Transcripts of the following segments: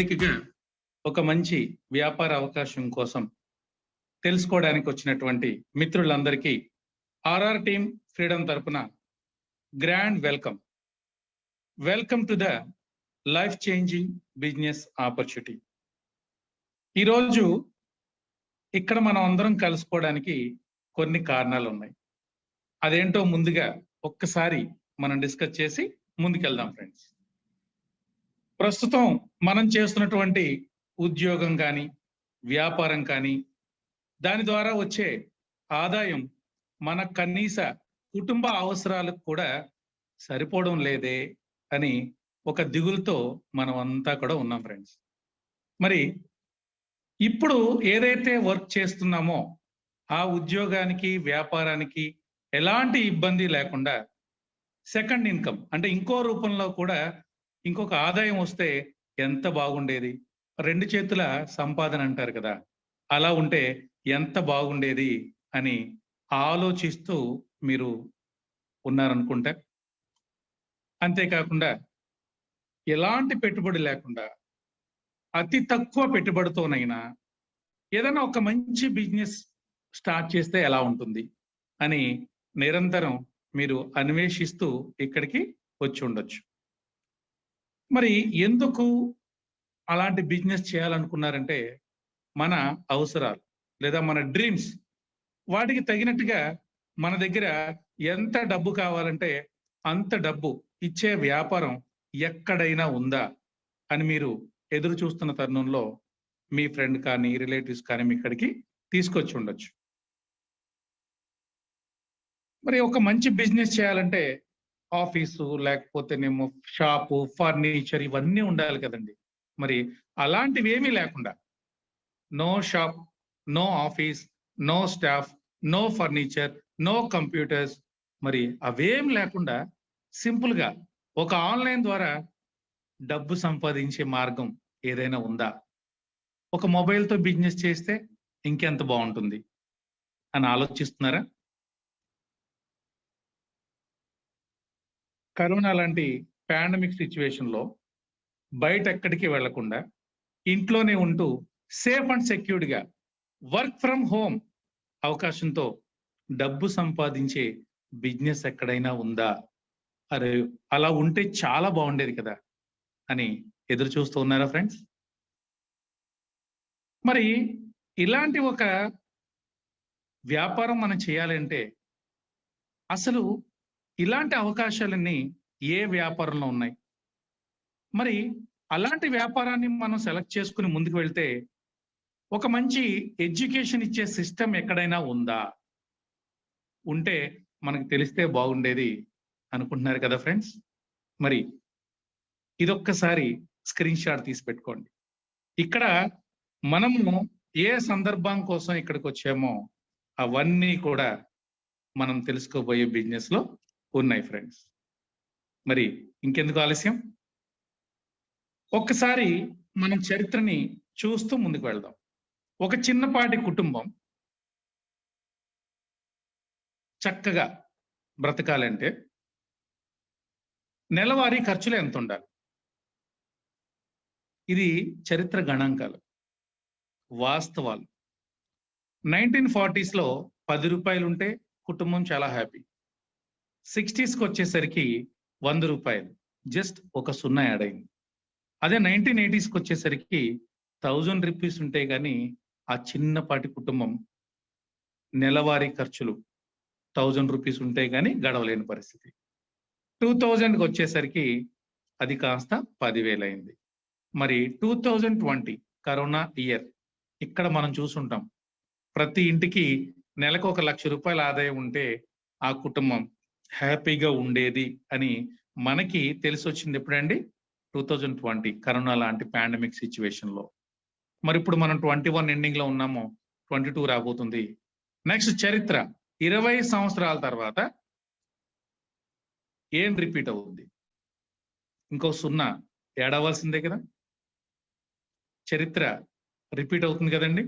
వేదికగా ఒక మంచి వ్యాపార అవకాశం కోసం తెలుసుకోవడానికి వచ్చినటువంటి మిత్రులందరికీ ఆర్ఆర్ టీమ్ ఫ్రీడమ్ తరపున grand welcome to the life changing business opportunity. ఈరోజు ఇక్కడ మనం అందరం కలుసుకోవడానికి కొన్ని కారణాలు ఉన్నాయి. అదేంటో ముందుగా ఒక్కసారి మనం డిస్కస్ చేసి ముందుకెళ్దాం ఫ్రెండ్స్. ప్రస్తుతం మనం చేస్తున్నటువంటి ఉద్యోగం కానీ వ్యాపారం కానీ దాని ద్వారా వచ్చే ఆదాయం మన కనీస కుటుంబ అవసరాలకు కూడా సరిపోవడం లేదే అని ఒక దిగులుతో మనం అంతా కూడా ఉన్నాం ఫ్రెండ్స్. మరి ఇప్పుడు ఏదైతే వర్క్ చేస్తున్నామో ఆ ఉద్యోగానికి వ్యాపారానికి ఎలాంటి ఇబ్బంది లేకుండా సెకండ్ ఇన్కమ్ అంటే ఇంకో రూపంలో కూడా ఇంకొక ఆదాయం వస్తే ఎంత బాగుండేది, రెండు చేతుల సంపాదన అంటారు కదా, అలా ఉంటే ఎంత బాగుండేది అని ఆలోచిస్తూ మీరు ఉన్నారనుకుంటా. అంతేకాకుండా ఎలాంటి పెట్టుబడి లేకుండా అతి తక్కువ పెట్టుబడితోనైనా ఏదైనా ఒక మంచి బిజినెస్ స్టార్ట్ చేస్తే ఎలా ఉంటుంది అని నిరంతరం మీరు అన్వేషిస్తూ ఇక్కడికి వచ్చి ఉండొచ్చు. మరి ఎందుకు అలాంటి బిజినెస్ చేయాలనుకున్నారంటే మన అవసరాలు లేదా మన డ్రీమ్స్ వాటికి తగినట్టుగా మన దగ్గర ఎంత డబ్బు కావాలంటే అంత డబ్బు ఇచ్చే వ్యాపారం ఎక్కడైనా ఉందా అని మీరు ఎదురు చూస్తున్న తరుణంలో మీ ఫ్రెండ్ కానీ రిలేటివ్స్ కానీ మీ ఇక్కడికి తీసుకొచ్చి ఉండొచ్చు. మరి ఒక మంచి బిజినెస్ చేయాలంటే ఆఫీసు లేకపోతేనేమో షాపు, ఫర్నిచర్ ఇవన్నీ ఉండాలి కదండి. మరి అలాంటివి ఏమీ లేకుండా no shop, no office, no staff, no furniture, no computers, మరి అవేం లేకుండా సింపుల్గా ఒక ఆన్లైన్ ద్వారా డబ్బు సంపాదించే మార్గం ఏదైనా ఉందా? ఒక మొబైల్తో బిజినెస్ చేస్తే ఇంకెంత బాగుంటుంది అని ఆలోచిస్తున్నారా? కరోనా లాంటి పాండమిక్ సిచ్యువేషన్లో బయట ఎక్కడికి వెళ్లకుండా ఇంట్లోనే ఉంటూ సేఫ్ అండ్ సెక్యూర్డ్గా వర్క్ ఫ్రమ్ హోమ్ అవకాశంతో డబ్బు సంపాదించే బిజినెస్ ఎక్కడైనా ఉందా? అరే అలా ఉంటే చాలా బాగుండేది కదా అని ఎదురు చూస్తూ ఉన్నారా ఫ్రెండ్స్? మరి ఇలాంటి ఒక వ్యాపారం మనం చేయాలంటే అసలు ఇలాంటి అవకాశాలన్నీ ఏ వ్యాపారంలో ఉన్నాయి? మరి అలాంటి వ్యాపారాన్ని మనం సెలెక్ట్ చేసుకుని ముందుకు వెళ్తే ఒక మంచి ఎడ్యుకేషన్ ఇచ్చే సిస్టమ్ ఎక్కడైనా ఉందా? ఉంటే మనకు తెలిస్తే బాగుండేది అనుకుంటున్నారు కదా ఫ్రెండ్స్. మరి ఇదొక్కసారి స్క్రీన్ షాట్ తీసి పెట్టుకోండి. ఇక్కడ మనము ఏ సందర్భం కోసం ఇక్కడికి వచ్చామో అవన్నీ కూడా మనం తెలుసుకోబోయే బిజినెస్ లో ఉన్నాయి ఫ్రెండ్స్. మరి ఇంకెందుకు ఆలస్యం, ఒక్కసారి మనం చరిత్రని చూస్తూ ముందుకు వెళ్దాం. ఒక చిన్నపాటి కుటుంబం చక్కగా బ్రతకాలంటే నెలవారీ ఖర్చులు ఎంత ఉండాలి? ఇది చరిత్ర గణాంకాలు, వాస్తవాలు. 1940s లో 10 రూపాయలు ఉంటే కుటుంబం చాలా హ్యాపీ. 60s వచ్చేసరికి 100 రూపాయలు, జస్ట్ ఒక సున్నా యాడ్ అయింది. అదే 1980s వచ్చేసరికి 1000 రూపీస్ ఉంటే కానీ ఆ చిన్నపాటి కుటుంబం నెలవారీ ఖర్చులు 1000 రూపీస్ ఉంటే కానీ గడవలేని పరిస్థితి. 2000కి వచ్చేసరికి అది కాస్త 10,000 అయింది. మరి 2020 కరోనా ఇయర్ ఇక్కడ మనం చూసుంటాం, ప్రతి ఇంటికి నెలకు 1,00,000 రూపాయల ఆదాయం ఉంటే ఆ కుటుంబం హ్యాపీగా ఉండేది అని మనకి తెలిసి వచ్చింది ఎప్పుడండి? 2020 కరోనా లాంటి పాండమిక్ సిచ్యువేషన్ లో. మరి ఇప్పుడు మనం 21 ఎండింగ్ లో ఉన్నాము, 22 రాబోతుంది. నెక్స్ట్ చరిత్ర 20 సంవత్సరాల తర్వాత ఏం రిపీట్ అవుతుంది? ఇంకో సున్నా ఏడవలసిందే కదా. చరిత్ర రిపీట్ అవుతుంది కదండి.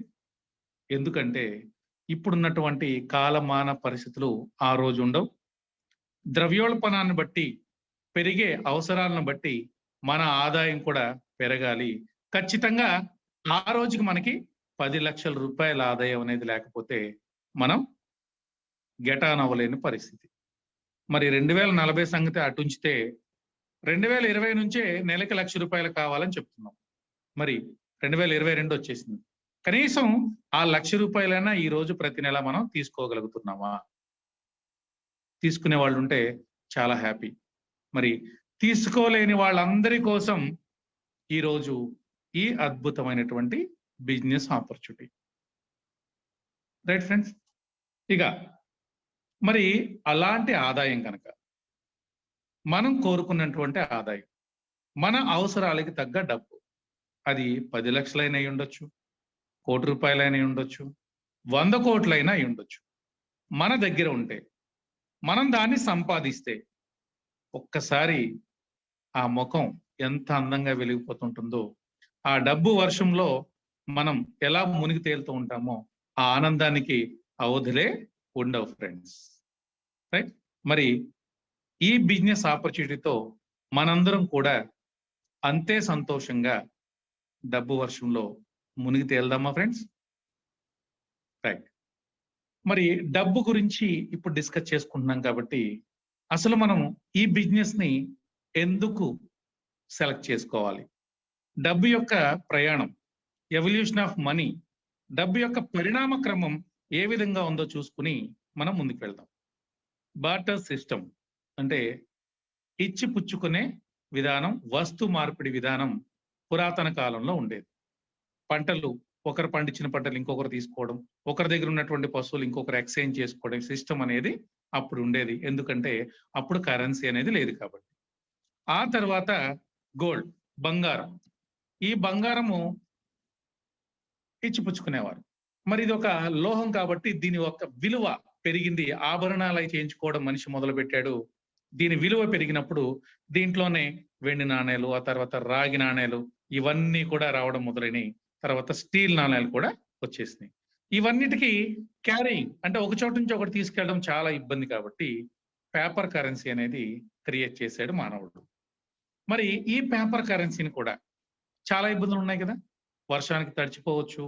ఎందుకంటే ఇప్పుడున్నటువంటి కాలమాన పరిస్థితులు ఆ రోజు ఉండవు. ద్రవ్యోల్బణాన్ని బట్టి, పెరిగే అవసరాలను బట్టి మన ఆదాయం కూడా పెరగాలి. ఖచ్చితంగా ఆ రోజుకి మనకి 10 లక్షల రూపాయల ఆదాయం అనేది లేకపోతే మనం గెట్ ఆన్ అవ్వలేని పరిస్థితి. మరి 2040 సంగతి అటుంచితే 2020 నుంచే నెలకి ₹1,00,000 కావాలని చెప్తున్నాం. మరి 2022 వచ్చేసింది. కనీసం ఆ ₹1,00,000 ఈ రోజు ప్రతి నెల మనం తీసుకోగలుగుతున్నామా? తీసుకునే వాళ్ళు ఉంటే చాలా హ్యాపీ. మరి తీసుకోలేని వాళ్ళందరి కోసం ఈరోజు ఈ అద్భుతమైనటువంటి బిజినెస్ ఆపర్చునిటీ. Right friends? ఇక మరి అలాంటి ఆదాయం కనుక మనం కోరుకున్నటువంటి ఆదాయం, మన అవసరాలకి తగ్గ డబ్బు, అది 10 లక్షలైనా అయి ఉండొచ్చు, ₹1,00,00,000 అయి ఉండొచ్చు, 100 కోట్లైనా అయి ఉండొచ్చు. మన దగ్గర ఉంటే, మనం దాన్ని సంపాదిస్తే ఒక్కసారి ఆ ముఖం ఎంత అందంగా వెలిగిపోతుంటుందో, ఆ డబ్బు వర్షంలో మనం ఎలా మునిగి తేలుతూ ఉంటామో ఆ ఆనందానికి అవధులే ఉండవు ఫ్రెండ్స్. రైట్? మరి ఈ బిజినెస్ ఆపర్చునిటీతో మనందరం కూడా అంతే సంతోషంగా డబ్బు వర్షంలో మునిగి తేల్దామా ఫ్రెండ్స్? రైట్. మరి డబ్బు గురించి ఇప్పుడు డిస్కస్ చేసుకుంటున్నాం కాబట్టి అసలు మనం ఈ బిజినెస్ ని ఎందుకు సెలెక్ట్ చేసుకోవాలి? డబ్బు యొక్క ప్రయాణం, ఎవల్యూషన్ ఆఫ్ మనీ, డబ్బు యొక్క పరిణామ క్రమం ఏ విధంగా ఉందో చూసుకుని మనం ముందుకు వెళ్దాం. బార్టర్ సిస్టమ్ అంటే ఇచ్చి పుచ్చుకునే విధానం, వస్తు మార్పిడి విధానం పురాతన కాలంలో ఉండేది. పంటలు, ఒకరు పండించిన పంటలు ఇంకొకరు తీసుకోవడం, ఒకరి దగ్గర ఉన్నటువంటి పశువులు ఇంకొకరు ఎక్స్చేంజ్ చేసుకోవడం సిస్టమ్ అనేది అప్పుడు ఉండేది. ఎందుకంటే అప్పుడు కరెన్సీ అనేది లేదు కాబట్టి. ఆ తర్వాత గోల్డ్, బంగారం. ఈ బంగారము ఇచ్చిపుచ్చుకునేవారు. మరి ఇది ఒక లోహం కాబట్టి దీని యొక్క విలువ పెరిగింది. ఆభరణాలు చేయించుకోవడం మనిషి మొదలు పెట్టాడు. దీని విలువ పెరిగినప్పుడు దీంట్లోనే వెండి నాణేలు, ఆ తర్వాత రాగి నాణేలు ఇవన్నీ కూడా రావడం మొదలైనవి. తర్వాత స్టీల్ నాణేలు కూడా వచ్చేసినాయి. ఇవన్నిటికీ క్యారీయింగ్ అంటే ఒక చోటు నుంచి ఒకటి తీసుకెళ్ళడం చాలా ఇబ్బంది కాబట్టి పేపర్ కరెన్సీ అనేది క్రియేట్ చేశాడు మానవుడు. మరి ఈ పేపర్ కరెన్సీని కూడా చాలా ఇబ్బందులు ఉన్నాయి కదా. వర్షానికి తడిచిపోవచ్చు,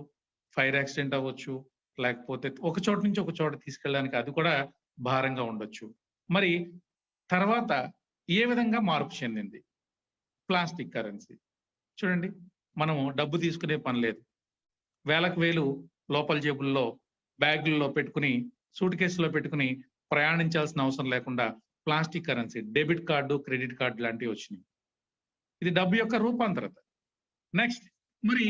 ఫైర్ యాక్సిడెంట్ అవ్వచ్చు, లేకపోతే ఒక చోటు నుంచి ఒక చోట తీసుకెళ్ళడానికి అది కూడా భారంగా ఉండొచ్చు. మరి తర్వాత ఏ విధంగా మార్పు చెందింది? Plastic currency. చూడండి, మనము డబ్బు తీసుకునే పని లేదు. వేలకు వేలు లోపల జేబుల్లో, బ్యాగుల్లో పెట్టుకుని, సూట్ కేసులో పెట్టుకుని ప్రయాణించాల్సిన అవసరం లేకుండా plastic currency, debit card, credit card లాంటివి వచ్చినాయి. ఇది డబ్బు యొక్క రూపాంతరత. నెక్స్ట్, మరి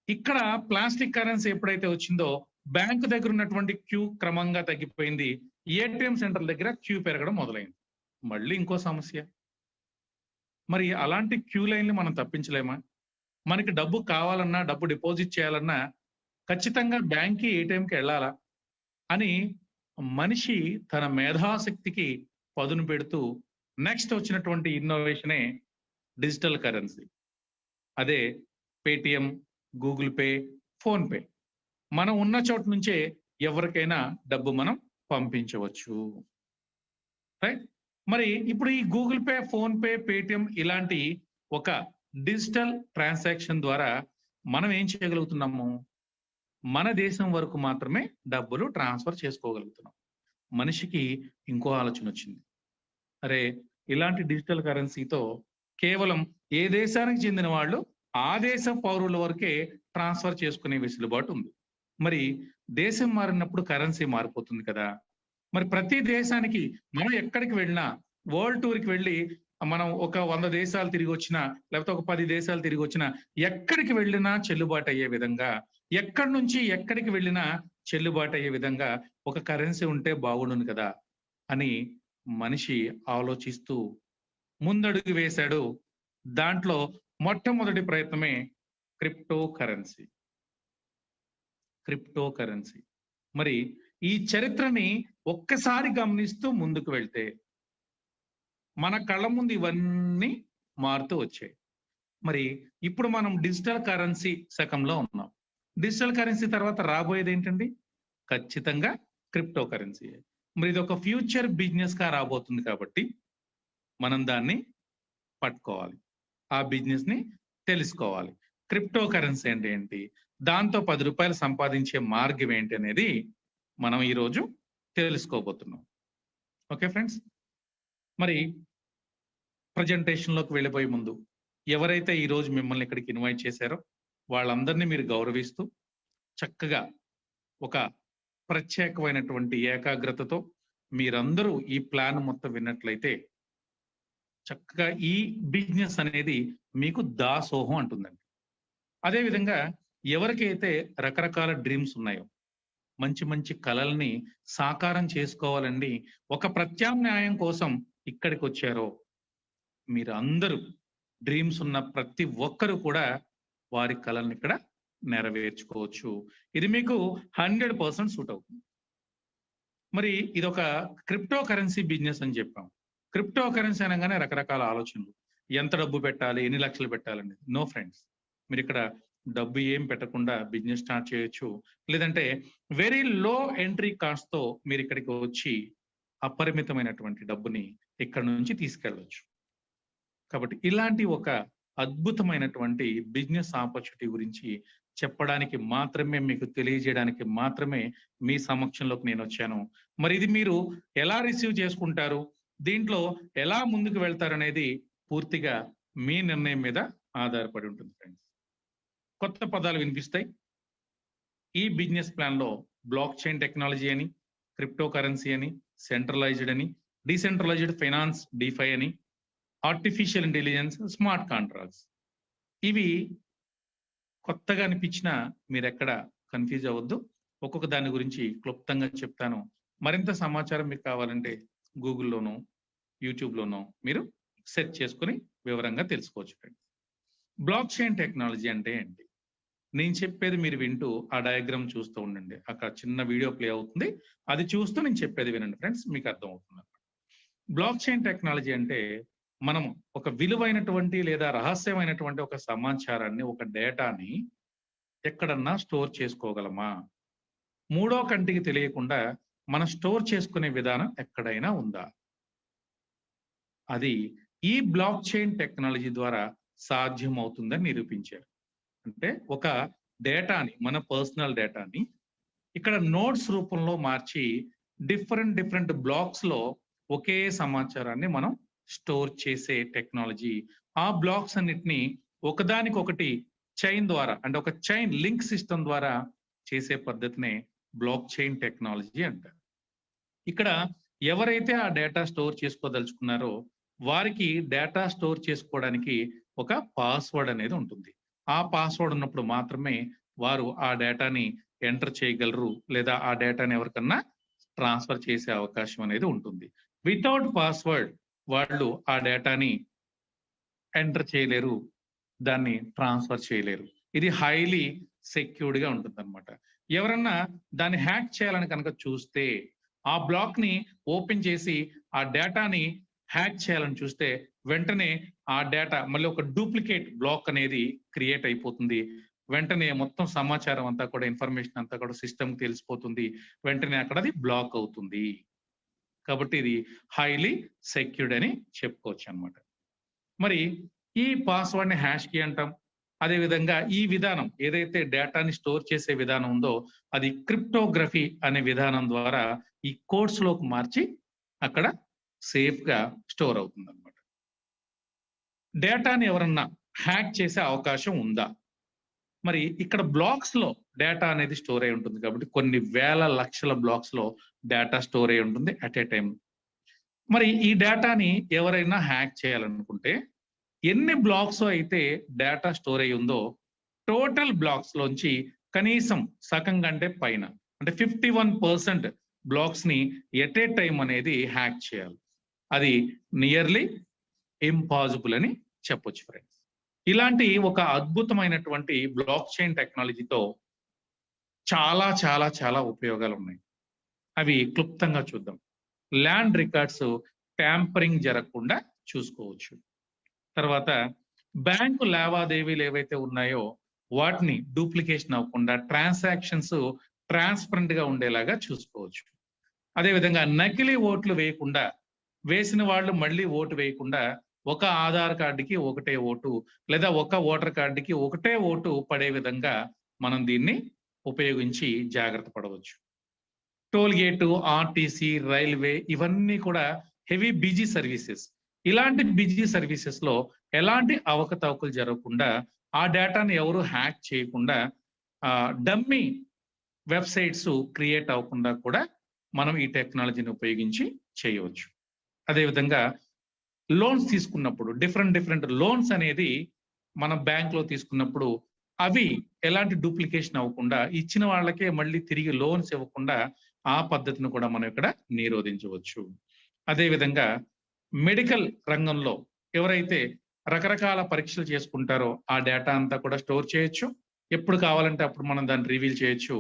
ఇక్కడ ప్లాస్టిక్ కరెన్సీ ఎప్పుడైతే వచ్చిందో బ్యాంకు దగ్గర ఉన్నటువంటి క్యూ క్రమంగా తగ్గిపోయింది. ఏటీఎం సెంటర్ దగ్గర క్యూ పెరగడం మొదలైంది. మళ్ళీ ఇంకో సమస్య, మరి అలాంటి క్యూ లైన్లు మనం తప్పించలేమా? మనకి డబ్బు కావాలన్నా, డబ్బు డిపాజిట్ చేయాలన్నా ఖచ్చితంగా బ్యాంక్కి, ఏటీఎంకి వెళ్ళాలా అని మనిషి తన మేధాశక్తికి పదును పెడుతూ నెక్స్ట్ వచ్చినటువంటి ఇన్నోవేషనే డిజిటల్ కరెన్సీ. అదే Paytm, Google pay, phone pay. మనం ఉన్న చోటు నుంచే ఎవరికైనా డబ్బు మనం పంపించవచ్చు. రైట్? మరి ఇప్పుడు ఈ Google pay, phone pay, Paytm ఇలాంటి ఒక డిజిటల్ ట్రాన్సాక్షన్ ద్వారా మనం ఏం చేయగలుగుతున్నాము? మన దేశం వరకు మాత్రమే డబ్బులు ట్రాన్స్ఫర్ చేసుకోగలుగుతున్నాం. మనిషికి ఇంకో ఆలోచన వచ్చింది. అరే, ఇలాంటి డిజిటల్ కరెన్సీతో కేవలం ఏ దేశానికి చెందిన వాళ్ళు ఆ దేశ పౌరుల వరకే ట్రాన్స్ఫర్ చేసుకునే వెసులుబాటు ఉంది. మరి దేశం మారినప్పుడు కరెన్సీ మారిపోతుంది కదా. మరి ప్రతి దేశానికి మనం ఎక్కడికి వెళ్ళినా, వరల్డ్ టూర్కి వెళ్ళి మనం ఒక 100 దేశాలు తిరిగి వచ్చినా, లేకపోతే ఒక 10 దేశాలు తిరిగి వచ్చినా, ఎక్కడికి వెళ్ళినా చెల్లుబాటు అయ్యే విధంగా, ఎక్కడి నుంచి ఎక్కడికి వెళ్ళినా చెల్లుబాటు అయ్యే విధంగా ఒక కరెన్సీ ఉంటే బాగుండును కదా అని మనిషి ఆలోచిస్తూ ముందడుగు వేశాడు. దాంట్లో మొట్టమొదటి ప్రయత్నమే క్రిప్టో కరెన్సీ. Crypto currency. మరి ఈ చరిత్రని ఒక్కసారి గమనిస్తూ ముందుకు వెళ్తే మన కళ్ళ ముందు ఇవన్నీ మారుతూ వచ్చాయి. మరి ఇప్పుడు మనం డిజిటల్ కరెన్సీ శకంలో ఉన్నాం. డిజిటల్ కరెన్సీ తర్వాత రాబోయేది ఏంటండి? ఖచ్చితంగా క్రిప్టో కరెన్సీ. మరి ఇది ఒక ఫ్యూచర్ బిజినెస్ గా రాబోతుంది కాబట్టి మనం దాన్ని పట్టుకోవాలి, ఆ బిజినెస్ ని తెలుసుకోవాలి. క్రిప్టో కరెన్సీ అంటే ఏంటి, దాంతో 10 రూపాయలు సంపాదించే మార్గం ఏంటి అనేది మనం ఈరోజు తెలుసుకోబోతున్నాం. ఓకే ఫ్రెండ్స్, మరి ప్రజెంటేషన్లోకి వెళ్ళిపోయే ముందు ఎవరైతే ఈరోజు మిమ్మల్ని ఇక్కడికి ఇన్వైట్ చేశారో వాళ్ళందరినీ మీరు గౌరవిస్తూ చక్కగా ఒక ప్రత్యేకమైనటువంటి ఏకాగ్రతతో మీరందరూ ఈ ప్లాన్ మొత్తం విన్నట్లయితే చక్కగా ఈ బిజినెస్ అనేది మీకు దాసోహం అంటుందండి. అదేవిధంగా ఎవరికైతే రకరకాల డ్రీమ్స్ ఉన్నాయో, మంచి మంచి కలల్ని సాకారం చేసుకోవాలండి, ఒక ప్రత్యామ్నాయం కోసం ఇక్కడికి వచ్చారో, మీరు అందరూ డ్రీమ్స్ ఉన్న ప్రతి ఒక్కరు కూడా వారి కళల్ని ఇక్కడ నెరవేర్చుకోవచ్చు. ఇది మీకు 100% సూట్ అవుతుంది. మరి ఇది ఒక క్రిప్టో కరెన్సీ బిజినెస్ అని చెప్పాం. క్రిప్టో కరెన్సీ అనగానే రకరకాల ఆలోచనలు, ఎంత డబ్బు పెట్టాలి, ఎన్ని లక్షలు పెట్టాలని. నో ఫ్రెండ్స్, మీరు ఇక్కడ డబ్బు ఏం పెట్టకుండా బిజినెస్ స్టార్ట్ చేయొచ్చు. లేదంటే వెరీ లో ఎంట్రీ కాస్ట్ తో మీరు ఇక్కడికి వచ్చి అపరిమితమైనటువంటి డబ్బుని ఇక్కడ నుంచి తీసుకెళ్ళవచ్చు. కాబట్టి ఇలాంటి ఒక అద్భుతమైనటువంటి బిజినెస్ ఆపర్చునిటీ గురించి చెప్పడానికి మాత్రమే, మీకు తెలియజేయడానికి మాత్రమే మీ సమక్షంలోకి నేను వచ్చాను. మరి ఇది మీరు ఎలా రిసీవ్ చేసుకుంటారు, దీంట్లో ఎలా ముందుకు వెళ్తారు అనేది పూర్తిగా మీ నిర్ణయం మీద ఆధారపడి ఉంటుంది ఫ్రెండ్స్. కొత్త పదాలు వినిపిస్తాయి. ఈ బిజినెస్ ప్లాన్ లో బ్లాక్ చైన్ టెక్నాలజీ అని, క్రిప్టో కరెన్సీ అని, సెంట్రలైజ్డ్ అని, డీసెంట్రలైజ్డ్ ఫైనాన్స్ డిఫై అని, ఆర్టిఫిషియల్ ఇంటెలిజెన్స్, స్మార్ట్ కాంట్రాక్ట్స్, ఇవి కొత్తగా అనిపించినా మీరు ఎక్కడ కన్ఫ్యూజ్ అవ్వద్దు. ఒక్కొక్క దాని గురించి క్లుప్తంగా చెప్తాను. మరింత సమాచారం మీకు కావాలంటే గూగుల్లోనో యూట్యూబ్లోనో మీరు సెర్చ్ చేసుకుని వివరంగా తెలుసుకోవచ్చు ఫ్రెండ్స్. బ్లాక్ చైన్ టెక్నాలజీ అంటే ఏంటి, నేను చెప్పేది మీరు వింటూ ఆ డయాగ్రామ్ చూస్తూ ఉండండి. అక్కడ చిన్న వీడియో ప్లే అవుతుంది, అది చూస్తూ నేను చెప్పేది వినండి ఫ్రెండ్స్, మీకు అర్థం అవుతుంది. బ్లాక్ చైన్ టెక్నాలజీ అంటే మనం ఒక విలువైనటువంటి లేదా రహస్యమైనటువంటి ఒక సమాచారాన్ని, ఒక డేటాని ఎక్కడన్నా స్టోర్ చేసుకోగలమా, మూడో కంటికి తెలియకుండా మనం స్టోర్ చేసుకునే విధానం ఎక్కడైనా ఉందా, అది ఈ బ్లాక్ చైన్ టెక్నాలజీ ద్వారా సాధ్యం అవుతుందని నిరూపించారు. అంటే ఒక డేటాని, మన పర్సనల్ డేటాని ఇక్కడ నోట్స్ రూపంలో మార్చి డిఫరెంట్ బ్లాక్స్ లో ఒకే సమాచారాన్ని మనం స్టోర్ చేసే టెక్నాలజీ. ఆ బ్లాక్స్ అన్నిటిని ఒకదానికొకటి చైన్ ద్వారా, అంటే ఒక చైన్ లింక్ సిస్టమ్ ద్వారా చేసే పద్ధతినే బ్లాక్ చైన్ టెక్నాలజీ అంటారు. ఇక్కడ ఎవరైతే ఆ డేటా స్టోర్ చేసుకోదలుచుకున్నారో వారికి డేటా స్టోర్ చేసుకోవడానికి ఒక పాస్వర్డ్ అనేది ఉంటుంది. ఆ పాస్వర్డ్ ఉన్నప్పుడు మాత్రమే వారు ఆ డేటాని ఎంటర్ చేయగలరు, లేదా ఆ డేటాని ఎవరికన్నా ట్రాన్స్ఫర్ చేసే అవకాశం అనేది ఉంటుంది. వితౌట్ పాస్వర్డ్ వాళ్ళు ఆ డేటాని ఎంటర్ చేయలేరు, దాన్ని ట్రాన్స్ఫర్ చేయలేరు. ఇది హైలీ సెక్యూర్డ్ గా ఉంటుంది అనమాట. ఎవరన్నా దాన్ని హ్యాక్ చేయాలని కనుక చూస్తే, ఆ బ్లాక్ ని ఓపెన్ చేసి ఆ డేటాని హ్యాక్ చేయాలని చూస్తే వెంటనే ఆ డేటా మళ్ళీ ఒక డూప్లికేట్ బ్లాక్ అనేది క్రియేట్ అయిపోతుంది. వెంటనే మొత్తం సమాచారం అంతా కూడా, ఇన్ఫర్మేషన్ అంతా కూడా సిస్టమ్ తెలిసిపోతుంది. వెంటనే అక్కడ అది బ్లాక్ అవుతుంది. కాబట్టి ఇది హైలీ సెక్యూర్డ్ అని చెప్పుకోవచ్చు అనమాట. మరి ఈ పాస్వర్డ్ ని హ్యాష్ కీ అంటాం. అదేవిధంగా ఈ విధానం ఏదైతే డేటాని స్టోర్ చేసే విధానం ఉందో అది క్రిప్టోగ్రఫీ అనే విధానం ద్వారా ఈ కోడ్స్ లోకి మార్చి అక్కడ సేఫ్ గా స్టోర్ అవుతుంది అనమాట. డేటాని ఎవరన్నా హ్యాక్ చేసే అవకాశం ఉందా? మరి ఇక్కడ బ్లాక్స్ లో డేటా అనేది స్టోర్ అయి ఉంటుంది కాబట్టి కొన్ని వేల లక్షల బ్లాక్స్ లో డేటా స్టోర్ అయి ఉంటుంది అట్ ఏ టైం. మరి ఈ డేటాని ఎవరైనా హ్యాక్ చేయాలనుకుంటే ఎన్ని బ్లాక్స్ అయితే డేటా స్టోర్ అయి ఉందో టోటల్ బ్లాక్స్ లోంచి కనీసం సగం కంటే పైన, అంటే 51% బ్లాక్స్ ని ఎట్ ఏ టైం అనేది హ్యాక్ చేయాలి. అది నియర్లీ ఇంపాసిబుల్ అని చెప్పొచ్చు ఫ్రెండ్స్. ఇలాంటి ఒక అద్భుతమైనటువంటి బ్లాక్ చైన్ టెక్నాలజీతో చాలా చాలా చాలా ఉపయోగాలు ఉన్నాయి. అవి క్లుప్తంగా చూద్దాం. ల్యాండ్ రికార్డ్స్ ట్యాంపరింగ్ జరగకుండా చూసుకోవచ్చు. తర్వాత బ్యాంకు లావాదేవీలు ఏవైతే ఉన్నాయో వాటిని డూప్లికేషన్ అవ్వకుండా ట్రాన్సాక్షన్స్ ట్రాన్స్పరెంట్ గా ఉండేలాగా చూసుకోవచ్చు. అదేవిధంగా నకిలీ ఓట్లు వేయకుండా, వేసిన వాళ్ళు మళ్ళీ ఓటు వేయకుండా ఒక ఆధార్ కార్డుకి ఒకటే ఓటు, లేదా ఒక ఓటర్ కార్డుకి ఒకటే ఓటు పడే విధంగా మనం దీన్ని ఉపయోగించి జాగ్రత్త పడవచ్చు. టోల్ గేటు, ఆర్టీసీ, రైల్వే ఇవన్నీ కూడా హెవీ బిజీ సర్వీసెస్. ఇలాంటి బిజీ సర్వీసెస్ లో ఎలాంటి అవకతవకలు జరగకుండా, ఆ డేటాను ఎవరు హ్యాక్ చేయకుండా, డమ్మీ వెబ్సైట్స్ క్రియేట్ అవ్వకుండా కూడా మనం ఈ టెక్నాలజీని ఉపయోగించి చేయవచ్చు. అదేవిధంగా లోన్స్ తీసుకున్నప్పుడు డిఫరెంట్ లోన్స్ అనేది మనం బ్యాంక్ లో తీసుకున్నప్పుడు అవి ఎలాంటి డూప్లికేషన్ అవ్వకుండా, ఇచ్చిన వాళ్ళకే మళ్ళీ తిరిగి లోన్స్ ఇవ్వకుండా ఆ పద్ధతిని కూడా మనం ఇక్కడ నిరోధించవచ్చు. అదేవిధంగా మెడికల్ రంగంలో ఎవరైతే రకరకాల పరీక్షలు చేసుకుంటారో ఆ డేటా అంతా కూడా స్టోర్ చేయొచ్చు. ఎప్పుడు కావాలంటే అప్పుడు మనం దాన్ని రివీల్ చేయొచ్చు.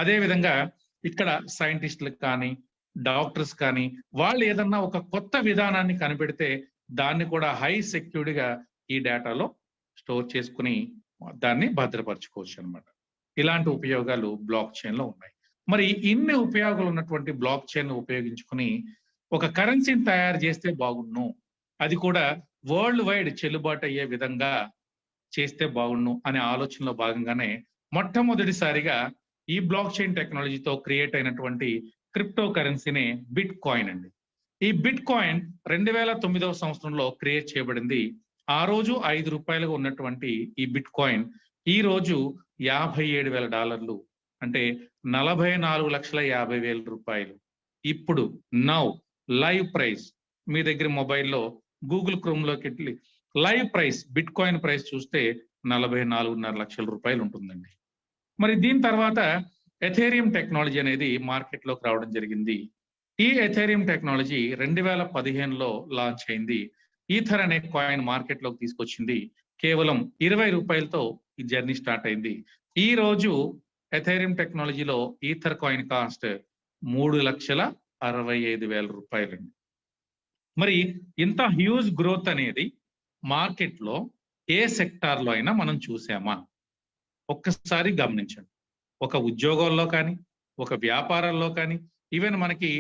అదేవిధంగా ఇక్కడ సైంటిస్టులకు కానీ, డాక్టర్స్ కానీ వాళ్ళు ఏదన్నా ఒక కొత్త విధానాన్ని కనిపెడితే దాన్ని కూడా హై సెక్యూర్డ్గా ఈ డేటాలో స్టోర్ చేసుకుని దాన్ని భద్రపరచుకోవచ్చు అనమాట. ఇలాంటి ఉపయోగాలు బ్లాక్ చైన్ లో ఉన్నాయి. మరి ఇన్ని ఉపయోగాలు ఉన్నటువంటి బ్లాక్ చైన్ ఉపయోగించుకుని ఒక కరెన్సీని తయారు చేస్తే బాగుండు, అది కూడా వరల్డ్ వైడ్ చెల్లుబాటు అయ్యే విధంగా చేస్తే బాగుండు అనే ఆలోచనలో భాగంగానే మొట్టమొదటిసారిగా ఈ బ్లాక్ చైన్ టెక్నాలజీతో క్రియేట్ అయినటువంటి క్రిప్టో కరెన్సీనే బిట్ కాయిన్ అండి. ఈ బిట్ కాయిన్ 2009వ సంవత్సరంలో క్రియేట్ చేయబడింది. ఆ రోజు $5 ఉన్నటువంటి ఈ బిట్ కాయిన్ ఈ రోజు $57,000, అంటే 44,50,000 రూపాయలు. ఇప్పుడు నౌ లైవ్ ప్రైస్ మీ దగ్గర మొబైల్లో గూగుల్ క్రోమ్ లోకి వెళ్ళి live price bit coin price చూస్తే 44.5 లక్షల రూపాయలు ఉంటుందండి. మరి దీని తర్వాత ఎథేరియం టెక్నాలజీ అనేది మార్కెట్ లోకి రావడం జరిగింది. ఈ ఎథేరియం టెక్నాలజీ 2015లో లాంచ్ అయింది. ఈథర్ అనే కాయిన్ మార్కెట్ లోకి తీసుకొచ్చింది. కేవలం $20తో ఈ జర్నీ స్టార్ట్ అయింది. ఈ రోజు ఎథేరియం టెక్నాలజీలో ఈథర్ కాయిన్ కాస్ట్ 3,65,000 రూపాయలండి. మరి ఇంత హ్యూజ్ గ్రోత్ అనేది మార్కెట్ లో ఏ సెక్టార్ లో అయినా మనం చూసామా? ఒక్కసారి గమనించండి. ఒక ఉద్యోగాల్లో కానీ, ఒక వ్యాపారాల్లో కానీ, ఈవెన్ మనకి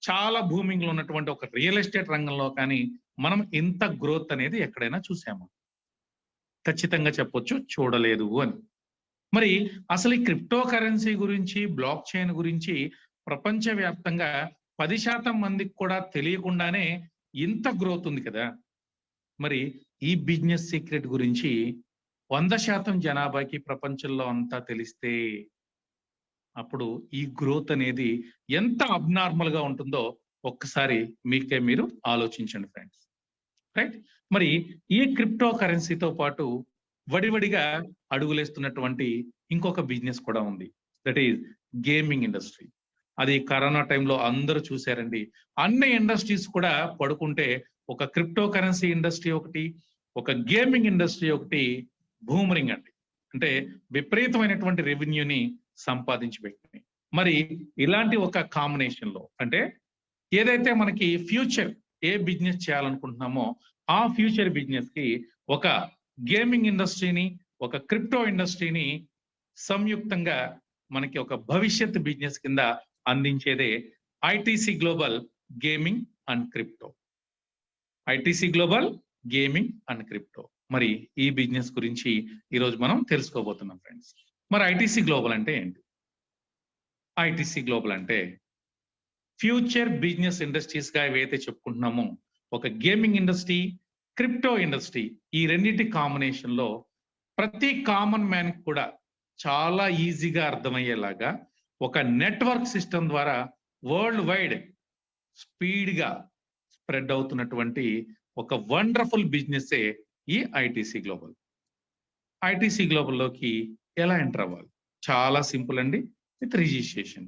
చాలా భూమింగ్లో ఉన్నటువంటి ఒక రియల్ ఎస్టేట్ రంగంలో కానీ మనం ఇంత గ్రోత్ అనేది ఎక్కడైనా చూసామా? ఖచ్చితంగా చెప్పొచ్చు చూడలేదు అని. మరి అసలు ఈ క్రిప్టో కరెన్సీ గురించి, బ్లాక్ చైన్ గురించి ప్రపంచవ్యాప్తంగా 10% మందికి కూడా తెలియకుండానే ఇంత గ్రోత్ ఉంది కదా. మరి ఈ బిజినెస్ సీక్రెట్ గురించి 100% జనాభాకి ప్రపంచంలో అంతా తెలిస్తే అప్పుడు ఈ గ్రోత్ అనేది ఎంత అబ్నార్మల్ గా ఉంటుందో ఒక్కసారి మీకే మీరు ఆలోచించండి ఫ్రెండ్స్. రైట్? మరి ఈ క్రిప్టో కరెన్సీతో పాటు వడివడిగా అడుగులేస్తున్నటువంటి ఇంకొక బిజినెస్ కూడా ఉంది. That is gaming industry. అది కరోనా టైంలో అందరూ చూశారండి. అన్ని ఇండస్ట్రీస్ కూడా పడుకుంటే ఒక క్రిప్టో కరెన్సీ ఇండస్ట్రీ ఒకటి, ఒక గేమింగ్ ఇండస్ట్రీ ఒకటి బూమరింగ్ అండి. అంటే విపరీతమైనటువంటి రెవెన్యూని సంపాదించి పెట్టినాయి. మరి ఇలాంటి ఒక కాంబినేషన్ లో అంటే ఏదైతే మనకి ఫ్యూచర్ ఏ బిజినెస్ చేయాలనుకుంటున్నామో ఆ ఫ్యూచర్ బిజినెస్ కి ఒక గేమింగ్ ఇండస్ట్రీని, ఒక క్రిప్టో ఇండస్ట్రీని సంయుక్తంగా మనకి ఒక భవిష్యత్ బిజినెస్ కింద అందించేదే ITC global gaming and crypto. ITC global gaming and crypto. మరి ఈ బిజినెస్ గురించి ఈరోజు మనం తెలుసుకోబోతున్నాం ఫ్రెండ్స్. మరి ఐటీసీ గ్లోబల్ అంటే ఏంటి? ఐటీసీ గ్లోబల్ అంటే ఫ్యూచర్ బిజినెస్ ఇండస్ట్రీస్ గా ఏవైతే చెప్పుకుంటున్నామో ఒక గేమింగ్ ఇండస్ట్రీ, క్రిప్టో ఇండస్ట్రీ, ఈ రెండింటి కాంబినేషన్ లో ప్రతి కామన్ మ్యాన్ కూడా చాలా ఈజీగా అర్థమయ్యేలాగా ఒక నెట్వర్క్ సిస్టమ్ ద్వారా వరల్డ్ వైడ్ స్పీడ్ గా స్ప్రెడ్ అవుతున్నటువంటి ఒక వండర్ఫుల్ బిజినెస్ ఈ ఐటీసీ గ్లోబల్. ఐటీసీ గ్లోబల్లోకి ఎలా ఎంటర్ అవ్వాలి? చాలా సింపుల్ అండి, విత్ రిజిస్ట్రేషన్.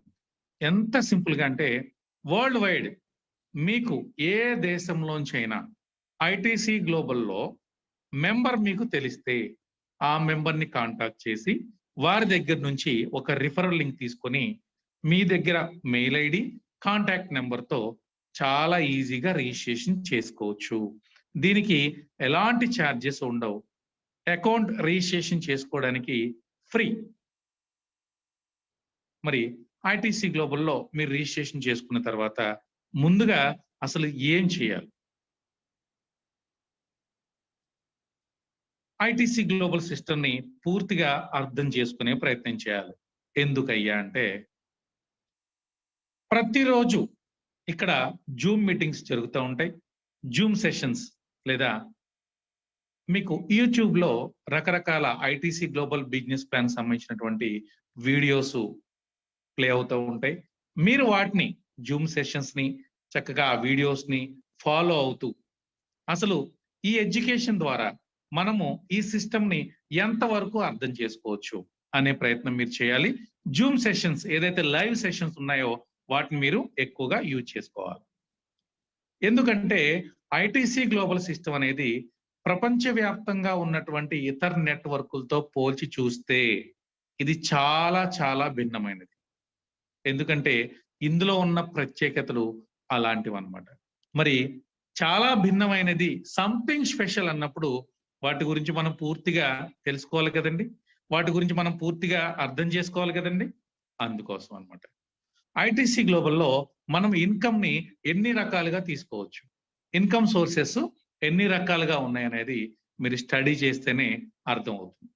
ఎంత సింపుల్ గా అంటే వరల్డ్ వైడ్ మీకు ఏ దేశంలోంచైనా ఐటీసీ గ్లోబల్లో మెంబర్ మీకు తెలిస్తే ఆ మెంబర్ని కాంటాక్ట్ చేసి వారి దగ్గర నుంచి ఒక రిఫరల్ లింక్ తీసుకొని మీ దగ్గర మెయిల్ ఐడి, కాంటాక్ట్ నెంబర్తో చాలా ఈజీగా రిజిస్ట్రేషన్ చేసుకోవచ్చు. దీనికి ఎలాంటి ఛార్జెస్ ఉండవు. అకౌంట్ రిజిస్ట్రేషన్ చేసుకోవడానికి ఫ్రీ. మరి ఐటీసీ గ్లోబల్లో మీరు రిజిస్ట్రేషన్ చేసుకున్న తర్వాత ముందుగా అసలు ఏం చేయాలి? ఐటీసీ గ్లోబల్ సిస్టమ్ ని పూర్తిగా అర్థం చేసుకునే ప్రయత్నం చేయాలి. ఎందుకయ్యా అంటే ప్రతిరోజు ఇక్కడ జూమ్ మీటింగ్స్ జరుగుతూ ఉంటాయి. జూమ్ సెషన్స్ లేదా మీకు యూట్యూబ్ లో రకరకాల ఐటీసీ గ్లోబల్ బిజినెస్ ప్లాన్ సంబంధించినటువంటి వీడియోస్ ప్లే అవుతూ ఉంటాయి. మీరు వాటిని జూమ్ సెషన్స్ ని చక్కగా ఆ వీడియోస్ ని ఫాలో అవుతూ అసలు ఈ ఎడ్యుకేషన్ ద్వారా మనము ఈ సిస్టమ్ ని ఎంతవరకు అర్థం చేసుకోవచ్చు అనే ప్రయత్నం మీరు చేయాలి. జూమ్ సెషన్స్ ఏదైతే లైవ్ సెషన్స్ ఉన్నాయో వాటిని మీరు ఎక్కువగా యూజ్ చేసుకోవాలి. ఎందుకంటే ఐటీసీ గ్లోబల్ సిస్టమ్ అనేది ప్రపంచవ్యాప్తంగా ఉన్నటువంటి ఇతర నెట్వర్కులతో పోల్చి చూస్తే ఇది చాలా చాలా భిన్నమైనది. ఎందుకంటే ఇందులో ఉన్న ప్రత్యేకతలు అలాంటివి అన్నమాట. మరి చాలా భిన్నమైనది, సంథింగ్ స్పెషల్ అన్నప్పుడు వాటి గురించి మనం పూర్తిగా తెలుసుకోవాలి కదండి, వాటి గురించి మనం పూర్తిగా అర్థం చేసుకోవాలి కదండి. అందుకోసం అన్నమాట ఐటీసీ గ్లోబల్లో మనం ఇన్కమ్ ని ఎన్ని రకాలుగా తీసుకోవచ్చు, ఇన్కమ్ సోర్సెస్ ఎన్ని రకాలుగా ఉన్నాయనేది మీరు స్టడీ చేస్తేనే అర్థం అవుతుంది.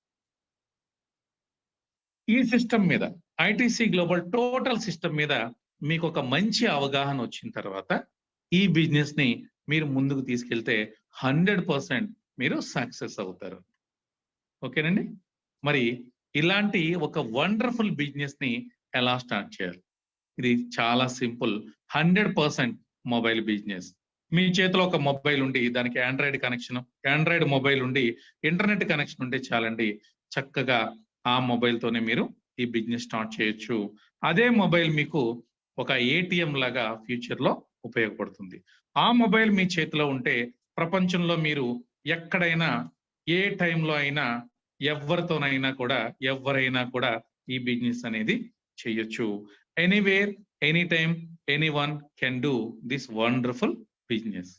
ఈ సిస్టమ్ మీద ఐటీసీ గ్లోబల్ టోటల్ సిస్టమ్ మీద మీకు ఒక మంచి అవగాహన వచ్చిన తర్వాత ఈ బిజినెస్ ని మీరు ముందుకు తీసుకెళ్తే 100% మీరు సక్సెస్ అవుతారు. ఓకేనండి. మరి ఇలాంటి ఒక వండర్ఫుల్ బిజినెస్ ని ఎలా స్టార్ట్ చేయాలి? ఇది చాలా సింపుల్. 100% mobile business. మీ చేతిలో ఒక మొబైల్ ఉండి దానికి ఆండ్రాయిడ్ కనెక్షన్, ఆండ్రాయిడ్ మొబైల్ ఉండి ఇంటర్నెట్ కనెక్షన్ ఉంటే చాలండి. చక్కగా ఆ మొబైల్ తోనే మీరు ఈ బిజినెస్ స్టార్ట్ చేయొచ్చు. అదే మొబైల్ మీకు ఒక ఏటీఎం లాగా ఫ్యూచర్ లో ఉపయోగపడుతుంది. ఆ మొబైల్ మీ చేతిలో ఉంటే ప్రపంచంలో మీరు ఎక్కడైనా ఏ టైంలో అయినా ఎవరితోనైనా కూడా ఈ బిజినెస్ అనేది చేయొచ్చు. Anywhere, any time, anyone can do this wonderful business.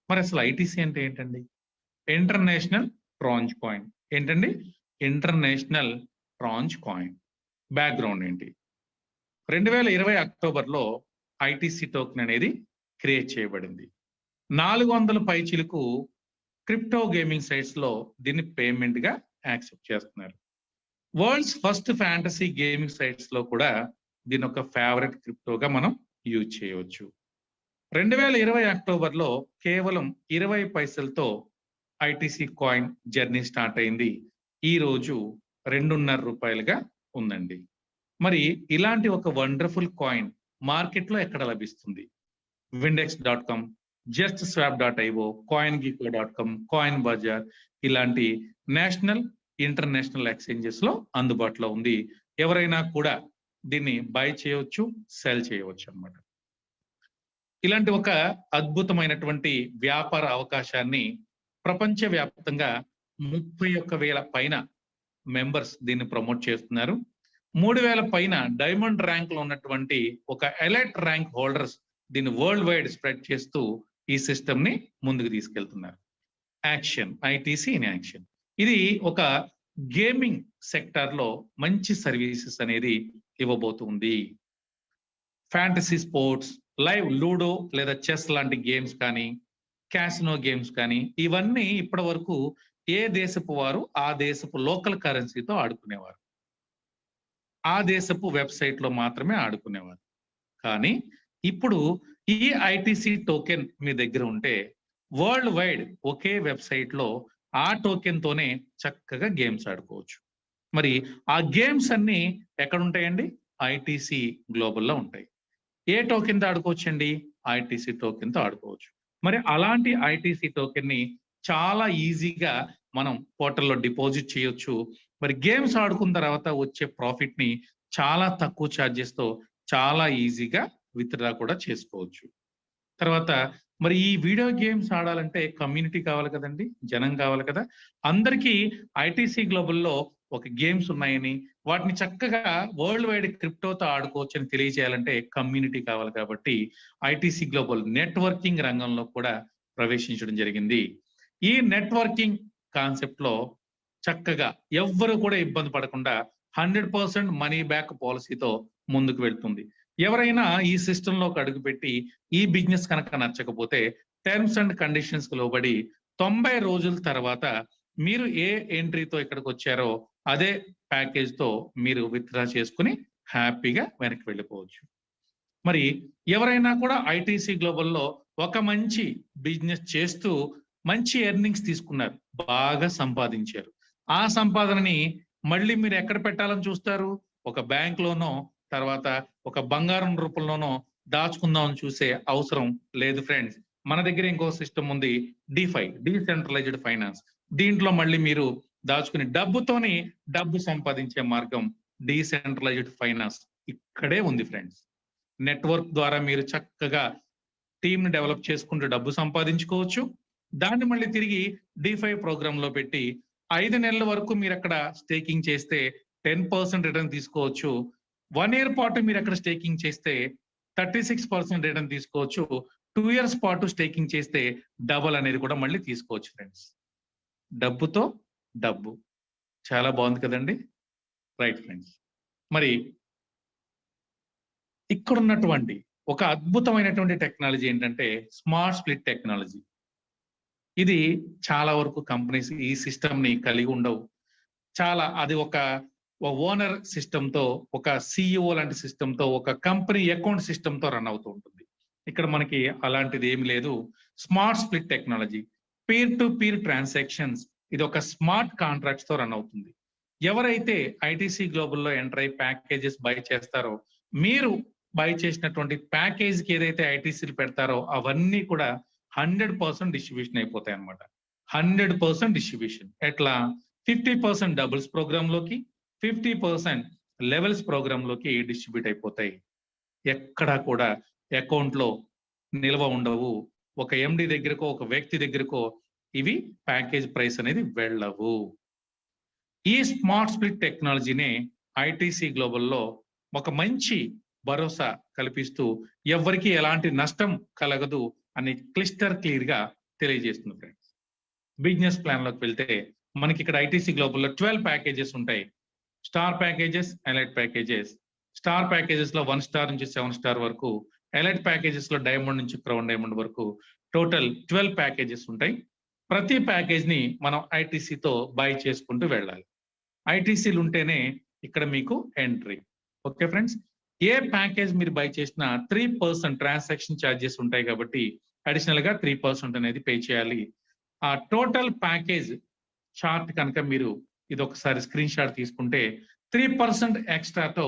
మరి అసలు ఐటీసీ అంటే ఏంటండి? International trans coin. ఏంటండి? International trans coin. బ్యాక్గ్రౌండ్ ఏంటి? 2020 అక్టోబర్లో ఐటీసీ టోకెన్ అనేది క్రియేట్ చేయబడింది. 400 పైచిలకు క్రిప్టో గేమింగ్ సైట్స్ లో దీన్ని పేమెంట్ గా యాక్సెప్ట్ చేస్తున్నారు. World's first fantasy gaming sites లో కూడా దీని ఒక ఫేవరెట్ క్రిప్టోగా మనం యూజ్ చేయవచ్చు. 2020 అక్టోబర్లో కేవలం 20 పైసలతో ఐటీసీ కాయిన్ జర్నీ స్టార్ట్ అయింది. ఈ రోజు 2.5 రూపాయలుగా ఉందండి. మరి ఇలాంటి ఒక వండర్ఫుల్ కాయిన్ మార్కెట్ లో ఎక్కడ లభిస్తుంది? windex.com, justswap.io, coingecko.com, coin Bazar ఇలాంటి నేషనల్, ఇంటర్నేషనల్ ఎక్స్చేంజెస్ లో అందుబాటులో ఉంది. ఎవరైనా కూడా దీన్ని బై చేయవచ్చు, సెల్ చేయవచ్చు అన్నమాట. ఇలాంటి ఒక అద్భుతమైనటువంటి వ్యాపార అవకాశాన్ని ప్రపంచవ్యాప్తంగా 31,000 పైన మెంబర్స్ దీన్ని ప్రమోట్ చేస్తున్నారు. 3,000 పైన డైమండ్ ర్యాంక్ లో ఉన్నటువంటి ఒక ఎలైట్ ర్యాంక్ హోల్డర్స్ దీన్ని వరల్డ్ వైడ్ స్ప్రెడ్ చేస్తూ ఈ సిస్టమ్ ని ముందుకు తీసుకెళ్తున్నారు. Action, ITC in action. ఇది ఒక గేమింగ్ సెక్టార్ లో మంచి సర్వీసెస్ అనేది ఇవ్వబోతుంది. ఫ్యాంటసీ స్పోర్ట్స్, లైవ్ లూడో లేదా చెస్ లాంటి గేమ్స్ కానీ, క్యాసినో గేమ్స్ కానీ ఇవన్నీ ఇప్పటి వరకు ఏ దేశపు వారు ఆ దేశపు లోకల్ కరెన్సీతో ఆడుకునేవారు. ఆ దేశపు వెబ్సైట్ లో మాత్రమే ఆడుకునేవారు. కానీ ఇప్పుడు ఈ ఐటీసీ టోకెన్ మీ దగ్గర ఉంటే వరల్డ్ వైడ్ ఒకే వెబ్సైట్ లో ఆ టోకెన్ తోనే చక్కగా గేమ్స్ ఆడుకోవచ్చు. మరి ఆ గేమ్స్ అన్ని ఎక్కడ ఉంటాయండి? ఐటీసీ గ్లోబల్లో ఉంటాయి. ఏ టోకెన్ తో ఆడుకోవచ్చండి? ఐటీసీ టోకెన్ తో ఆడుకోవచ్చు. మరి అలాంటి ఐటీసీ టోకెన్ ని చాలా ఈజీగా మనం పోర్టల్లో డిపాజిట్ చేయొచ్చు. మరి గేమ్స్ ఆడుకున్న తర్వాత వచ్చే ప్రాఫిట్ ని చాలా తక్కువ ఛార్జెస్ తో చాలా ఈజీగా విత్డ్రా కూడా చేసుకోవచ్చు. తర్వాత మరి ఈ వీడియో గేమ్స్ ఆడాలంటే కమ్యూనిటీ కావాలి కదండి, జనం కావాలి కదా. అందరికీ ఐటీసీ గ్లోబల్లో ఒక గేమ్స్ ఉన్నాయని, వాటిని చక్కగా వరల్డ్ వైడ్ క్రిప్టోతో ఆడుకోవచ్చు అని తెలియజేయాలంటే కమ్యూనిటీ కావాలి. కాబట్టి ఐటీసీ గ్లోబల్ నెట్వర్కింగ్ రంగంలో కూడా ప్రవేశించడం జరిగింది. ఈ నెట్వర్కింగ్ కాన్సెప్ట్ లో చక్కగా ఎవ్వరు కూడా ఇబ్బంది పడకుండా 100% మనీ బ్యాక్ పాలసీతో ముందుకు వెళ్తుంది. ఎవరైనా ఈ సిస్టమ్ లోకి అడుగుపెట్టి ఈ బిజినెస్ కనుక నచ్చకపోతే టర్మ్స్ అండ్ కండిషన్స్ లోబడి 90 రోజుల తర్వాత మీరు ఏ ఎంట్రీతో ఇక్కడికి వచ్చారో అదే ప్యాకేజ్ తో మీరు విత్డ్రా చేసుకుని హ్యాపీగా వెనక్కి వెళ్ళిపోవచ్చు. మరి ఎవరైనా కూడా ఐటీసీ గ్లోబల్లో ఒక మంచి బిజినెస్ చేస్తూ మంచి ఎర్నింగ్స్ తీసుకున్నారు, బాగా సంపాదించారు. ఆ సంపాదనని మళ్ళీ మీరు ఎక్కడ పెట్టాలని చూస్తారు? ఒక బ్యాంక్ లోనో, తర్వాత ఒక బంగారం రూపంలోనో దాచుకుందామని చూసే అవసరం లేదు ఫ్రెండ్స్. మన దగ్గర ఇంకో సిస్టమ్ ఉంది, డిఫై, డీసెంట్రలైజ్డ్ ఫైనాన్స్. దీంట్లో మళ్ళీ మీరు దాచుకుని డబ్బుతోని డబ్బు సంపాదించే మార్గం డీసెంట్రలైజ్డ్ ఫైనాన్స్ ఇక్కడే ఉంది ఫ్రెండ్స్. నెట్వర్క్ ద్వారా మీరు చక్కగా టీమ్ ని డెవలప్ చేసుకుంటూ డబ్బు సంపాదించుకోవచ్చు. దాన్ని మళ్ళీ తిరిగి డిఫై ప్రోగ్రామ్ లో పెట్టి 5 నెలల వరకు మీరు అక్కడ స్టేకింగ్ చేస్తే 10% రిటర్న్ తీసుకోవచ్చు. 1 ఇయర్ పాటు మీరు అక్కడ స్టేకింగ్ చేస్తే 36% రిటర్న్ తీసుకోవచ్చు. 2 ఇయర్స్ పాటు స్టేకింగ్ చేస్తే డబల్ అనేది కూడా మళ్ళీ తీసుకోవచ్చు ఫ్రెండ్స్. డబ్బుతో డబ్బు చాలా బాగుంది కదండి. రైట్ ఫ్రెండ్స్, మరి ఇక్కడ ఉన్నటువంటి ఒక అద్భుతమైనటువంటి టెక్నాలజీ ఏంటంటే స్మార్ట్ స్ప్లిట్ టెక్నాలజీ. ఇది చాలా వరకు కంపెనీస్ ఈ సిస్టమ్ ని కలిగి ఉండవు. అది ఒక ఓనర్ సిస్టమ్ తో, ఒక సిఇఓ లాంటి సిస్టమ్ తో, ఒక కంపెనీ అకౌంట్ సిస్టమ్ తో రన్ అవుతూ ఉంటుంది. ఇక్కడ మనకి అలాంటిది ఏమి లేదు. Smart split technology, peer to peer transactions, ఇది ఒక స్మార్ట్ కాంట్రాక్ట్స్ తో రన్ అవుతుంది. ఎవరైతే ఐటీసీ గ్లోబల్లో ఎంటర్ అయి ప్యాకేజెస్ బై చేస్తారో, మీరు బై చేసినటువంటి ప్యాకేజ్ కి ఏదైతే ఐటీసీలు పెడతారో అవన్నీ కూడా 100% డిస్ట్రిబ్యూషన్ అయిపోతాయి అనమాట. 100% డిస్ట్రిబ్యూషన్ ఎట్లా? 50% డబుల్స్ ప్రోగ్రామ్ లోకి, 50% లెవెల్స్ ప్రోగ్రామ్ లోకి డిస్ట్రిబ్యూట్ అయిపోతాయి. ఎక్కడా కూడా అకౌంట్ లో నిల్వ ఉండవు. ఒక ఎండి దగ్గరకో, ఒక వ్యక్తి దగ్గరకో ఇవి ప్యాకేజ్ ప్రైస్ అనేది వెళ్ళవు. ఈ స్మార్ట్ స్ప్లిట్ టెక్నాలజీనే ఐటీసీ గ్లోబల్లో ఒక మంచి భరోసా కల్పిస్తూ ఎవరికి ఎలాంటి నష్టం కలగదు అని క్లియర్ గా తెలియజేస్తుంది ఫ్రెండ్స్. బిజినెస్ ప్లాన్ లోకి వెళ్తే మనకి ఇక్కడ ఐటీసీ గ్లోబల్లో 12 ప్యాకేజెస్ ఉంటాయి. Star packages, elite packages. Star packages లో 1 స్టార్ నుంచి 7 స్టార్ వరకు, ఎలైట్ ప్యాకేజెస్ లో డైమండ్ నుంచి క్రౌన్ డైమండ్ వరకు టోటల్ 12 ప్యాకేజెస్ ఉంటాయి. ప్రతి ప్యాకేజ్ ని మనం ఐటీసీతో బై చేసుకుంటూ వెళ్ళాలి. ఐటీసీలు ఉంటేనే ఇక్కడ మీకు ఎంట్రీ. ఓకే ఫ్రెండ్స్, ఏ ప్యాకేజ్ మీరు బై చేసినా 3% ట్రాన్సాక్షన్ ఛార్జెస్ ఉంటాయి కాబట్టి అడిషనల్ గా 3% అనేది పే చేయాలి. ఆ టోటల్ ప్యాకేజ్ చార్ట్ కనుక మీరు ఇది ఒకసారి స్క్రీన్ షాట్ తీసుకుంటే 3% ఎక్స్ట్రాతో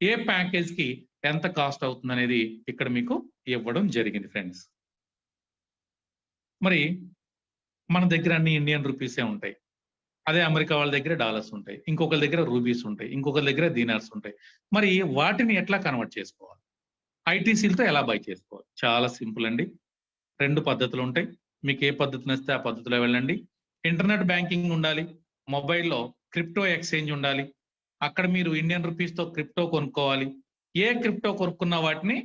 ఏ ప్యాకేజ్ కి ఎంత కాస్ట్ అవుతుంది అనేది ఇక్కడ మీకు ఇవ్వడం జరిగింది ఫ్రెండ్స్. మరి మన దగ్గర అన్ని ఇండియన్ రూపీసే ఉంటాయి. అదే అమెరికా వాళ్ళ దగ్గర డాలర్స్ ఉంటాయి, ఇంకొకరి దగ్గర రూపీస్ ఉంటాయి, ఇంకొకరి దగ్గర దీనార్స్ ఉంటాయి. మరి వాటిని ఎట్లా కన్వర్ట్ చేసుకోవాలి? ఐటీసీలతో ఎలా బై చేసుకోవాలి? చాలా సింపుల్ అండి. 2 పద్ధతులు ఉంటాయి. మీకు ఏ పద్ధతి నచ్చితే ఆ పద్ధతిలో వెళ్ళండి. ఇంటర్నెట్ బ్యాంకింగ్ ఉండాలి, మొబైల్లో క్రిప్టో ఎక్స్చేంజ్ ఉండాలి. అక్కడ మీరు ఇండియన్ రూపీస్ తో క్రిప్టో కొనుక్కోవాలి. ఏ క్రిప్టో కొనుక్కున్న వాటిని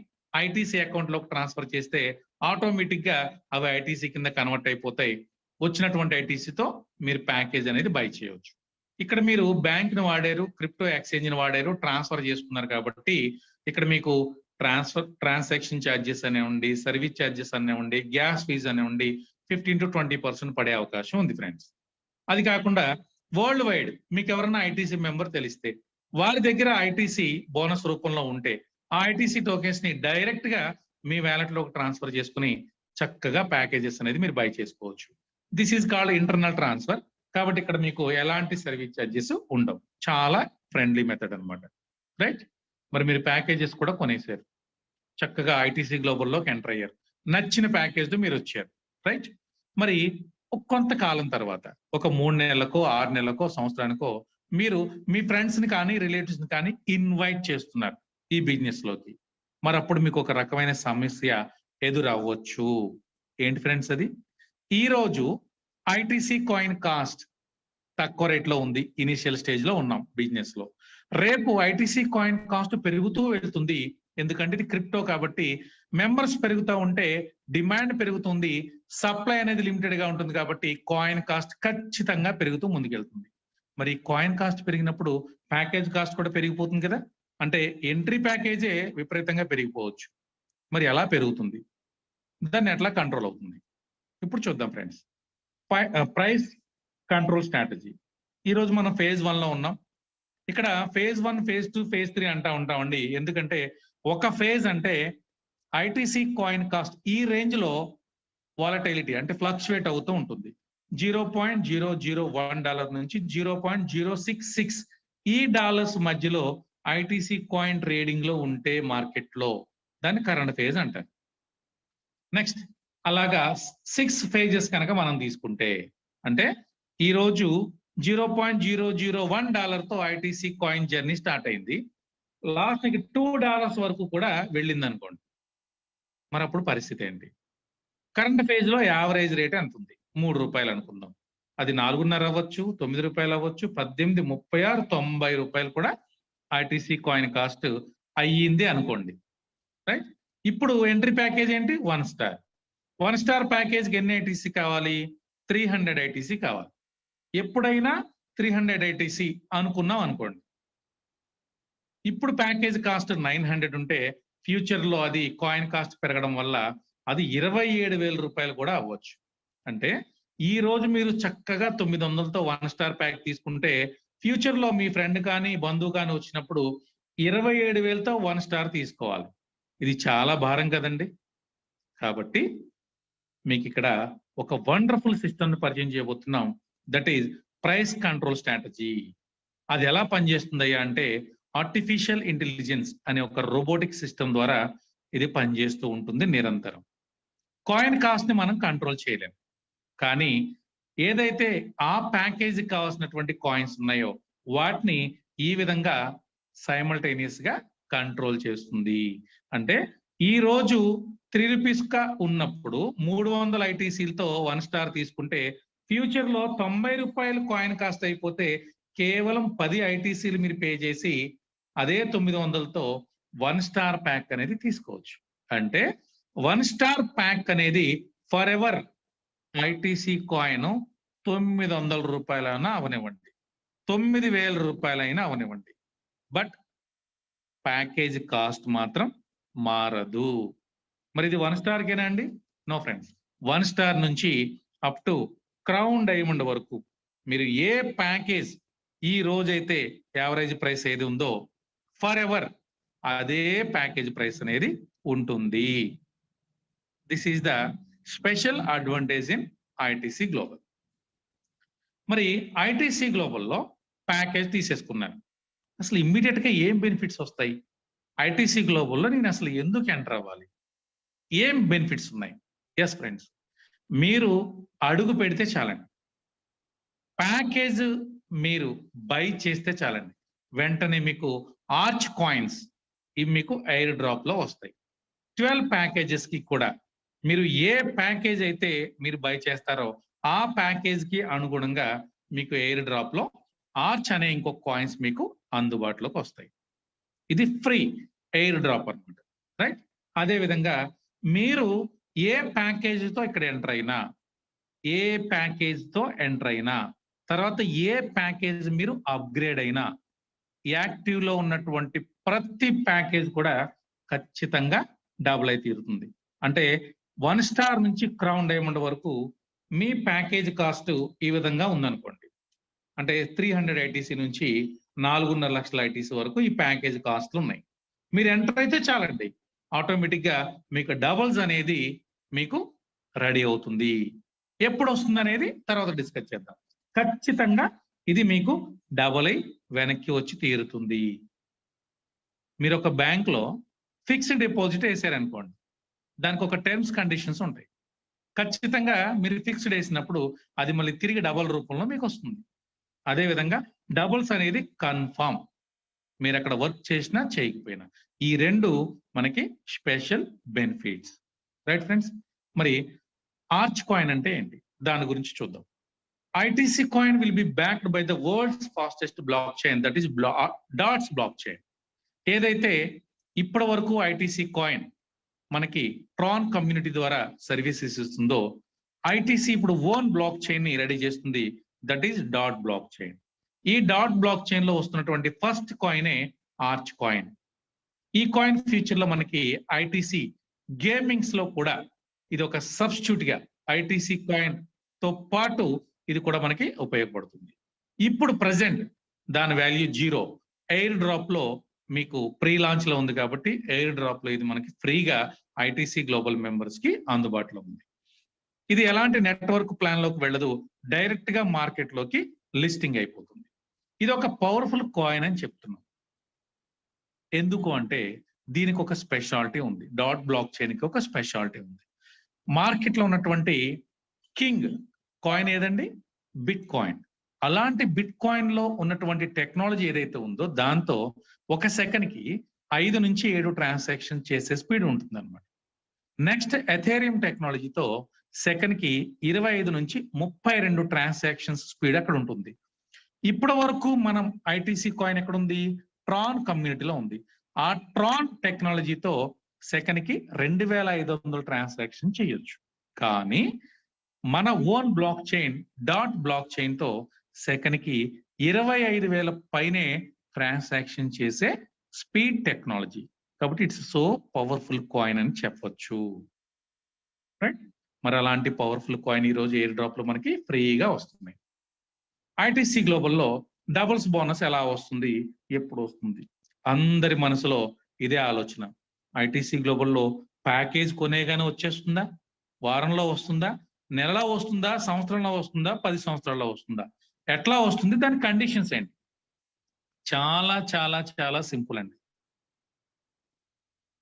ఐటీసీ అకౌంట్ లోకి ట్రాన్స్ఫర్ చేస్తే ఆటోమేటిక్ గా అవి ఐటీసీ కింద కన్వర్ట్ అయిపోతాయి. వచ్చినటువంటి ఐటీసీతో మీరు ప్యాకేజ్ అనేది బై చేయవచ్చు. ఇక్కడ మీరు బ్యాంక్ ని వాడారు, క్రిప్టో ఎక్స్చేంజ్ ని వాడారు, ట్రాన్స్ఫర్ చేసుకున్నారు కాబట్టి ఇక్కడ మీకు ట్రాన్సాక్షన్ ఛార్జెస్ అనే ఉండి, సర్వీస్ ఛార్జెస్ అనే ఉండి, గ్యాస్ ఫీజ్ అనే ఉండి 15 to 20% పడే అవకాశం ఉంది ఫ్రెండ్స్. అది కాకుండా వరల్డ్ వైడ్ మీకు ఎవరైనా ఐటీసీ మెంబర్ తెలిస్తే వారి దగ్గర ఐటీసీ బోనస్ రూపంలో ఉంటే ఆ ఐటీసీ టోకెన్స్ ని డైరెక్ట్ గా మీ వ్యాలెట్ లోకి ట్రాన్స్ఫర్ చేసుకుని చక్కగా ప్యాకేజెస్ అనేది మీరు బై చేసుకోవచ్చు. This is called internal transfer. కాబట్టి ఇక్కడ మీకు ఎలాంటి సర్వీస్ ఛార్జెస్ ఉండవు. చాలా ఫ్రెండ్లీ మెథడ్ అన్నమాట. రైట్, మరి మీరు ప్యాకేజెస్ కూడా కొనేసారు, చక్కగా ఐటీసీ గ్లోబల్లోకి ఎంటర్ అయ్యారు, నచ్చిన ప్యాకేజ్ తో మీరు వచ్చారు. రైట్, మరి కొంతకాలం తర్వాత ఒక 3 నెలలకో 6 నెలలకో సంవత్సరానికో మీరు మీ ఫ్రెండ్స్ ని కానీ రిలేటివ్స్ ని కానీ ఇన్వైట్ చేస్తున్నారు ఈ బిజినెస్ లోకి. మరి అప్పుడు మీకు ఒక రకమైన సమస్య ఎదురవ్వచ్చు. ఏంటి ఫ్రెండ్స్ అది? ఈ రోజు ఐటీసీ కాయిన్ కాస్ట్ తక్కువ రేట్ లో ఉంది, ఇనిషియల్ స్టేజ్ లో ఉన్నాం బిజినెస్ లో. రేపు ఐటీసీ కాయిన్ కాస్ట్ పెరుగుతూ వెళ్తుంది, ఎందుకంటే ఇది క్రిప్టో కాబట్టి మెంబర్స్ పెరుగుతూ ఉంటే డిమాండ్ పెరుగుతుంది, సప్లై అనేది లిమిటెడ్ గా ఉంటుంది కాబట్టి కాయిన్ కాస్ట్ ఖచ్చితంగా పెరుగుతూ ముందుకెళ్తుంది. మరి కాయిన్ కాస్ట్ పెరిగినప్పుడు ప్యాకేజ్ కాస్ట్ కూడా పెరిగిపోతుంది కదా, అంటే ఎంట్రీ ప్యాకేజే విపరీతంగా పెరిగిపోవచ్చు. మరి ఎలా పెరుగుతుంది, దాన్ని ఎట్లా కంట్రోల్ అవుతుంది ఇప్పుడు చూద్దాం ఫ్రెండ్స్. Price control strategy. ఈరోజు మనం phase 1 లో ఉన్నాం. ఇక్కడ phase 1, phase 2, phase 3 అంటా ఉంటామండి. ఎందుకంటే ఒక ఫేజ్ అంటే ఐటీసీ కాయిన్ కాస్ట్ ఈ రేంజ్ లో వాలటైలిటీ అంటే ఫ్లక్చువేట్ అవుతూ ఉంటుంది. $0.001 నుంచి 0.066 ఈ డాలర్స్ మధ్యలో ఐటీసీ కాయిన్ ట్రేడింగ్ లో ఉంటే మార్కెట్ లో దాన్ని కరెంట్ ఫేజ్ అంటారు. నెక్స్ట్ అలాగా 6 ఫేజెస్ కనుక మనం తీసుకుంటే అంటే ఈ రోజు $0.001 తో ఐటీసీ కాయిన్ జర్నీ స్టార్ట్ అయింది. లాస్ట్ కి $2 వరకు కూడా వెళ్ళింది అనుకోండి. మరి అప్పుడు పరిస్థితి ఏంటి? కరెంట్ ఫేజ్ లో యావరేజ్ రేట్ ఎంత ఉంది? ₹3 అనుకుందాం. అది 4.5 అవ్వచ్చు, ₹9 అవ్వచ్చు, 18, 36, ₹90 కూడా ఐటీసీ కాయిన్ కాస్ట్ అయ్యింది అనుకోండి. రైట్? ఇప్పుడు ఎంట్రీ ప్యాకేజ్ ఏంటి? 1 స్టార్. 1 స్టార్ ప్యాకేజ్కి ఎన్ని ఐటీసీ కావాలి? 300 ఐటీసీ కావాలి. ఎప్పుడైనా 300 ఐటీసీ అనుకున్నాం అనుకోండి. ఇప్పుడు ప్యాకేజ్ కాస్ట్ 900 ఉంటే ఫ్యూచర్ లో అది కాయిన్ కాస్ట్ పెరగడం వల్ల అది ₹27,000 కూడా అవ్వచ్చు. అంటే ఈ రోజు మీరు చక్కగా 900తో 1 స్టార్ ప్యాక్ తీసుకుంటే ఫ్యూచర్ లో మీ ఫ్రెండ్ కానీ బంధువు కానీ వచ్చినప్పుడు 27,000తో 1 స్టార్ తీసుకోవాలి. ఇది చాలా భారం కదండి. కాబట్టి మీకు ఇక్కడ ఒక వండర్ఫుల్ సిస్టమ్ ని పరిచయం చేయబోతున్నాం. That is price control strategy. అది ఎలా పనిచేస్తుందయ్యా అంటే ఆర్టిఫిషియల్ ఇంటెలిజెన్స్ అనే ఒక రోబోటిక్ సిస్టమ్ ద్వారా ఇది పనిచేస్తూ ఉంటుంది నిరంతరం. కాయిన్ కాస్ట్ ని మనం కంట్రోల్ చేయలేం. కానీ ఏదైతే ఆ ప్యాకేజ్ కావాల్సినటువంటి కాయిన్స్ ఉన్నాయో వాటిని ఈ విధంగా సైమల్టేనియస్ గా కంట్రోల్ చేస్తుంది. అంటే ఈ రోజు ₹3 గా ఉన్నప్పుడు 300 ఐటీసీలతో 1 స్టార్ తీసుకుంటే ఫ్యూచర్ లో ₹90 కాయిన్ కాస్ట్ అయిపోతే కేవలం 10 ఐటీసీలు మీరు పే చేసి అదే 900తో 1 స్టార్ ప్యాక్ అనేది తీసుకోవచ్చు. అంటే 1 స్టార్ ప్యాక్ అనేది ఫర్ ఎవర్ ఐటీసీ కాయిన్ ₹900 అవనివ్వండి, ₹9,000 అవనివ్వండి. బట్ ప్యాకేజ్ కాస్ట్ మాత్రం మారదు. మరి ఇది 1 స్టార్ కేనా అండి? No friends. 1 స్టార్ నుంచి అప్ టు క్రౌన్ డైమండ్ వరకు మీరు ఏ ప్యాకేజ్ ఈ రోజైతే యావరేజ్ ప్రైస్ ఏది ఉందో ఫర్ ఎవర్ అదే ప్యాకేజ్ ప్రైస్ అనేది ఉంటుంది. This is the special advantage in ITC global. మరి ఐటీసీ గ్లోబల్లో ప్యాకేజ్ తీసేసుకున్నాను. అసలు ఇమ్మీడియట్ గా ఏం బెనిఫిట్స్ వస్తాయి? ఐటీసీ గ్లోబల్లో నేను అసలు ఎందుకు ఎంటర్ అవ్వాలి? ఏం బెనిఫిట్స్ ఉన్నాయి? ఎస్ ఫ్రెండ్స్, మీరు అడుగు పెడితే చాలండి, ప్యాకేజ్ మీరు బై చేస్తే చాలండి, వెంటనే మీకు ఆర్చ్ కాయిన్స్ ఇవి మీకు ఎయిర్ డ్రాప్ లో వస్తాయి. 12 ప్యాకేజెస్ కి కూడా మీరు ఏ ప్యాకేజ్ అయితే మీరు బై చేస్తారో ఆ ప్యాకేజ్ కి అనుగుణంగా మీకు ఎయిర్ డ్రాప్ లో ఆర్చ్ అనే ఇంకొక కాయిన్స్ మీకు అందుబాటులోకి వస్తాయి. ఇది ఫ్రీ ఎయిర్ డ్రాప్ అన్నమాట. రైట్? అదే విధంగా మీరు ఏ ప్యాకేజ్ తో ఇక్కడ ఎంటర్ అయినా, ఏ ప్యాకేజ్ తో ఎంటర్ అయినా, తర్వాత ఏ ప్యాకేజ్ మీరు అప్గ్రేడ్ అయినా యాక్టివ్ లో ఉన్నటువంటి ప్రతి ప్యాకేజ్ కూడా ఖచ్చితంగా డబుల్ అయి తీరుతుంది. అంటే 1 స్టార్ నుంచి క్రౌన్ డైమండ్ వరకు మీ ప్యాకేజ్ కాస్ట్ ఈ విధంగా ఉందనుకోండి. అంటే 300 ఐటీసీ నుంచి 4.5 లక్షల ఐటీసీ వరకు ఈ ప్యాకేజ్ కాస్ట్లు ఉన్నాయి. మీరు ఎంటర్ అయితే చాలండి, ఆటోమేటిక్ గా మీకు డబుల్స్ అనేది మీకు రెడీ అవుతుంది. ఎప్పుడు వస్తుంది అనేది తర్వాత డిస్కస్ చేద్దాం. ఖచ్చితంగా ఇది మీకు డబుల్ అయి వెనక్కి వచ్చి తీరుతుంది. మీరు ఒక బ్యాంక్ లో ఫిక్స్డ్ డిపాజిట్ వేసారనుకోండి, దానికి ఒక టర్మ్స్ కండిషన్స్ ఉంటాయి. ఖచ్చితంగా మీరు ఫిక్స్డ్ వేసినప్పుడు అది మళ్ళీ తిరిగి డబుల్ రూపంలో మీకు వస్తుంది. అదే విధంగా డబుల్స్ అనేది కన్ఫామ్, మీరు అక్కడ వర్క్ చేసినా చేయకపోయినా. ఈ రెండు మనకి స్పెషల్ బెనిఫిట్స్. Right friends? మరి ఆర్చ్ కాయిన్ అంటే ఏంటి, దాని గురించి చూద్దాం. ITC coin will be backed by the world's fastest blockchain, that is DOTS blockchain. ఏదైతే ఇప్పటి వరకు ఐటీసీ కాయిన్ మనకి ట్రాన్ కమ్యూనిటీ ద్వారా సర్వీసెస్ ఇస్తుందో ఐటీసీ ఇప్పుడు ఓన్ బ్లాక్ చైన్ ని రెడీ చేస్తుంది, that is dot block chain. ఈ డాట్ బ్లాక్ చైన్ లో వస్తున్నటువంటి ఫస్ట్ కాయినే ఆర్చ్ కాయిన్. ఈ కాయిన్ ఫ్యూచర్ లో మనకి ఐటీసీ గేమింగ్స్ లో కూడా ఇది ఒక సబ్స్టిట్యూట్ గా ఐటీసీ కాయిన్ తో పాటు ఇది కూడా మనకి ఉపయోగపడుతుంది. ఇప్పుడు ప్రజెంట్ దాని వాల్యూ 0. ఎయిర్ డ్రాప్ లో మీకు ప్రీ లాంచ్ లో ఉంది కాబట్టి ఎయిర్ డ్రాప్ లో ఇది మనకి ఫ్రీగా ఐటీసీ గ్లోబల్ మెంబర్స్ కి అందుబాటులో ఉంది. ఇది ఎలాంటి నెట్వర్క్ ప్లాన్ లోకి వెళ్ళదు, డైరెక్ట్ గా మార్కెట్ లోకి లిస్టింగ్ అయిపోతుంది. ఇది ఒక పవర్ఫుల్ కాయిన్ అని చెప్తున్నాం. ఎందుకు అంటే దీనికి ఒక స్పెషాలిటీ ఉంది. డాట్ బ్లాక్ చైన్ కి ఒక స్పెషాలిటీ ఉంది. మార్కెట్ లో ఉన్నటువంటి కింగ్ కాయిన్ ఏదండి? Bit coin. అలాంటి బిట్ కాయిన్ లో ఉన్నటువంటి టెక్నాలజీ ఏదైతే ఉందో దాంతో ఒక సెకండ్ కి 5 నుంచి 7 ట్రాన్సాక్షన్ చేసే స్పీడ్ ఉంటుంది అనమాట. నెక్స్ట్ ఎథేరియం టెక్నాలజీతో సెకండ్ కి 25 నుంచి 32 ట్రాన్సాక్షన్స్ స్పీడ్ అక్కడ ఉంటుంది. ఇప్పటి వరకు మనం ఐటీసీ కాయిన్ ఎక్కడ ఉంది? ట్రాన్ కమ్యూనిటీలో ఉంది. ఆ ట్రాన్ టెక్నాలజీతో సెకండ్ కి 2500 ట్రాన్సాక్షన్ చేయొచ్చు. కానీ మన own block chain dot block chain తో సెకండ్ కి 25,000 పైనే ట్రాన్సాక్షన్ చేసే స్పీడ్ టెక్నాలజీ. కాబట్టి ఇట్స్ సో పవర్ఫుల్ కాయిన్ అని చెప్పొచ్చు. రైట్? మరి అలాంటి పవర్ఫుల్ కాయిన్ ఈ రోజు ఎయిర్ డ్రాప్ లో మనకి ఫ్రీగా వస్తుంది. ఐటీసీ గ్లోబల్ లో డబుల్స్ బోనస్ ఎలా వస్తుంది, ఎప్పుడు వస్తుంది? అందరి మనసులో ఇదే ఆలోచన. ఐటీసీ గ్లోబల్లో ప్యాకేజ్ కొనేగానే వచ్చేస్తుందా? వారంలో వస్తుందా? నెలలో వస్తుందా? సంవత్సరంలో వస్తుందా? 10 సంవత్సరాల్లో వస్తుందా? ఎట్లా వస్తుంది? దాని కండిషన్స్ ఏంటి? చాలా చాలా చాలా సింపుల్ అండి.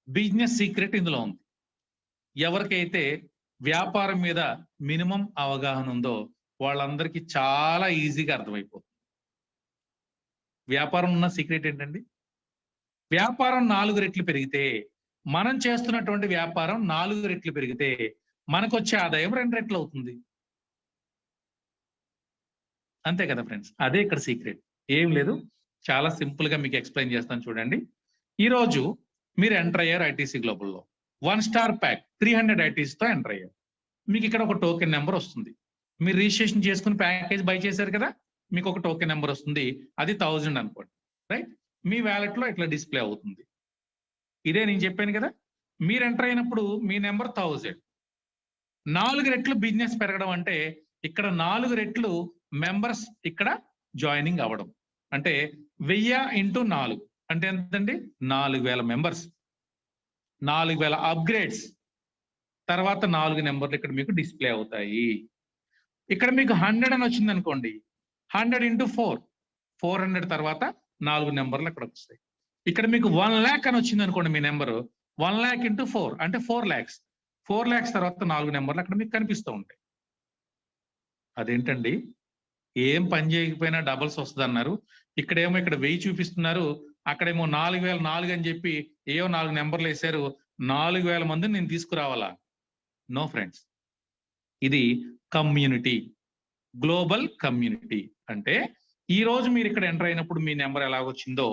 బిజినెస్ సీక్రెట్ ఇందులో ఉంది. ఎవరికైతే వ్యాపారం మీద మినిమం అవగాహన ఉందో వాళ్ళందరికీ చాలా ఈజీగా అర్థమైపోతుంది. వ్యాపారం ఉన్న సీక్రెట్ ఏంటండి? వ్యాపారం 4 రెట్లు పెరిగితే, మనం చేస్తున్నటువంటి వ్యాపారం 4 రెట్లు పెరిగితే మనకు వచ్చే ఆదాయం 2 రెట్లు అవుతుంది. అంతే కదా ఫ్రెండ్స్? అదే ఇక్కడ సీక్రెట్. ఏం లేదు, చాలా సింపుల్ గా మీకు ఎక్స్ప్లెయిన్ చేస్తాను చూడండి. ఈ రోజు మీరు ఎంటర్ అయ్యారు ఐటీసీ గ్లోబల్లో. 1 స్టార్ ప్యాక్ 300 ఐటీసీ తో ఎంటర్ అయ్యారు. మీకు ఇక్కడ ఒక టోకెన్ నెంబర్ వస్తుంది. మీరు రిజిస్ట్రేషన్ చేసుకుని ప్యాకేజ్ బై చేశారు కదా, మీకు ఒక టోకెన్ నెంబర్ వస్తుంది. అది 1000 అనుకోండి. రైట్? మీ వ్యాలెట్ లో ఇట్లా డిస్ప్లే అవుతుంది. ఇదే నేను చెప్పాను కదా, మీరు ఎంటర్ అయినప్పుడు మీ నెంబర్ 1000. 4 రెట్లు బిజినెస్ పెరగడం అంటే ఇక్కడ 4 రెట్లు మెంబర్స్ ఇక్కడ జాయినింగ్ అవ్వడం. అంటే 1000 ఇంటూ 4 అంటే ఎంతండి? 4000 మెంబర్స్, 4000 అప్గ్రేడ్స్, తర్వాత 4 నెంబర్లు ఇక్కడ మీకు డిస్ప్లే అవుతాయి. ఇక్కడ మీకు 100 అని వచ్చింది అనుకోండి, 100 ఇంటూ 4, 400 తర్వాత 4 నెంబర్లు అక్కడ వస్తాయి. ఇక్కడ మీకు 1 lakh అని వచ్చింది అనుకోండి మీ నెంబరు, 1 lakh ఇంటూ 4 అంటే 4 lakhs, 4 lakhs తర్వాత 4 నెంబర్లు అక్కడ మీకు కనిపిస్తూ ఉంటాయి. అదేంటండి ఏం పని చేయకపోయినా డబల్స్ వస్తుంది అన్నారు, ఇక్కడేమో ఇక్కడ 1000 చూపిస్తున్నారు, అక్కడేమో 4004 అని చెప్పి ఏవో 4 నెంబర్లు వేశారు, 4000 మందిని నేను తీసుకురావాలా? నో ఫ్రెండ్స్, ఇది కమ్యూనిటీ, గ్లోబల్ కమ్యూనిటీ. అంటే ఈ రోజు మీరు ఇక్కడ ఎంటర్ అయినప్పుడు మీ నెంబర్ ఎలాగొచ్చిందో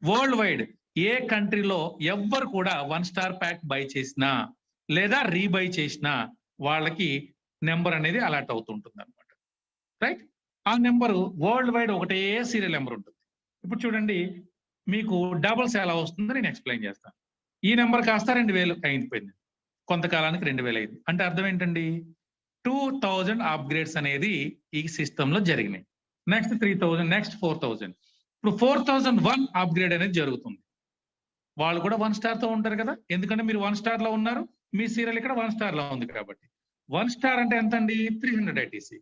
వరల్డ్ వైడ్ ఏ కంట్రీలో ఎవ్వరు కూడా 1 స్టార్ ప్యాక్ బై చేసినా లేదా రీబై చేసినా వాళ్ళకి నెంబర్ అనేది అలాట్ అవుతుంటుంది అనమాట. రైట్? ఆ నెంబరు వరల్డ్ వైడ్ ఒకటే సీరియల్ నెంబర్ ఉంటుంది. ఇప్పుడు చూడండి మీకు డబుల్స్ ఎలా వస్తుందో నేను ఎక్స్ప్లెయిన్ చేస్తాను. ఈ నెంబర్ కాస్త 2000 అయిపోయింది, కొంతకాలానికి 2000 అయింది. అంటే అర్థం ఏంటండి? 2000 అప్గ్రేడ్స్ అనేది ఈ సిస్టమ్ లో జరిగినాయి. నెక్స్ట్ 3000, నెక్స్ట్ 4000, ఇప్పుడు 4001 అప్గ్రేడ్ అనేది జరుగుతుంది. వాళ్ళు కూడా 1 స్టార్ తో ఉంటారు కదా, ఎందుకంటే మీరు 1 స్టార్ లో ఉన్నారు, మీ సీరియల్ ఇక్కడ 1 స్టార్ లో ఉంది కాబట్టి. 1 స్టార్ అంటే ఎంత అండి? 300 ఐటీసీ.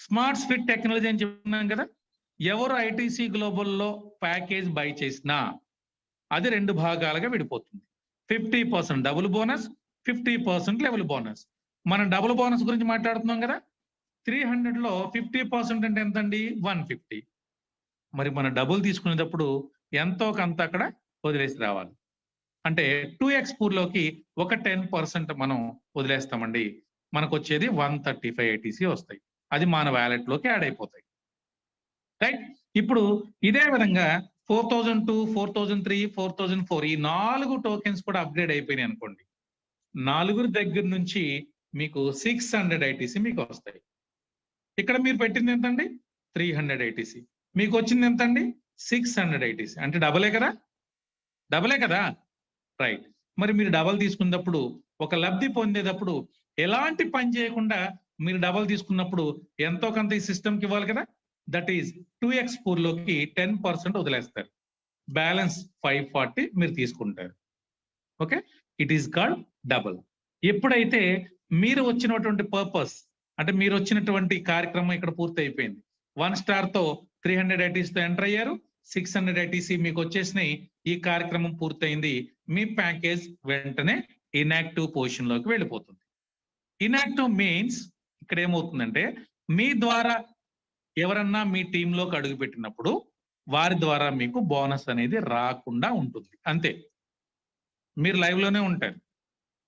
స్మార్ట్ స్పిట్ టెక్నాలజీ అని చెప్తున్నాం కదా, ఎవరు ఐటీసీ గ్లోబల్లో ప్యాకేజ్ బై చేసినా అది 2 భాగాలుగా విడిపోతుంది. 50% డబుల్ బోనస్, 50% లెవెల్ బోనస్. మనం డబుల్ బోనస్ గురించి మాట్లాడుతున్నాం కదా, 300 లో 50% అంటే ఎంతండి? 150. మరి మన డబుల్ తీసుకునేటప్పుడు ఎంతో కొంత అక్కడ వదిలేసి రావాలి. అంటే 2x పూర్లోకి ఒక 10% మనం వదిలేస్తామండి, మనకు వచ్చేది 135 ఐటీసీ వస్తాయి. అది మన వ్యాలెట్ లోకి యాడ్ అయిపోతాయి. రైట్? ఇప్పుడు ఇదే విధంగా 4002, 4003, 4004 ఈ 4 టోకెన్స్ కూడా అప్గ్రేడ్ అయిపోయినాయి అనుకోండి, 4 దగ్గర నుంచి మీకు 600 ఐటీసీ మీకు వస్తాయి. ఇక్కడ మీరు పెట్టింది ఎంతండి? 300 ఐటీసీ. మీకు వచ్చింది ఎంతండి? 600 ఐటీసీ. అంటే డబలే కదా, డబలే కదా. రైట్? మరి మీరు డబల్ తీసుకున్నప్పుడు ఒక లబ్ధి పొందేటప్పుడు ఎలాంటి పని చేయకుండా మీరు డబల్ తీసుకున్నప్పుడు ఎంతో కొంత ఈ సిస్టమ్కి ఇవ్వాలి కదా, దట్ ఈస్ 2x పూర్లోకి 10% వదిలేస్తారు, బ్యాలెన్స్ 540 మీరు తీసుకుంటారు. Okay, it is called double. ఎప్పుడైతే మీరు వచ్చినటువంటి పర్పస్ అంటే మీరు వచ్చినటువంటి కార్యక్రమం ఇక్కడ పూర్తి అయిపోయింది, 1 స్టార్ తో 300 ITC తో ఎంటర్ అయ్యారు, 600 ITC మీకు వచ్చేసినాయి, ఈ కార్యక్రమం పూర్తయింది, మీ ప్యాకేజ్ వెంటనే ఇన్యాక్టివ్ పొజిషన్ లోకి వెళ్ళిపోతుంది. ఇన్యాక్టివ్ మీన్స్ ఇక్కడ ఏమవుతుందంటే మీ ద్వారా ఎవరన్నా మీ టీంలోకి అడుగు పెట్టినప్పుడు వారి ద్వారా మీకు బోనస్ అనేది రాకుండా ఉంటుంది, అంతే. మీరు లైవ్ లోనే ఉంటారు,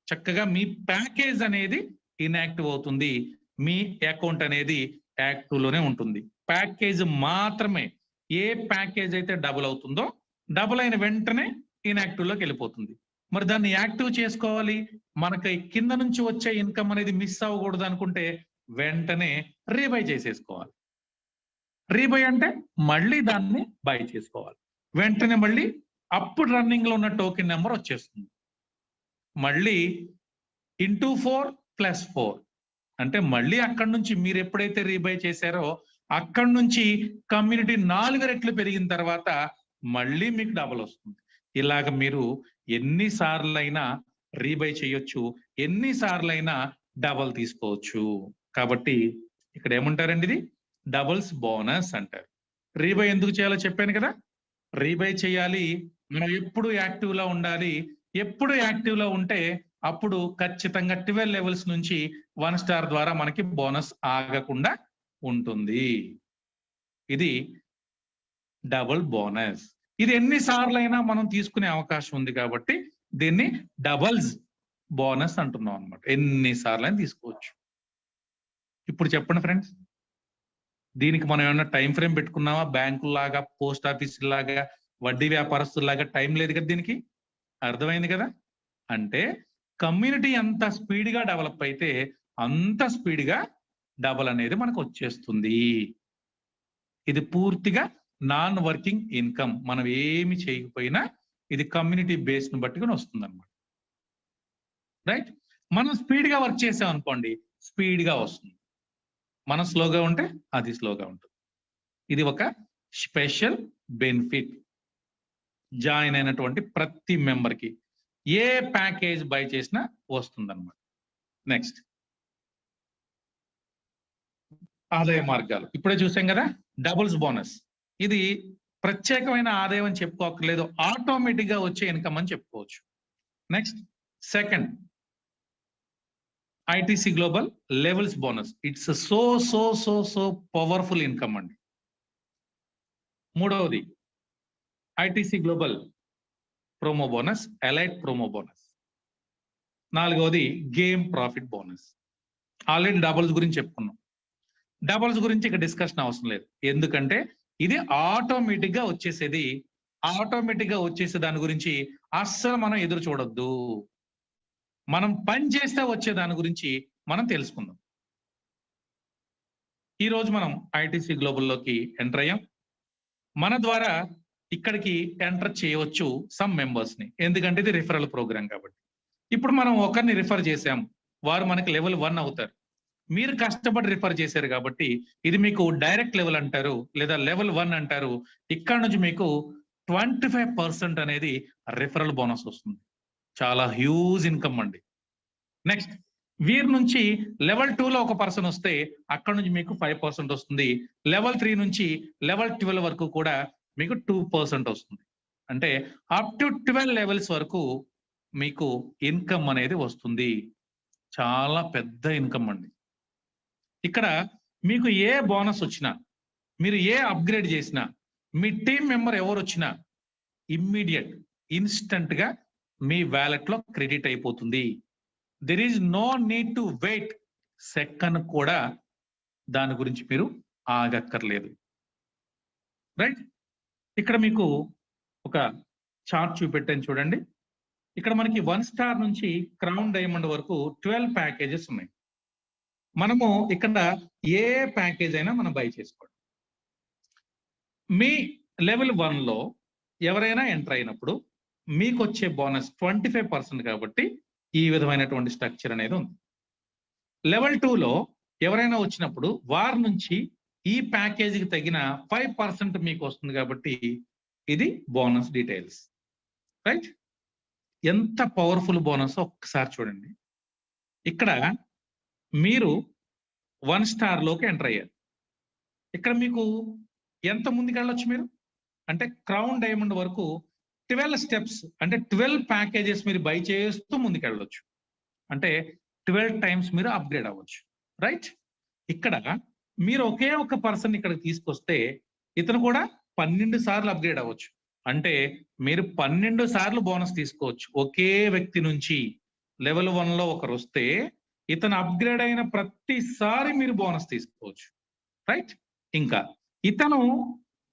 చక్కగా మీ ప్యాకేజ్ అనేది ఇన్యాక్టివ్ అవుతుంది, మీ అకౌంట్ అనేది యాక్టివ్ లోనే ఉంటుంది. ప్యాకేజ్ మాత్రమే, ఏ ప్యాకేజ్ అయితే డబుల్ అవుతుందో డబుల్ అయిన వెంటనే ఇన్యాక్టివ్ లోకి వెళ్ళిపోతుంది. మరి దాన్ని యాక్టివ్ చేసుకోవాలి, మనకి కింద నుంచి వచ్చే ఇన్కమ్ అనేది మిస్ అవ్వకూడదు అనుకుంటే వెంటనే రీబై చేసేసుకోవాలి. రీబై అంటే మళ్ళీ దాన్ని బై చేసుకోవాలి, వెంటనే మళ్ళీ అప్పుడు రన్నింగ్ లో ఉన్న టోకెన్ నెంబర్ వచ్చేస్తుంది. మళ్ళీ ఇంటూ 4 + 4 అంటే మళ్ళీ అక్కడి నుంచి మీరు ఎప్పుడైతే రీబై చేశారో అక్కడి నుంచి కమ్యూనిటీ 4 రెట్లు పెరిగిన తర్వాత మళ్ళీ మీకు డబల్ వస్తుంది. ఇలాగ మీరు ఎన్నిసార్లైనా రీబై చేయొచ్చు, ఎన్నిసార్లైనా డబల్ తీసుకోవచ్చు. కాబట్టి ఇక్కడ ఏమంటారండి, ఇది డబుల్స్ బోనస్ అంటారు. రీబై ఎందుకు చేయాలో చెప్పాను కదా, రీబై చేయాలి, మనం ఎప్పుడు యాక్టివ్ లో ఉండాలి, ఎప్పుడు యాక్టివ్ లో ఉంటే అప్పుడు ఖచ్చితంగా 12 లెవెల్స్ నుంచి 1 స్టార్ ద్వారా మనకి బోనస్ ఆగకుండా ఉంటుంది. ఇది డబుల్ బోనస్. ఇది ఎన్నిసార్లైనా మనం తీసుకునే అవకాశం ఉంది కాబట్టి దీన్ని డబల్స్ బోనస్ అంటున్నాం అనమాట, ఎన్నిసార్లైనా తీసుకోవచ్చు. ఇప్పుడు చెప్పండి ఫ్రెండ్స్, దీనికి మనం ఏమన్నా టైం ఫ్రేమ్ పెట్టుకున్నామా? బ్యాంకులాగా, పోస్ట్ ఆఫీస్ లాగా, వడ్డీ వ్యాపారస్తులాగా టైం లేదు కదా దీనికి. అర్థమైంది కదా? అంటే కమ్యూనిటీ ఎంత స్పీడ్గా డెవలప్ అయితే అంత స్పీడ్గా డబల్ అనేది మనకు వచ్చేస్తుంది. ఇది పూర్తిగా నాన్ వర్కింగ్ ఇన్కమ్, మనం ఏమి చేయకపోయినా ఇది కమ్యూనిటీ బేస్ ను బట్టుకుని వస్తుంది అనమాట. రైట్, మనం స్పీడ్గా వర్క్ చేసాం అనుకోండి స్పీడ్గా వస్తుంది, మనం స్లోగా ఉంటే అది స్లోగా ఉంటుంది. ఇది ఒక స్పెషల్ బెనిఫిట్ జాయిన్ అయినటువంటి ప్రతి మెంబర్కి ఏ ప్యాకేజ్ బై చేసినా వస్తుంది అనమాట. నెక్స్ట్, ఆదాయ మార్గాలు ఇప్పుడే చూసాం కదా, డబుల్స్ బోనస్. ఇది ప్రత్యేకమైన ఆదాయం అని చెప్పుకోకర్లేదు, ఆటోమేటిక్ గా వచ్చే ఇన్కమ్ అని చెప్పుకోవచ్చు. Next, second ITC global levels bonus. It's so so so so powerful income అండి. మూడవది ITC global promo bonus, elite promo bonus. నాలుగవది game profit bonus. Already doubles గురించి చెప్పుకున్నాం, డబుల్స్ గురించి ఇక డిస్కషన్ అవసరం లేదు, ఎందుకంటే ఇది ఆటోమేటిక్ గా వచ్చేసేది. ఆటోమేటిక్ గా వచ్చేసే దాని గురించి అస్సలు మనం ఎదురు చూడొద్దు, మనం పని చేస్తే వచ్చే దాని గురించి మనం తెలుసుకుందాం. ఈ రోజు మనం ఐటీసీ గ్లోబల్లోకి ఎంటర్ అయ్యాం, మన ద్వారా ఇక్కడికి ఎంటర్ చేయవచ్చు సమ్ మెంబర్స్ ని, ఎందుకంటే ఇది రిఫరల్ ప్రోగ్రామ్ కాబట్టి. ఇప్పుడు మనం ఒకరిని రిఫర్ చేసాం, వారు మనకి లెవెల్ 1 అవుతారు. మీరు కష్టపడి రిఫర్ చేశారు కాబట్టి ఇది మీకు డైరెక్ట్ లెవెల్ అంటారు లేదా లెవెల్ 1 అంటారు. ఇక్కడ నుంచి మీకు 25% అనేది రిఫరల్ బోనస్ వస్తుంది, చాలా హ్యూజ్ ఇన్కమ్ అండి. నెక్స్ట్, వీరి నుంచి లెవెల్ 2లో ఒక పర్సన్ వస్తే అక్కడ నుంచి మీకు 5% వస్తుంది. లెవెల్ 3 నుంచి లెవెల్ 12 వరకు కూడా మీకు 2% వస్తుంది. అంటే అప్ టు 12 లెవెల్స్ వరకు మీకు ఇన్కమ్ అనేది వస్తుంది, చాలా పెద్ద ఇన్కమ్ అండి. ఇక్కడ మీకు ఏ బోనస్ వచ్చినా, మీరు ఏ అప్గ్రేడ్ చేసినా, మీ టీం మెంబర్ ఎవరు వచ్చినా ఇమ్మీడియట్ ఇన్స్టంట్ గా మీ వ్యాలెట్ లో క్రెడిట్ అయిపోతుంది. There is no need to wait second కూడా దాని గురించి మీరు ఆగక్కర్లేదు. రైట్, ఇక్కడ మీకు ఒక చార్ట్ చూపెట్టాను చూడండి. ఇక్కడ మనకి 1 స్టార్ నుంచి క్రౌన్ డైమండ్ వరకు 12 ప్యాకేజెస్ ఉన్నాయి. మనము ఇక్కడ ఏ ప్యాకేజ్ అయినా మనం బై చేసుకోండి. మీ లెవెల్ 1లో ఎవరైనా ఎంటర్ అయినప్పుడు మీకు వచ్చే బోనస్ 25% కాబట్టి ఈ విధమైనటువంటి స్ట్రక్చర్ అనేది ఉంది. లెవెల్ 2లో ఎవరైనా వచ్చినప్పుడు వారి నుంచి ఈ ప్యాకేజీకి తగిన 5% మీకు వస్తుంది కాబట్టి ఇది బోనస్ డీటెయిల్స్, రైట్? ఎంత పవర్ఫుల్ బోనస్ ఒక్కసారి చూడండి. ఇక్కడ మీరు 1 స్టార్ లోకి ఎంటర్ అయ్యారు. ఇక్కడ మీకు ఎంత ముందుకు వెళ్ళొచ్చు మీరు అంటే క్రౌన్ డైమండ్ వరకు 12 స్టెప్స్ అంటే 12 ప్యాకేజెస్ మీరు బై చేస్తూ ముందుకు వెళ్ళొచ్చు. అంటే 12 టైమ్స్ మీరు అప్గ్రేడ్ అవ్వచ్చు, రైట్? ఇక్కడ మీరు ఒకే ఒక పర్సన్ ఇక్కడికి తీసుకొస్తే ఇతను కూడా 12 సార్లు అప్గ్రేడ్ అవ్వచ్చు. అంటే మీరు 12 సార్లు బోనస్ తీసుకోవచ్చు. ఒకే వ్యక్తి నుంచి లెవెల్ 1 లో ఒకరు వస్తే ఇతను అప్గ్రేడ్ అయిన ప్రతిసారి మీరు బోనస్ తీసుకోవచ్చు, రైట్? ఇంకా ఇతను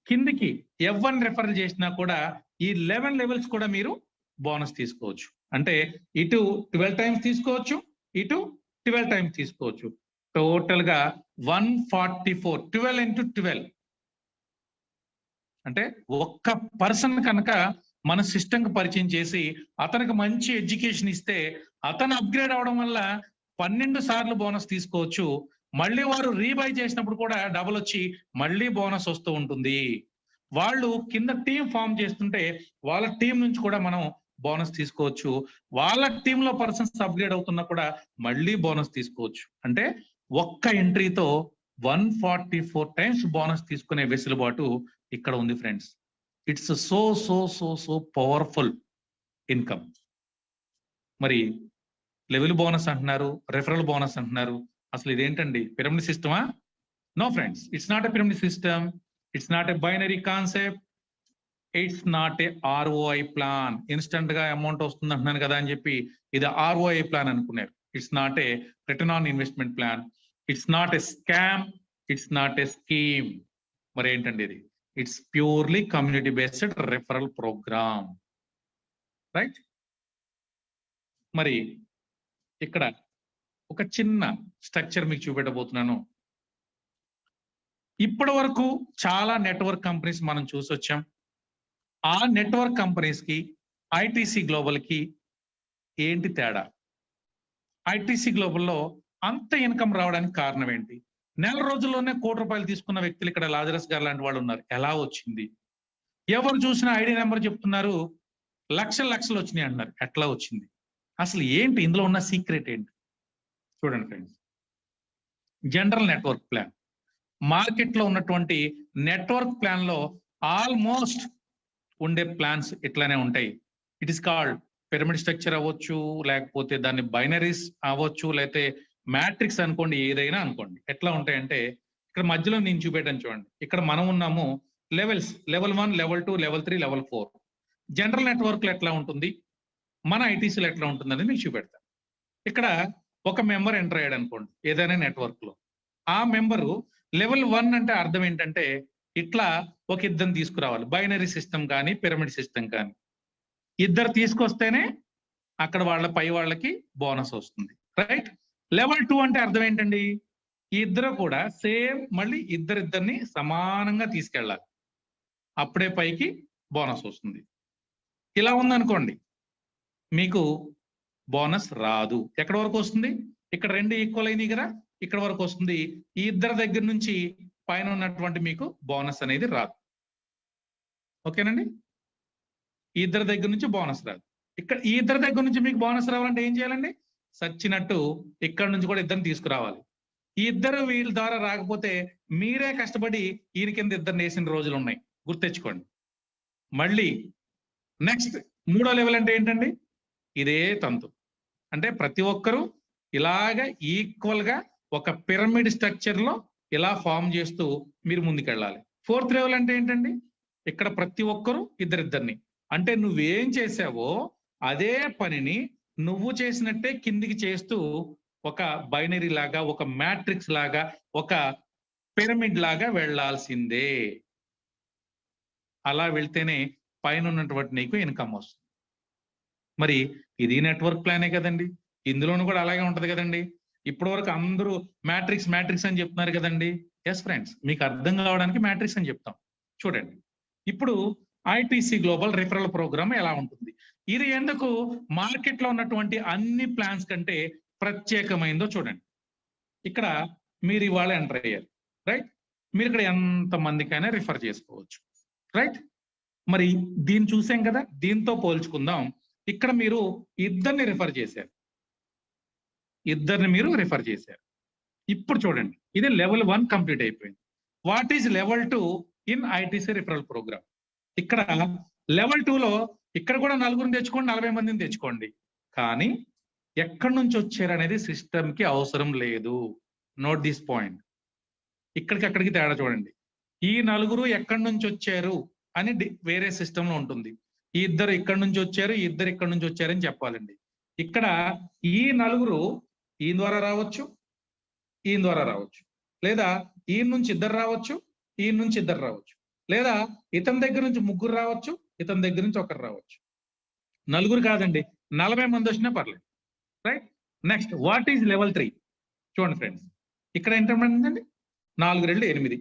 కిందికి F1 రెఫర్ చేసినా కూడా ఈ 11 లెవెల్స్ కూడా మీరు బోనస్ తీసుకోవచ్చు. అంటే ఇటు 12 టైమ్స్ తీసుకోవచ్చు, ఇటు 12 టైమ్స్ తీసుకోవచ్చు. టోటల్ గా 144, 12 into 12. అంటే ఒక్క పర్సన్ కనుక మన సిస్టమ్ కి పరిచయం చేసి అతనికి మంచి ఎడ్యుకేషన్ ఇస్తే అతను అప్గ్రేడ్ అవడం వల్ల 12 సార్లు బోనస్ తీసుకోవచ్చు. మళ్ళీ వారు రీబై చేసినప్పుడు కూడా డబుల్ వచ్చి మళ్ళీ బోనస్ వస్తూ ఉంటుంది. వాళ్ళు కింద టీం ఫామ్ చేస్తుంటే వాళ్ళ టీం నుంచి కూడా మనం బోనస్ తీసుకోవచ్చు. వాళ్ళ టీంలో పర్సన్స్ అప్గ్రేడ్ అవుతున్నా కూడా మళ్ళీ బోనస్ తీసుకోవచ్చు. అంటే ఒక్క ఎంట్రీతో 144 టైమ్స్ బోనస్ తీసుకునే వెసులుబాటు ఇక్కడ ఉంది friends. It's so so so so powerful income. మరి లెవెల్ బోనస్ అంటున్నారు, రెఫరల్ బోనస్ అంటున్నారు. అసలు ఇదేంటండి, పిరమిడ్ సిస్టమా? No friends, it's not a pyramid system, it's not a binary concept, it's not a ROI plan. Instant గా amount వస్తుంది అంటున్నాను కదా అని చెప్పి ఇది ROI ప్లాన్ అనుకున్నారు. It's not a return on investment plan, it's not a scam, it's not a scheme. మరి ఏంటండి ఇది? It's purely community based referral program, right? మరి ఇక్కడ ఒక చిన్న స్ట్రక్చర్ మీకు చూపెట్టబోతున్నాను. ఇప్పటి వరకు చాలా నెట్వర్క్ కంపెనీస్ మనం చూసి వచ్చాం. ఆ నెట్వర్క్ కంపెనీస్ కి ఐటీసీ గ్లోబల్ కి ఏంటి తేడా? ఐటీసీ గ్లోబల్లో అంత ఇన్కమ్ రావడానికి కారణం ఏంటి? నెల రోజుల్లోనే ₹1 కోటి తీసుకున్న వ్యక్తులు ఇక్కడ లాజరస్ గారు లాంటి వాళ్ళు ఉన్నారు. ఎలా వచ్చింది? ఎవరు చూసినా ఐడి నెంబర్ చెప్తున్నారు, లక్షలు లక్షలు వచ్చినాయి అంటున్నారు. ఎట్లా వచ్చింది? అసలు ఏంటి ఇందులో ఉన్న సీక్రెట్ ఏంటి? చూడండి friends, general network plan market లో ఉన్నటువంటి నెట్వర్క్ ప్లాన్ లో ఆల్మోస్ట్ ఉండే ప్లాన్స్ ఇట్లానే ఉంటాయి. It is called pyramid structure అవ్వచ్చు, లేకపోతే దాన్ని బైనరీస్ అవ్వచ్చు, లేకపోతే మ్యాట్రిక్స్ అనుకోండి, ఏదైనా అనుకోండి. ఎట్లా ఉంటాయంటే ఇక్కడ మధ్యలో నేను చూపెట్టాను చూడండి. ఇక్కడ మనం ఉన్నాము levels, level 1, level 2, level 3, level 4. General network లో ఎట్లా ఉంటుంది, మన ఐటీసీలో ఎట్లా ఉంటుంది అనేది మీకు చూపెడతాను. ఇక్కడ ఒక మెంబర్ ఎంటర్ అయ్యాడు అనుకోండి ఏదైనా నెట్వర్క్ లో. ఆ మెంబరు లెవెల్ 1 అంటే అర్థం ఏంటంటే ఇట్లా ఒక ఇద్దరిని తీసుకురావాలి. బైనరీ సిస్టమ్ కానీ పిరమిడ్ సిస్టమ్ కానీ ఇద్దరు తీసుకొస్తేనే అక్కడ వాళ్ళ పై వాళ్ళకి బోనస్ వస్తుంది, రైట్? లెవెల్ 2 అంటే అర్థం ఏంటండి? ఈ ఇద్దరు కూడా సేమ్ మళ్ళీ ఇద్దరిద్దరిని సమానంగా తీసుకెళ్ళాలి, అప్పుడే పైకి బోనస్ వస్తుంది. ఇలా ఉందనుకోండి మీకు బోనస్ రాదు. ఎక్కడి వరకు వస్తుంది? ఇక్కడ 2 ఈక్వల్ అయినాయి కదా, ఇక్కడ వరకు వస్తుంది. ఈ ఇద్దరి దగ్గర నుంచి పైన ఉన్నటువంటి మీకు బోనస్ అనేది రాదు. ఓకేనండి? ఈ ఇద్దరి దగ్గర నుంచి బోనస్ రాదు. ఇక్కడ ఈ ఇద్దరి దగ్గర నుంచి మీకు బోనస్ రావాలంటే ఏం చేయాలండి? సచ్చినట్టు ఇక్కడ నుంచి కూడా ఇద్దరిని తీసుకురావాలి. ఈ ఇద్దరు వీళ్ళ ద్వారా రాకపోతే మీరే కష్టపడి ఈయన కింద ఇద్దరిని వేసిన రోజులు ఉన్నాయి, గుర్తెచ్చుకోండి. మళ్ళీ నెక్స్ట్ 3వ లెవెల్ అంటే ఏంటండి? ఇదే తంతు. అంటే ప్రతి ఒక్కరూ ఇలాగ ఈక్వల్ గా ఒక పిరమిడ్ స్ట్రక్చర్ లో ఇలా ఫామ్ చేస్తూ మీరు ముందుకెళ్ళాలి. 4th లెవెల్ అంటే ఏంటండి? ఇక్కడ ప్రతి ఒక్కరూ ఇద్దరిద్దరిని, అంటే నువ్వేం చేసావో అదే పనిని నువ్వు చేసినట్టే కిందికి చేస్తూ ఒక బైనరీ లాగా, ఒక మ్యాట్రిక్స్ లాగా, ఒక పిరమిడ్ లాగా వెళ్లాల్సిందే. అలా వెళ్తేనే పైన ఉన్నటువంటి నీకు ఇన్కమ్ వస్తుంది. మరి ఇది నెట్వర్క్ ప్లానే కదండి, ఇందులోనూ కూడా అలాగే ఉంటది కదండి. ఇప్పటి వరకు అందరూ మ్యాట్రిక్స్ మ్యాట్రిక్స్ అని చెప్తున్నారు కదండి. ఎస్ ఫ్రెండ్స్, మీకు అర్థం కావడానికి మ్యాట్రిక్స్ అని చెప్తాం. చూడండి, ఇప్పుడు ఐటీసీ గ్లోబల్ రిఫరల్ ప్రోగ్రామ్ ఎలా ఉంటుంది? ఇది ఎందుకు మార్కెట్ లో ఉన్నటువంటి అన్ని ప్లాన్స్ కంటే ప్రత్యేకమైందో చూడండి. ఇక్కడ మీరు ఇవాళ ఎంటర్ అయ్యారు, రైట్? మీరు ఇక్కడ ఎంత మందికైనా రిఫర్ చేసుకోవచ్చు, రైట్? మరి దీన్ని చూసాం కదా, దీంతో పోల్చుకుందాం. ఇక్కడ మీరు ఇద్దరిని రిఫర్ చేశారు, మీరు రిఫర్ చేశారు. ఇప్పుడు చూడండి, ఇది లెవెల్ 1 కంప్లీట్ అయిపోయింది. What is level 2 in ITC referral programme? ఇక్కడ లెవెల్ 2లో ఇక్కడ కూడా 4 తెచ్చుకోండి, 40 మందిని తెచ్చుకోండి, కానీ ఎక్కడి నుంచి వచ్చారు అనేది సిస్టమ్ కి అవసరం లేదు. Note this point. ఇక్కడికి అక్కడికి తేడా చూడండి. ఈ 4 ఎక్కడి నుంచి వచ్చారు అని వేరే సిస్టమ్ లో ఉంటుంది. ఈ ఇద్దరు ఇక్కడి నుంచి వచ్చారు, ఈ ఇద్దరు ఇక్కడి నుంచి వచ్చారని చెప్పాలండి. ఇక్కడ ఈ 4 ఈయన ద్వారా రావచ్చు, ఈయన ద్వారా రావచ్చు, లేదా ఈయన నుంచి ఇద్దరు రావచ్చు, ఈయన నుంచి ఇద్దరు రావచ్చు, లేదా ఇతని దగ్గర నుంచి 3 రావచ్చు, ఇతని దగ్గర నుంచి 1 రావచ్చు. 4 కాదండి, 40 మంది వచ్చినా పర్లేదు, right? Next, what is level 3? చూడండి ఫ్రెండ్స్, ఇక్కడ ఎంతమంది అండి? 4 2 8,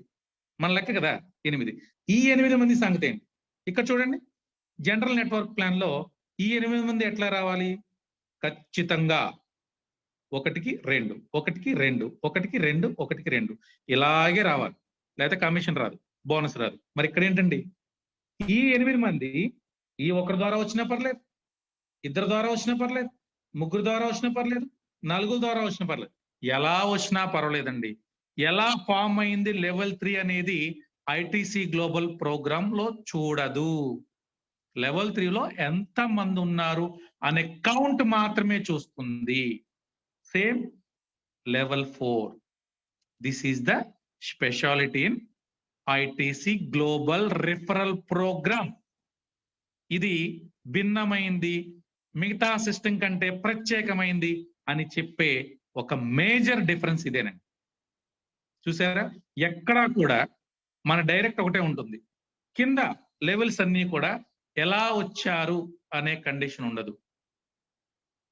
మన లెక్క కదా 8. ఈ 8 మంది సంగతి ఏంటి? ఇక్కడ చూడండి, జనరల్ నెట్వర్క్ ప్లాన్ లో ఈ 8 మంది ఎట్లా రావాలి? ఖచ్చితంగా 1కి 2, 1కి 2, 1కి 2, 1కి 2 ఇలాగే రావాలి, లేకపోతే కమిషన్ రాదు, బోనస్ రాదు. మరి ఇక్కడ ఏంటండి, ఈ 8 మంది ఈ 1 ద్వారా వచ్చినా పర్లేదు, 2 ద్వారా వచ్చినా పర్లేదు, 3 ద్వారా వచ్చినా పర్లేదు, 4 ద్వారా వచ్చినా పర్లేదు, ఎలా వచ్చినా పర్వాలేదండి. ఎలా ఫామ్ అయింది లెవెల్ 3 అనేది ఐటీసీ గ్లోబల్ ప్రోగ్రామ్ లో చూడదు. లెవెల్ 3లో ఎంత మంది ఉన్నారు అనే కౌంట్ మాత్రమే చూస్తుంది. Same level 4. This is the speciality in ITC global referral programme. ఇది భిన్నమైంది, మిగతా సిస్టమ్ కంటే ప్రత్యేకమైంది అని చెప్పే ఒక మేజర్ డిఫరెన్స్ ఇదేనండి. చూసారా, ఎక్కడా కూడా మన డైరెక్ట్ ఒకటే ఉంటుంది, కింద లెవెల్స్ అన్ని కూడా ఎలా వచ్చారు అనే కండిషన్ ఉండదు.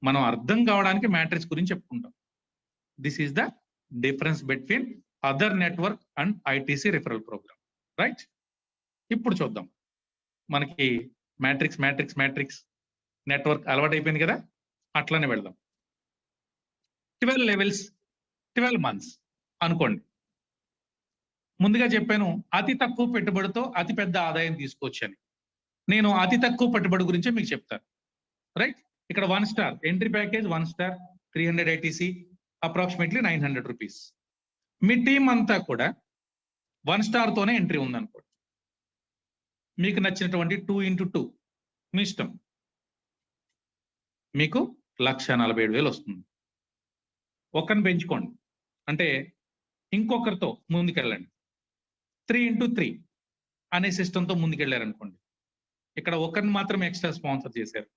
మనం అర్థం కావడానికి మ్యాట్రిక్స్ గురించి చెప్పుకుంటాం. This is the difference between other network and ITC referral programme, right? ఇప్పుడు చూద్దాం, మనకి మ్యాట్రిక్స్ నెట్వర్క్ అలవాటు అయిపోయింది కదా, అట్లానే వెళ్దాం. 12 లెవెల్స్, 12 మంత్స్ అనుకోండి. ముందుగా చెప్పాను, అతి తక్కువ పెట్టుబడితో అతి పెద్ద ఆదాయం తీసుకోవచ్చని. నేను అతి తక్కువ పెట్టుబడి గురించి మీకు చెప్తాను, రైట్? ఇక్కడ 1 star entry package, 1 star 300 ITC, approximately 900 rupees. మీ టీం అంతా కూడా 1 స్టార్ తోనే ఎంట్రీ ఉందనుకోండి. మీకు నచ్చినటువంటి 2x2 మీ ఇష్టం, మీకు 1,47,000 వస్తుంది. ఒకరిని పెంచుకోండి, అంటే ఇంకొకరితో ముందుకెళ్ళండి. 3x3 అనే సిస్టంతో ముందుకెళ్ళారనుకోండి. ఇక్కడ ఒకరిని మాత్రం ఎక్స్ట్రా స్పాన్సర్ చేశారు,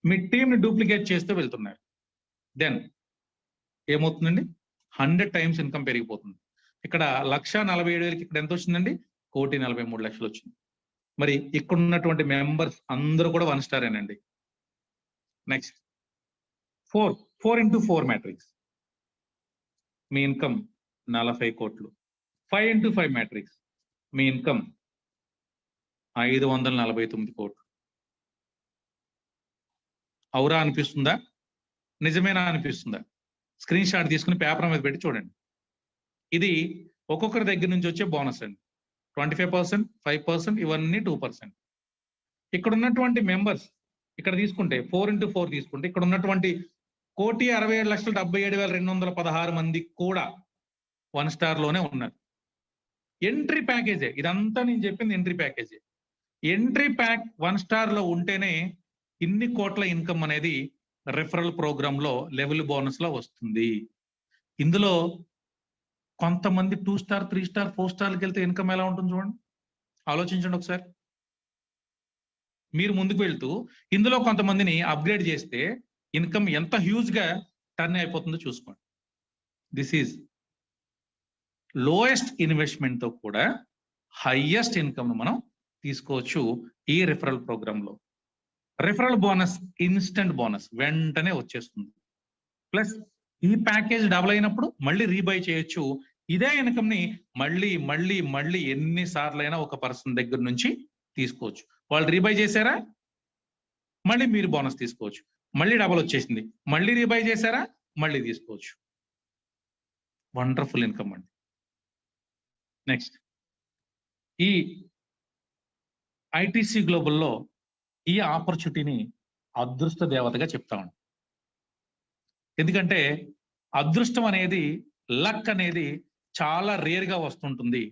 మీ టీంని డూప్లికేట్ చేస్తూ వెళ్తున్నారు. దెన్ ఏమవుతుందండి, 100 టైమ్స్ ఇన్కమ్ పెరిగిపోతుంది. ఇక్కడ 1,47,000కి ఇక్కడ ఎంత వచ్చిందండి? 1,43,00,000 వచ్చింది. మరి ఇక్కడ ఉన్నటువంటి మెంబర్స్ అందరూ కూడా 1 స్టారేనండి. నెక్స్ట్ 4x4 మ్యాట్రిక్స్, మీ ఇన్కమ్ 40 కోట్లు. 5x5 మ్యాట్రిక్స్, మీ ఇన్కమ్ 549 కోట్లు. అవురా అనిపిస్తుందా? నిజమేనా అనిపిస్తుందా? స్క్రీన్ షాట్ తీసుకుని పేపర్ మీద పెట్టి చూడండి. ఇది ఒక్కొక్కరి దగ్గర నుంచి వచ్చే బోనస్ అండి. 25%, 5%, ఇవన్నీ 2%. ఇక్కడ ఉన్నటువంటి మెంబర్స్ ఇక్కడ తీసుకుంటే 4x4 తీసుకుంటే ఇక్కడ ఉన్నటువంటి 1,67,77,216 మంది కూడా 1 స్టార్ లోనే ఉన్నారు. ఎంట్రీ ప్యాకేజే ఇదంతా, నేను చెప్పింది ఎంట్రీ ప్యాకేజే. ఎంట్రీ ప్యాక్ 1 స్టార్ లో ఉంటేనే ఇన్ని కోట్ల ఇన్కమ్ అనేది రిఫరల్ ప్రోగ్రామ్ లో లెవెల్ బోనస్ లో వస్తుంది. ఇందులో కొంతమంది 2 స్టార్, 3 స్టార్, 4 స్టార్కి వెళ్తే ఇన్కమ్ ఎలా ఉంటుంది చూడండి, ఆలోచించండి ఒకసారి. మీరు ముందుకు వెళ్తూ ఇందులో కొంతమందిని అప్గ్రేడ్ చేస్తే ఇన్కమ్ ఎంత హ్యూజ్ గా టర్న్ అయిపోతుందో చూసుకోండి. దిస్ ఈజ్ లోయెస్ట్ ఇన్వెస్ట్మెంట్ తో కూడా హైయెస్ట్ ఇన్కమ్ మనం తీసుకోవచ్చు ఈ రిఫరల్ ప్రోగ్రామ్ లో. రిఫరల్ బోనస్ ఇన్స్టెంట్ బోనస్ వెంటనే వచ్చేస్తుంది. ప్లస్ ఈ ప్యాకేజ్ డబుల్ అయినప్పుడు మళ్ళీ రీబై చేయొచ్చు. ఇదే ఇన్కమ్ ని మళ్ళీ ఎన్నిసార్లైనా ఒక పర్సన్ దగ్గర నుంచి తీసుకోవచ్చు. వాళ్ళు రీబై చేశారా, మళ్ళీ మీరు బోనస్ తీసుకోవచ్చు. మళ్ళీ డబుల్ వచ్చేసింది, మళ్ళీ రీబై చేశారా, మళ్ళీ తీసుకోవచ్చు. వండర్ఫుల్ ఇన్కమ్ అండి. నెక్స్ట్ ఈ ఐటీసీ గ్లోబల్లో ఈ ఆపర్చునిటీని అదృష్ట దేవతగా చెప్తామండి. ఎందుకంటే అదృష్టం అనేది, లక్ అనేది చాలా రేర్ గా వస్తుంటుంది,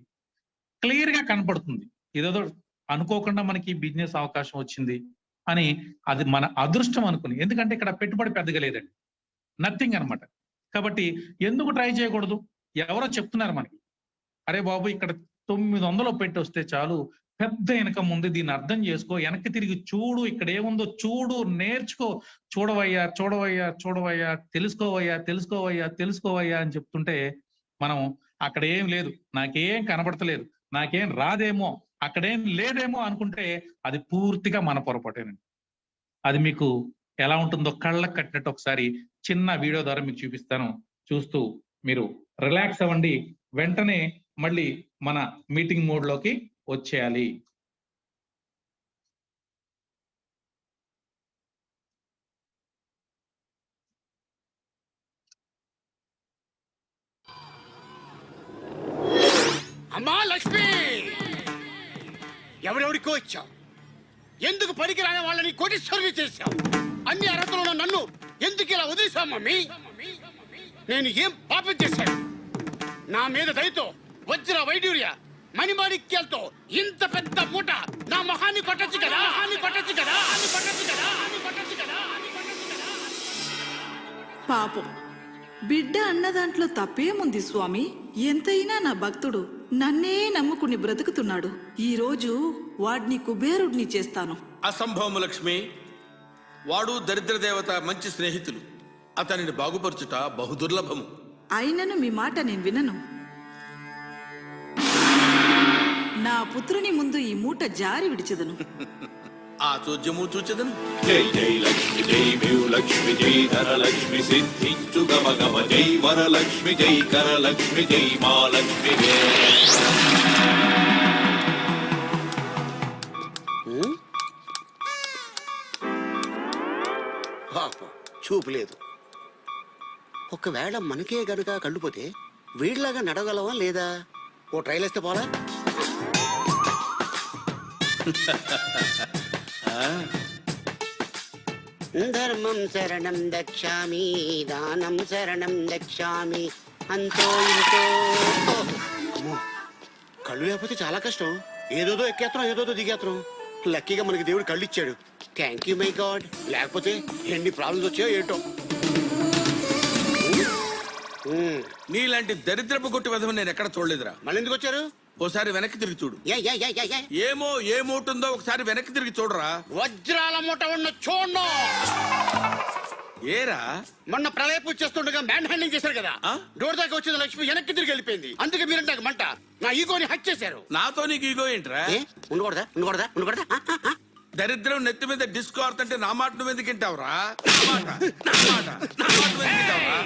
క్లియర్ గా కనపడుతుంది. ఏదేదో అనుకోకుండా మనకి బిజినెస్ అవకాశం వచ్చింది అని అది మన అదృష్టం అనుకుని, ఎందుకంటే ఇక్కడ పెట్టుబడి పెద్దగా లేదండి, నథింగ్ అనమాట. కాబట్టి ఎందుకు ట్రై చేయకూడదు? ఎవరో చెప్తున్నారు మనకి, అరే బాబు ఇక్కడ 900 పెట్టి వస్తే చాలు, పెద్ద ఇన్కమ్ ఉంది, దీన్ని అర్థం చేసుకో, వెనక్కి తిరిగి చూడు, ఇక్కడ ఏముందో చూడు, నేర్చుకో, చూడవయ్యా చూడవయ్యా చూడవయ్యా, తెలుసుకోవయ్యా తెలుసుకోవయ్యా తెలుసుకోవయ్యా అని చెప్తుంటే మనం అక్కడ ఏం లేదు, నాకేం కనబడతలేదు, నాకేం రాదేమో, అక్కడేం లేదేమో అనుకుంటే అది పూర్తిగా మన పొరపాటేనండి. అది మీకు ఎలా ఉంటుందో కళ్ళకు కట్టినట్టు ఒకసారి చిన్న వీడియో ద్వారా మీకు చూపిస్తాను. చూస్తూ మీరు రిలాక్స్ అవ్వండి. వెంటనే మళ్ళీ మన మీటింగ్ మోడ్ లోకి వచ్చేయాలి. అమ్మా లక్ష్మి, ఎవరెవరికో ఇచ్చావు, ఎందుకు పనికి రాని వాళ్ళని కోటీశ్వరుని చేశావు, అన్ని అర్హతలు ఉన్న నన్ను ఎందుకు ఇలా వదిలేశావు మమ్మీ? నేను ఏం పాపం చేశాను? నా మీద దయతో వజ్ర వైడూర్య మణిమాణిక్యాలతో ఇంత పెద్ద మూట నా మొహాన్ని కొట్టచ్చు కదా, కొట్టచ్చు కదా, కొట్టచ్చు కదా, కొట్టచ్చు కదా. పాపం బిడ్డ అన్న దాంట్లో తప్పేముంది స్వామి? ఎంతైనా నా భక్తుడు, నన్నే నమ్ముకుని బ్రతుకుతున్నాడు. ఈ రోజు వాడిని కుబేరుడిని చేస్తాను. అసంభవము లక్ష్మి. వాడు దరిద్ర దేవత మంచి స్నేహితులు, అతనిని బాగుపరచుట బహుదుర్లభము. అయినను మీ మాట నేను వినను. నా పుత్రుని ముందు ఈ మూట జారి విడిచెదను. ఆ చోద్యము చూచెదను. జై జై లక్ష్మి జై లక్ష్మి జై ధరలక్ష్మి సిద్ధించు గమ గమ జై వరలక్ష్మి జై కరలక్ష్మి జై మహాలక్ష్మి. చూపు లేదు. ఒకవేళ మనకే గనుక కళ్ళుపోతే వీడిలాగా నడవగలవా లేదా? ఓ ట్రైల్ వేస్తే పోలా? ధర్మం శరణం దక్షామి, దానం శరణం దక్షామి, అంతో ఇంతో. కళ్ళు లేకపోతే చాలా కష్టం. ఏదోదో ఎక్కేత్రం, ఏదోదో దిగేత్రం. లక్కీగా మనకి దేవుడు కళ్ళు ఇచ్చాడు. Thank you my God. లేకపోతే ఎన్ని ప్రాబ్లమ్స్ వచ్చాయో ఏంటో. నీలాంటి దరిద్రపు కొట్టి విధం నేను ఎక్కడ చూడలేదురా. మళ్ళీ ఎందుకు వచ్చారు? ఓసారి వెనక్కి తిరిగి చూడు. ఏమో ఏమవుతుందో ఒకసారి వెనక్కి తిరిగి చూడరా. వజ్రాల మూట ఉన్న చూడను. ఏరా మొన్న ప్రళయ పూజ చేస్తుండగా మ్యాన్ హ్యాండింగ్ చేశారు కదా, ఆ? డోర్ దాకా వచ్చిన లక్ష్మి వెనక్కి తిరిగి వెళ్ళిపోయింది. అందుకే మీరంటే నాకు మంట. నా ఈగోని హక్ చేశారు. నాతో నీకు ఈగో ఏంట్రా? ఉండకూడదా ఉండకూడదా ఉండకూడదా? దరిద్రం నెత్తి మీద డిస్కో ఆడుతుంటే నా మాట నువ్వు ఎందుకు వింటావురా? నా మాట నువ్వు ఎందుకు వింటావురా?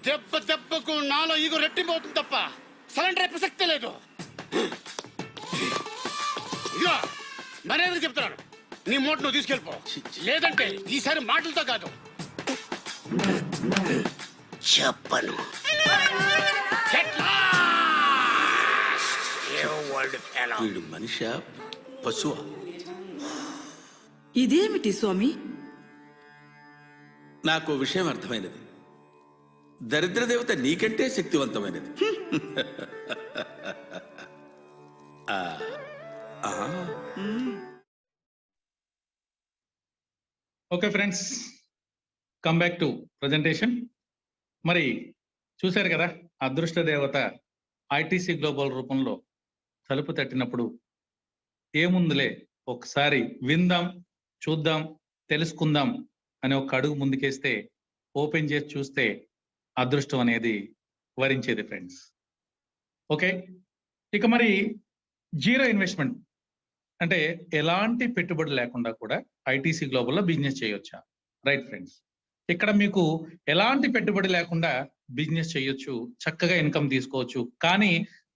దెబ్బ దెబ్బకు నాలో ఈగో రెట్టిపోతుంది తప్ప సరెండర్ అయ్యే ప్రసక్తే లేదు. ఇదిగో మరేదో చెప్తున్నాను, నీ మూట నువ్వు తీసుకెళ్ళిపో. లేదంటే ఈసారి మాటలతో కాదు చెప్పను. వీడు మనిషా పశువా? ఇదేమిటి స్వామి? నాకు విషయం అర్థమైనది. దరిద్ర దేవత నీకంటే శక్తివంతమైనది. Okay friends, come back to presentation. మరి చూశారు కదా, అదృష్ట దేవత ఐటీసీ గ్లోబల్ రూపంలో తలుపు తట్టినప్పుడు ఏముందులే, ఒకసారి విందాం, చూద్దాం, తెలుసుకుందాం అని ఒక అడుగు ముందుకేస్తే, ఓపెన్ చేసి చూస్తే అదృష్టం అనేది వరించేది ఫ్రెండ్స్. ఓకే, ఇక మరి జీరో ఇన్వెస్ట్మెంట్ అంటే ఎలాంటి పెట్టుబడి లేకుండా కూడా ఐటీసీ గ్లోబల్లో బిజినెస్ చేయొచ్చా? రైట్ ఫ్రెండ్స్, ఇక్కడ మీకు ఎలాంటి పెట్టుబడి లేకుండా బిజినెస్ చేయొచ్చు, చక్కగా ఇన్కమ్ తీసుకోవచ్చు. కానీ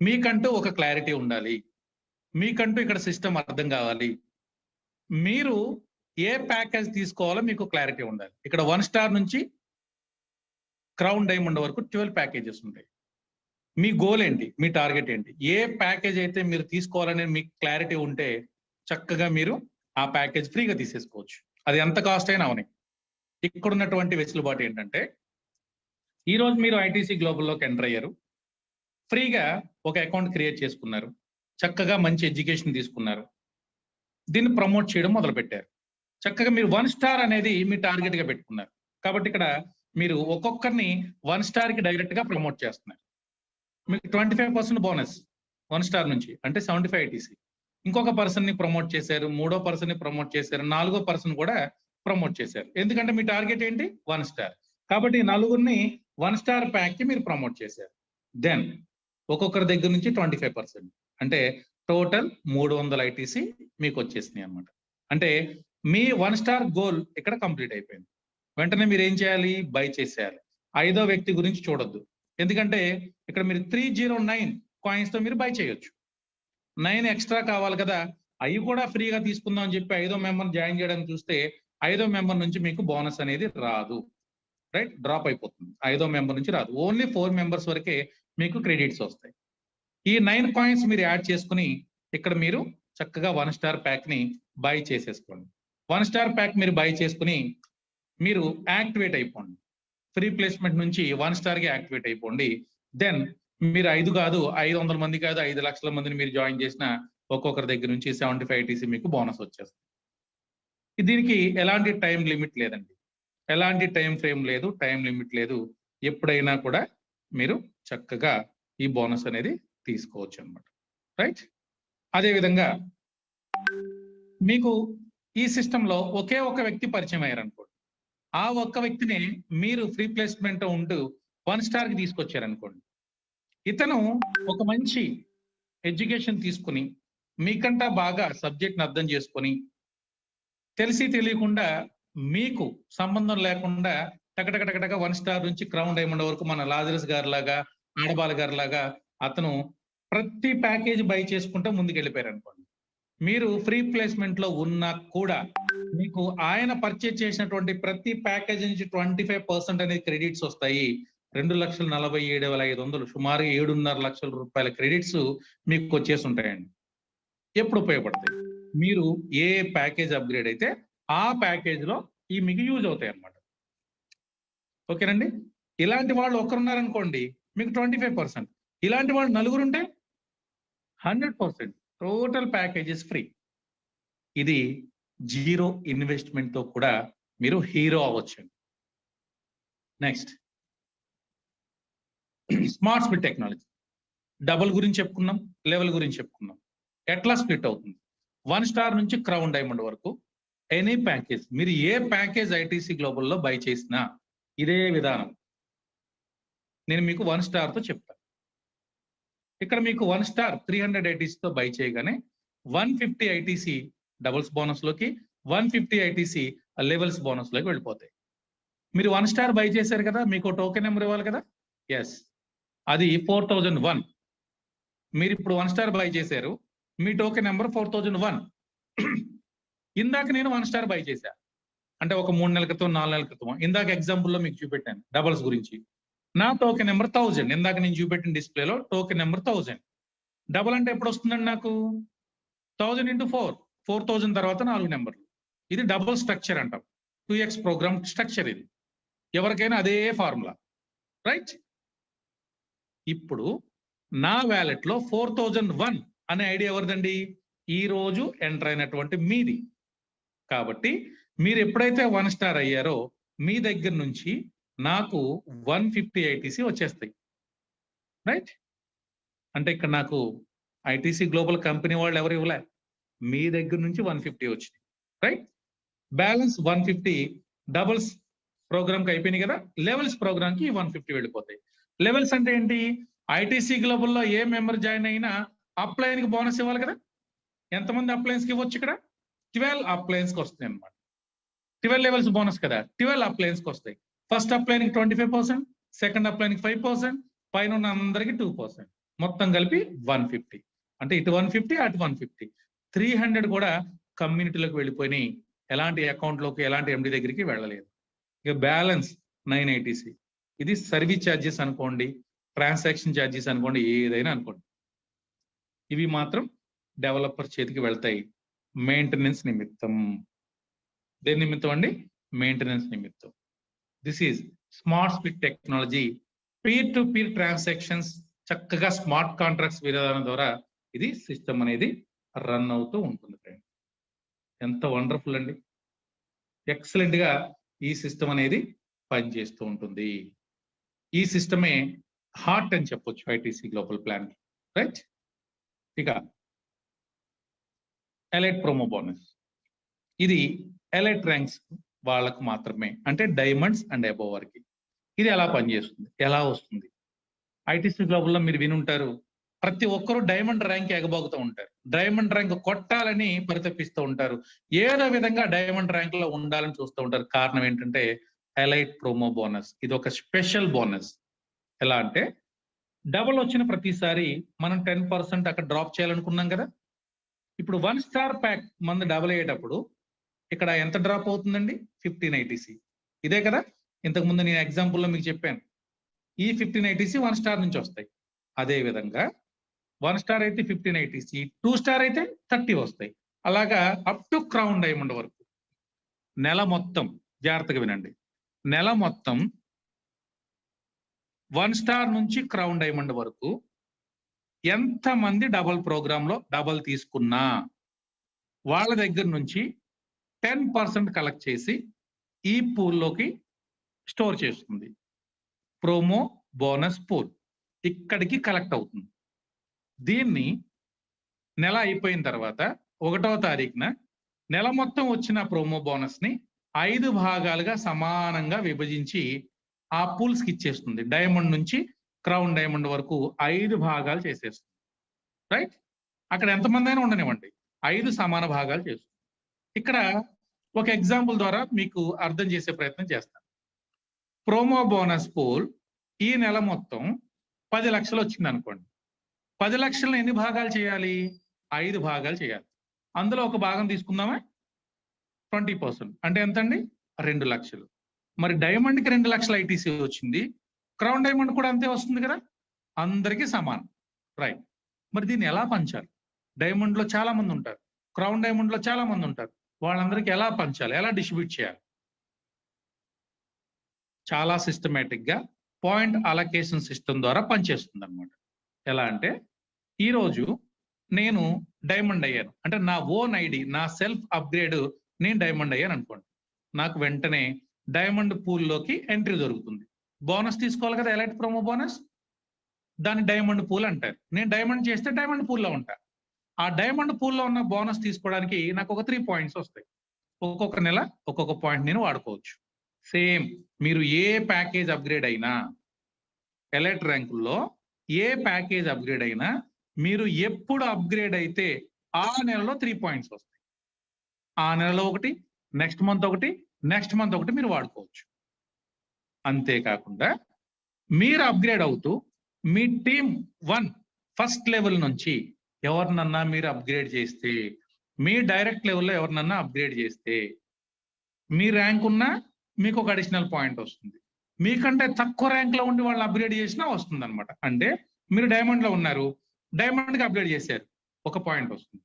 మీకంటూ ఒక క్లారిటీ ఉండాలి, మీకంటూ ఇక్కడ సిస్టమ్ అర్థం కావాలి, మీరు ఏ ప్యాకేజ్ తీసుకోవాలో మీకు క్లారిటీ ఉండాలి. ఇక్కడ 1 స్టార్ నుంచి క్రౌన్ డైమండ్ వరకు 12 ప్యాకేజెస్ ఉంటాయి. మీ గోల్ ఏంటి, మీ టార్గెట్ ఏంటి, ఏ ప్యాకేజ్ అయితే మీరు తీసుకోవాలనే మీకు క్లారిటీ ఉంటే చక్కగా మీరు ఆ ప్యాకేజ్ ఫ్రీగా తీసేసుకోవచ్చు. అది ఎంత కాస్ట్ అయినా అవని. ఇక్కడ ఉన్నటువంటి వెసులుబాటు ఏంటంటే, ఈ రోజు మీరు ఐటీసీ గ్లోబల్లోకి ఎంటర్ అయ్యారు, ఫ్రీగా ఒక అకౌంట్ క్రియేట్ చేసుకున్నారు, చక్కగా మంచి ఎడ్యుకేషన్ తీసుకున్నారు, దీన్ని ప్రమోట్ చేయడం మొదలు పెట్టారు. చక్కగా మీరు 1 స్టార్ అనేది మీ టార్గెట్ గా పెట్టుకున్నారు. కాబట్టి ఇక్కడ మీరు ఒక్కొక్కరిని 1 స్టార్ కి డైరెక్ట్ గా ప్రమోట్ చేస్తున్నారు. మీకు 25% బోనస్ 1 స్టార్ నుంచి, అంటే 75 ఐటీసీ. ఇంకొక పర్సన్ ని ప్రమోట్ చేశారు, మూడో పర్సన్ ని ప్రమోట్ చేశారు, నాలుగో పర్సన్ కూడా ప్రమోట్ చేశారు. ఎందుకంటే మీ టార్గెట్ ఏంటి 1 స్టార్. కాబట్టి నలుగురిని 1 స్టార్ ప్యాక్ కి మీరు ప్రమోట్ చేశారు. దెన్ ఒక్కొక్కరి దగ్గర నుంచి 25%, అంటే టోటల్ 300 ఐటీసీ మీకు వచ్చేసినాయి అన్నమాట. అంటే మీ 1 స్టార్ గోల్ ఇక్కడ కంప్లీట్ అయిపోయింది. వెంటనే మీరు ఏం చేయాలి, బై చేసేయాలి. 5వ వ్యక్తి గురించి చూడొద్దు, ఎందుకంటే ఇక్కడ మీరు 309 కాయిన్స్ తో మీరు బై చేయొచ్చు. 9 ఎక్స్ట్రా కావాలి కదా, అవి కూడా ఫ్రీగా తీసుకుందాం అని చెప్పి 5వ మెంబర్ జాయిన్ చేయడానికి చూస్తే 5వ మెంబర్ నుంచి మీకు బోనస్ అనేది రాదు, రైట్, డ్రాప్ అయిపోతుంది. 5వ మెంబర్ నుంచి రాదు, ఓన్లీ 4 మెంబర్స్ వరకే మీకు క్రెడిట్స్ వస్తాయి. ఈ 9 కాయిన్స్ మీరు యాడ్ చేసుకుని ఇక్కడ మీరు చక్కగా 1 స్టార్ ప్యాక్ ని బై చేసేసుకోండి. 1 స్టార్ ప్యాక్ మీరు బై చేసుకుని మీరు యాక్టివేట్ అయిపోండి. ఫ్రీ ప్లేస్మెంట్ నుంచి 1 స్టార్ కి యాక్టివేట్ అయిపోండి. దెన్ మీరు 5 కాదు, 500 మంది కాదు, 5 లక్షల మందిని మీరు జాయిన్ చేసిన ఒక్కొక్కరి దగ్గర నుంచి 75 ఐటీసీ మీకు బోనస్ వచ్చేస్తుంది. దీనికి ఎలాంటి టైం లిమిట్ లేదండి, ఎలాంటి టైం ఫ్రేమ్ లేదు, టైం లిమిట్ లేదు. ఎప్పుడైనా కూడా మీరు చక్కగా ఈ బోనస్ అనేది తీసుకోవచ్చు అన్నమాట, రైట్. అదే విధంగా మీకు ఈ సిస్టంలో ఒకే ఒక వ్యక్తి పరిచయం అయ్యారనుకోండి, ఆ ఒక్క వ్యక్తిని మీరు ఫ్రీ ప్లేస్మెంట్ ఉంటూ 1 స్టార్ కి తీసుకొచ్చారనుకోండి, ఇతను ఒక మంచి ఎడ్యుకేషన్ తీసుకుని మీకంటా బాగా సబ్జెక్ట్ని అర్థం చేసుకొని తెలిసి తెలియకుండా మీకు సంబంధం లేకుండా టకటకటకటక 1 స్టార్ నుంచి క్రౌన్ డైమండ్ వరకు మన లాజరస్ గారి లాగా, ఆడబాల గారి లాగా అతను ప్రతి ప్యాకేజ్ బై చేసుకుంటూ ముందుకు వెళ్ళిపోయారు అనుకోండి. మీరు ఫ్రీ ప్లేస్మెంట్ లో ఉన్నా కూడా మీకు ఆయన పర్చేజ్ చేసినటువంటి ప్రతి ప్యాకేజ్ నుంచి 25% అనేది క్రెడిట్స్ వస్తాయి. 2,47,500, సుమారు 7.5 లక్షల రూపాయల క్రెడిట్స్ మీకు వచ్చేసి ఉంటాయండి. ఎప్పుడు ఉపయోగపడతాయి, మీరు ఏ ప్యాకేజ్ అప్గ్రేడ్ అయితే ఆ ప్యాకేజ్ లో ఈ మీకు యూజ్ అవుతాయి అన్నమాట. ఓకేనండి. ఇలాంటి వాళ్ళు ఒకరున్నారనుకోండి మీకు 25%, ఇలాంటి వాళ్ళు నలుగురు ఉంటే 100% టోటల్ ప్యాకేజెస్ ఫ్రీ. ఇది 0 ఇన్వెస్ట్మెంట్ తో కూడా మీరు హీరో అవ్వచ్చు. Next smart split technology. Double గురించి చెప్పుకున్నాం, లెవెల్ గురించి చెప్పుకున్నాం. ఎట్లా స్ప్లిట్ అవుతుంది, 1 స్టార్ నుంచి క్రౌన్ డైమండ్ వరకు ఎనీ ప్యాకేజ్, మీరు ఏ ప్యాకేజ్ ఐటీసీ గ్లోబల్లో బై చేసినా ఇదే విధానం. నేను మీకు 1 స్టార్ తో చెప్తాను. ఇక్కడ మీకు 1 స్టార్ 300 ఐటీసీతో బై చేయగానే 150 ఐటీసీ డబుల్స్ బోనస్ లోకి, 150 ఐటీసీ లెవెల్స్ బోనస్ లోకి వెళ్ళిపోతాయి. మీరు 1 స్టార్ బై చేశారు కదా, మీకు టోకెన్ నెంబర్ ఇవ్వాలి కదా, ఎస్, అది 4001. మీరు ఇప్పుడు 1 స్టార్ బై చేశారు, మీ టోకెన్ నెంబర్ 4001. ఇందాక నేను 1 స్టార్ బై చేశా, అంటే ఒక 3 నెలల క్రితం, 4 నెలల క్రితం, ఇందాక ఎగ్జాంపుల్లో మీకు చూపెట్టాను డబల్స్ గురించి. నా టోకెన్ నెంబర్ 1000, ఇందాక నేను చూపెట్టిన డిస్ప్లేలో టోకెన్ నెంబర్ 1000. డబల్ అంటే ఎప్పుడు వస్తుందండి నాకు, 1000 × 4, 4000 తర్వాత 4 నెంబర్లు. ఇది డబుల్ స్ట్రక్చర్ అంటాం, 2x ప్రోగ్రామ్ స్ట్రక్చర్. ఇది ఎవరికైనా అదే ఫార్ములా, రైట్. ఇప్పుడు నా వ్యాలెట్ లో 4001 అనే ఐడియా ఎవరిదండి, ఈ రోజు ఎంటర్ అయినటువంటి మీది. కాబట్టి మీరు ఎప్పుడైతే 1 స్టార్ అయ్యారో మీ దగ్గర నుంచి నాకు 150 ఐటీసీ వచ్చేస్తాయి, రైట్. అంటే ఇక్కడ నాకు ఐటీసీ గ్లోబల్ కంపెనీ వాళ్ళు ఎవరు ఇవ్వలే, మీ దగ్గర నుంచి 150 వచ్చింది, రైట్. బ్యాలెన్స్ 150 డబుల్స్ ప్రోగ్రామ్ కి అయిపోయినాయి కదా, లెవెల్స్ ప్రోగ్రామ్ కి 150 వెళ్ళిపోతాయి. లెవెల్స్ అంటే ఏంటి, ఐటీసీ గ్లోబల్లో ఏ మెంబర్ జాయిన్ అయినా అప్లైన్ కి బోనస్ ఇవ్వాలి కదా. ఎంతమంది అప్లైన్స్ కి ఇవ్వచ్చు, ఇక్కడ 12 అప్లైన్స్ కి వస్తాయి అనమాట. 12 లెవెల్స్ బోనస్ కదా, 12 అప్లైన్స్ కి వస్తాయి. ఫస్ట్ అప్లైన్ కి 25%, సెకండ్ అప్లైన్ కి 5%, పైన ఉన్న అందరికి 2%, మొత్తం కలిపి 150. అంటే ఇటు 150 అటు 150, 300 కూడా కమ్యూనిటీలోకి వెళ్ళిపోయినాయి. ఎలాంటి అకౌంట్ లోకి, ఎలాంటి ఎండి దగ్గరికి వెళ్ళలేదు. ఇక బ్యాలెన్స్ 980. ఇది సర్వీస్ ఛార్జెస్ అనుకోండి, ట్రాన్సాక్షన్ ఛార్జెస్ అనుకోండి, ఏదైనా అనుకోండి, ఇవి మాత్రం డెవలపర్ చేతికి వెళ్తాయి మెయింటెనెన్స్ నిమిత్తం. దేని నిమిత్తం అండి? మెయింటెనెన్స్ నిమిత్తం. This is smart split technology. Peer to peer transactions చక్కగా స్మార్ట్ కాంట్రాక్ట్స్ విధానం ద్వారా ఇది సిస్టమ్ అనేది రన్ అవుతూ ఉంటుంది ఫ్రెండ్. ఎంత వండర్ఫుల్ అండి. ఎక్సలెంట్ గా ఈ సిస్టమ్ అనేది పనిచేస్తూ ఉంటుంది. ఈ సిస్టమే హార్ట్ అని చెప్పొచ్చు ఐటీసీ గ్లోబల్ ప్లాన్, రైట్? ఇక ఎలైట్ ప్రోమో బోనస్, ఇది ఎలైట్ ర్యాంక్స్ వాళ్ళకు మాత్రమే, అంటే డైమండ్స్ అండ్ అబోవ్ వారికి. ఇది ఎలా పనిచేస్తుంది, ఎలా వస్తుంది? ఐటీసీ గ్లోబల్ లో మీరు వినుంటారు, ప్రతి ఒక్కరూ డైమండ్ ర్యాంక్ ఎగబోగుతూ ఉంటారు, డైమండ్ ర్యాంక్ కొట్టాలని పరితపిస్తూ ఉంటారు, ఏదో విధంగా డైమండ్ ర్యాంక్ లో ఉండాలని చూస్తూ ఉంటారు. కారణం ఏంటంటే ఎలైట్ ప్రోమో బోనస్. ఇది ఒక స్పెషల్ బోనస్. ఎలా అంటే డబుల్ వచ్చిన ప్రతిసారి మనం 10% అక్కడ డ్రాప్ చేయాలనుకున్నాం కదా. ఇప్పుడు 1 స్టార్ ప్యాక్ మంది డబుల్ అయ్యేటప్పుడు ఇక్కడ ఎంత డ్రాప్ అవుతుందండి? 15 ఐటీసీ. ఇదే కదా ఇంతకు ముందు నేను ఎగ్జాంపుల్లో మీకు చెప్పాను. ఈ 15 ఐటీసీ 1 స్టార్ నుంచి వస్తాయి. అదే విధంగా 1 స్టార్ అయితే 15 ఐటీసీ, 2 స్టార్ అయితే 30 వస్తాయి. అలాగా అప్ టు క్రౌన్ డైమండ్ వరకు నెల మొత్తం, జాగ్రత్తగా వినండి, నెల మొత్తం 1 స్టార్ నుంచి క్రౌన్ డైమండ్ వరకు ఎంతమంది డబల్ ప్రోగ్రామ్ లో డబల్ తీసుకున్నా వాళ్ళ దగ్గర నుంచి 10% కలెక్ట్ చేసి ఈ పూల్లోకి స్టోర్ చేస్తుంది. ప్రోమో బోనస్ పూల్ ఇక్కడికి కలెక్ట్ అవుతుంది. దీన్ని నెల అయిపోయిన తర్వాత 1వ తారీఖున నెల మొత్తం వచ్చిన ప్రోమో బోనస్ ని 5 భాగాలుగా సమానంగా విభజించి ఆ పూల్స్ కి ఇచ్చేస్తుంది. డైమండ్ నుంచి క్రౌన్ డైమండ్ వరకు 5 భాగాలు చేసేస్తుంది, రైట్? అక్కడ ఎంతమంది అయినా ఉండనివ్వండి, 5 సమాన భాగాలు చేస్తుంది. ఇక్కడ ఒక ఎగ్జాంపుల్ ద్వారా మీకు అర్థం చేసే ప్రయత్నం చేస్తాను. ప్రోమో బోనస్ పూల్ ఈ నెల మొత్తం 10 లక్షలు వచ్చింది అనుకోండి. 10 లక్షలను ఎన్ని భాగాలు చేయాలి? 5 భాగాలు చేయాలి. అందులో ఒక భాగం తీసుకుందామా? 20%. అంటే ఎంతండి? 2 లక్షలు. మరి డైమండ్ కి 2 లక్షల ఐటీసీ వచ్చింది, క్రౌన్ డైమండ్ కూడా అంతే వస్తుంది కదా, అందరికీ సమానం, రైట్? మరి దీన్ని ఎలా పంచాలి? డైమండ్ లో చాలా మంది ఉంటారు, క్రౌన్ డైమండ్ లో చాలా మంది ఉంటారు, వాళ్ళందరికీ ఎలా పంచాలి, ఎలా డిస్ట్రిబ్యూట్ చేయాలి? చాలా సిస్టమేటిక్ గా పాయింట్ అలొకేషన్ సిస్టమ్ ద్వారా పనిచేస్తుంది అనమాట. ఎలా అంటే ఈరోజు నేను డైమండ్ అయ్యాను అంటే నా ఓన్ ఐడి, నా సెల్ఫ్ అప్గ్రేడ్, నేను డైమండ్ అయ్యాను అనుకోండి. నాకు వెంటనే డైమండ్ పూల్లోకి ఎంట్రీ దొరుకుతుంది. బోనస్ తీసుకోవాలి కదా, ఎలైట్ ప్రోమో బోనస్, దాన్ని డైమండ్ పూల్ అంటారు. నేను డైమండ్ చేస్తే డైమండ్ పూల్లో ఉంటా. ఆ డైమండ్ పూల్లో ఉన్న బోనస్ తీసుకోవడానికి నాకు ఒక 3 పాయింట్స్ వస్తాయి. ఒక్కొక్క నెల ఒక్కొక్క పాయింట్ నేను వాడుకోవచ్చు. సేమ్ మీరు ఏ ప్యాకేజ్ అప్గ్రేడ్ అయినా, ఎలైట్ ర్యాంకుల్లో ఏ ప్యాకేజ్ అప్గ్రేడ్ అయినా, మీరు ఎప్పుడు అప్గ్రేడ్ అయితే ఆ నెలలో 3 పాయింట్స్ వస్తాయి. ఆ నెలలో ఒకటి, నెక్స్ట్ మంత్ ఒకటి, నెక్స్ట్ మంత్ ఒకటి మీరు వాడుకోవచ్చు. అంతేకాకుండా మీరు అప్గ్రేడ్ అవుతూ మీ టీమ్ 1 ఫస్ట్ లెవెల్ నుంచి ఎవరినన్నా మీరు అప్గ్రేడ్ చేస్తే, మీ డైరెక్ట్ లెవెల్లో ఎవరినన్నా అప్గ్రేడ్ చేస్తే, మీ ర్యాంక్ ఉన్నా మీకు ఒక అడిషనల్ పాయింట్ వస్తుంది. మీకంటే తక్కువ ర్యాంక్ లో ఉండి వాళ్ళు అప్గ్రేడ్ చేసినా వస్తుంది అనమాట. అంటే మీరు డైమండ్ లో ఉన్నారు, డైమండ్ కి అప్గ్రేడ్ చేశారు, ఒక పాయింట్ వస్తుంది.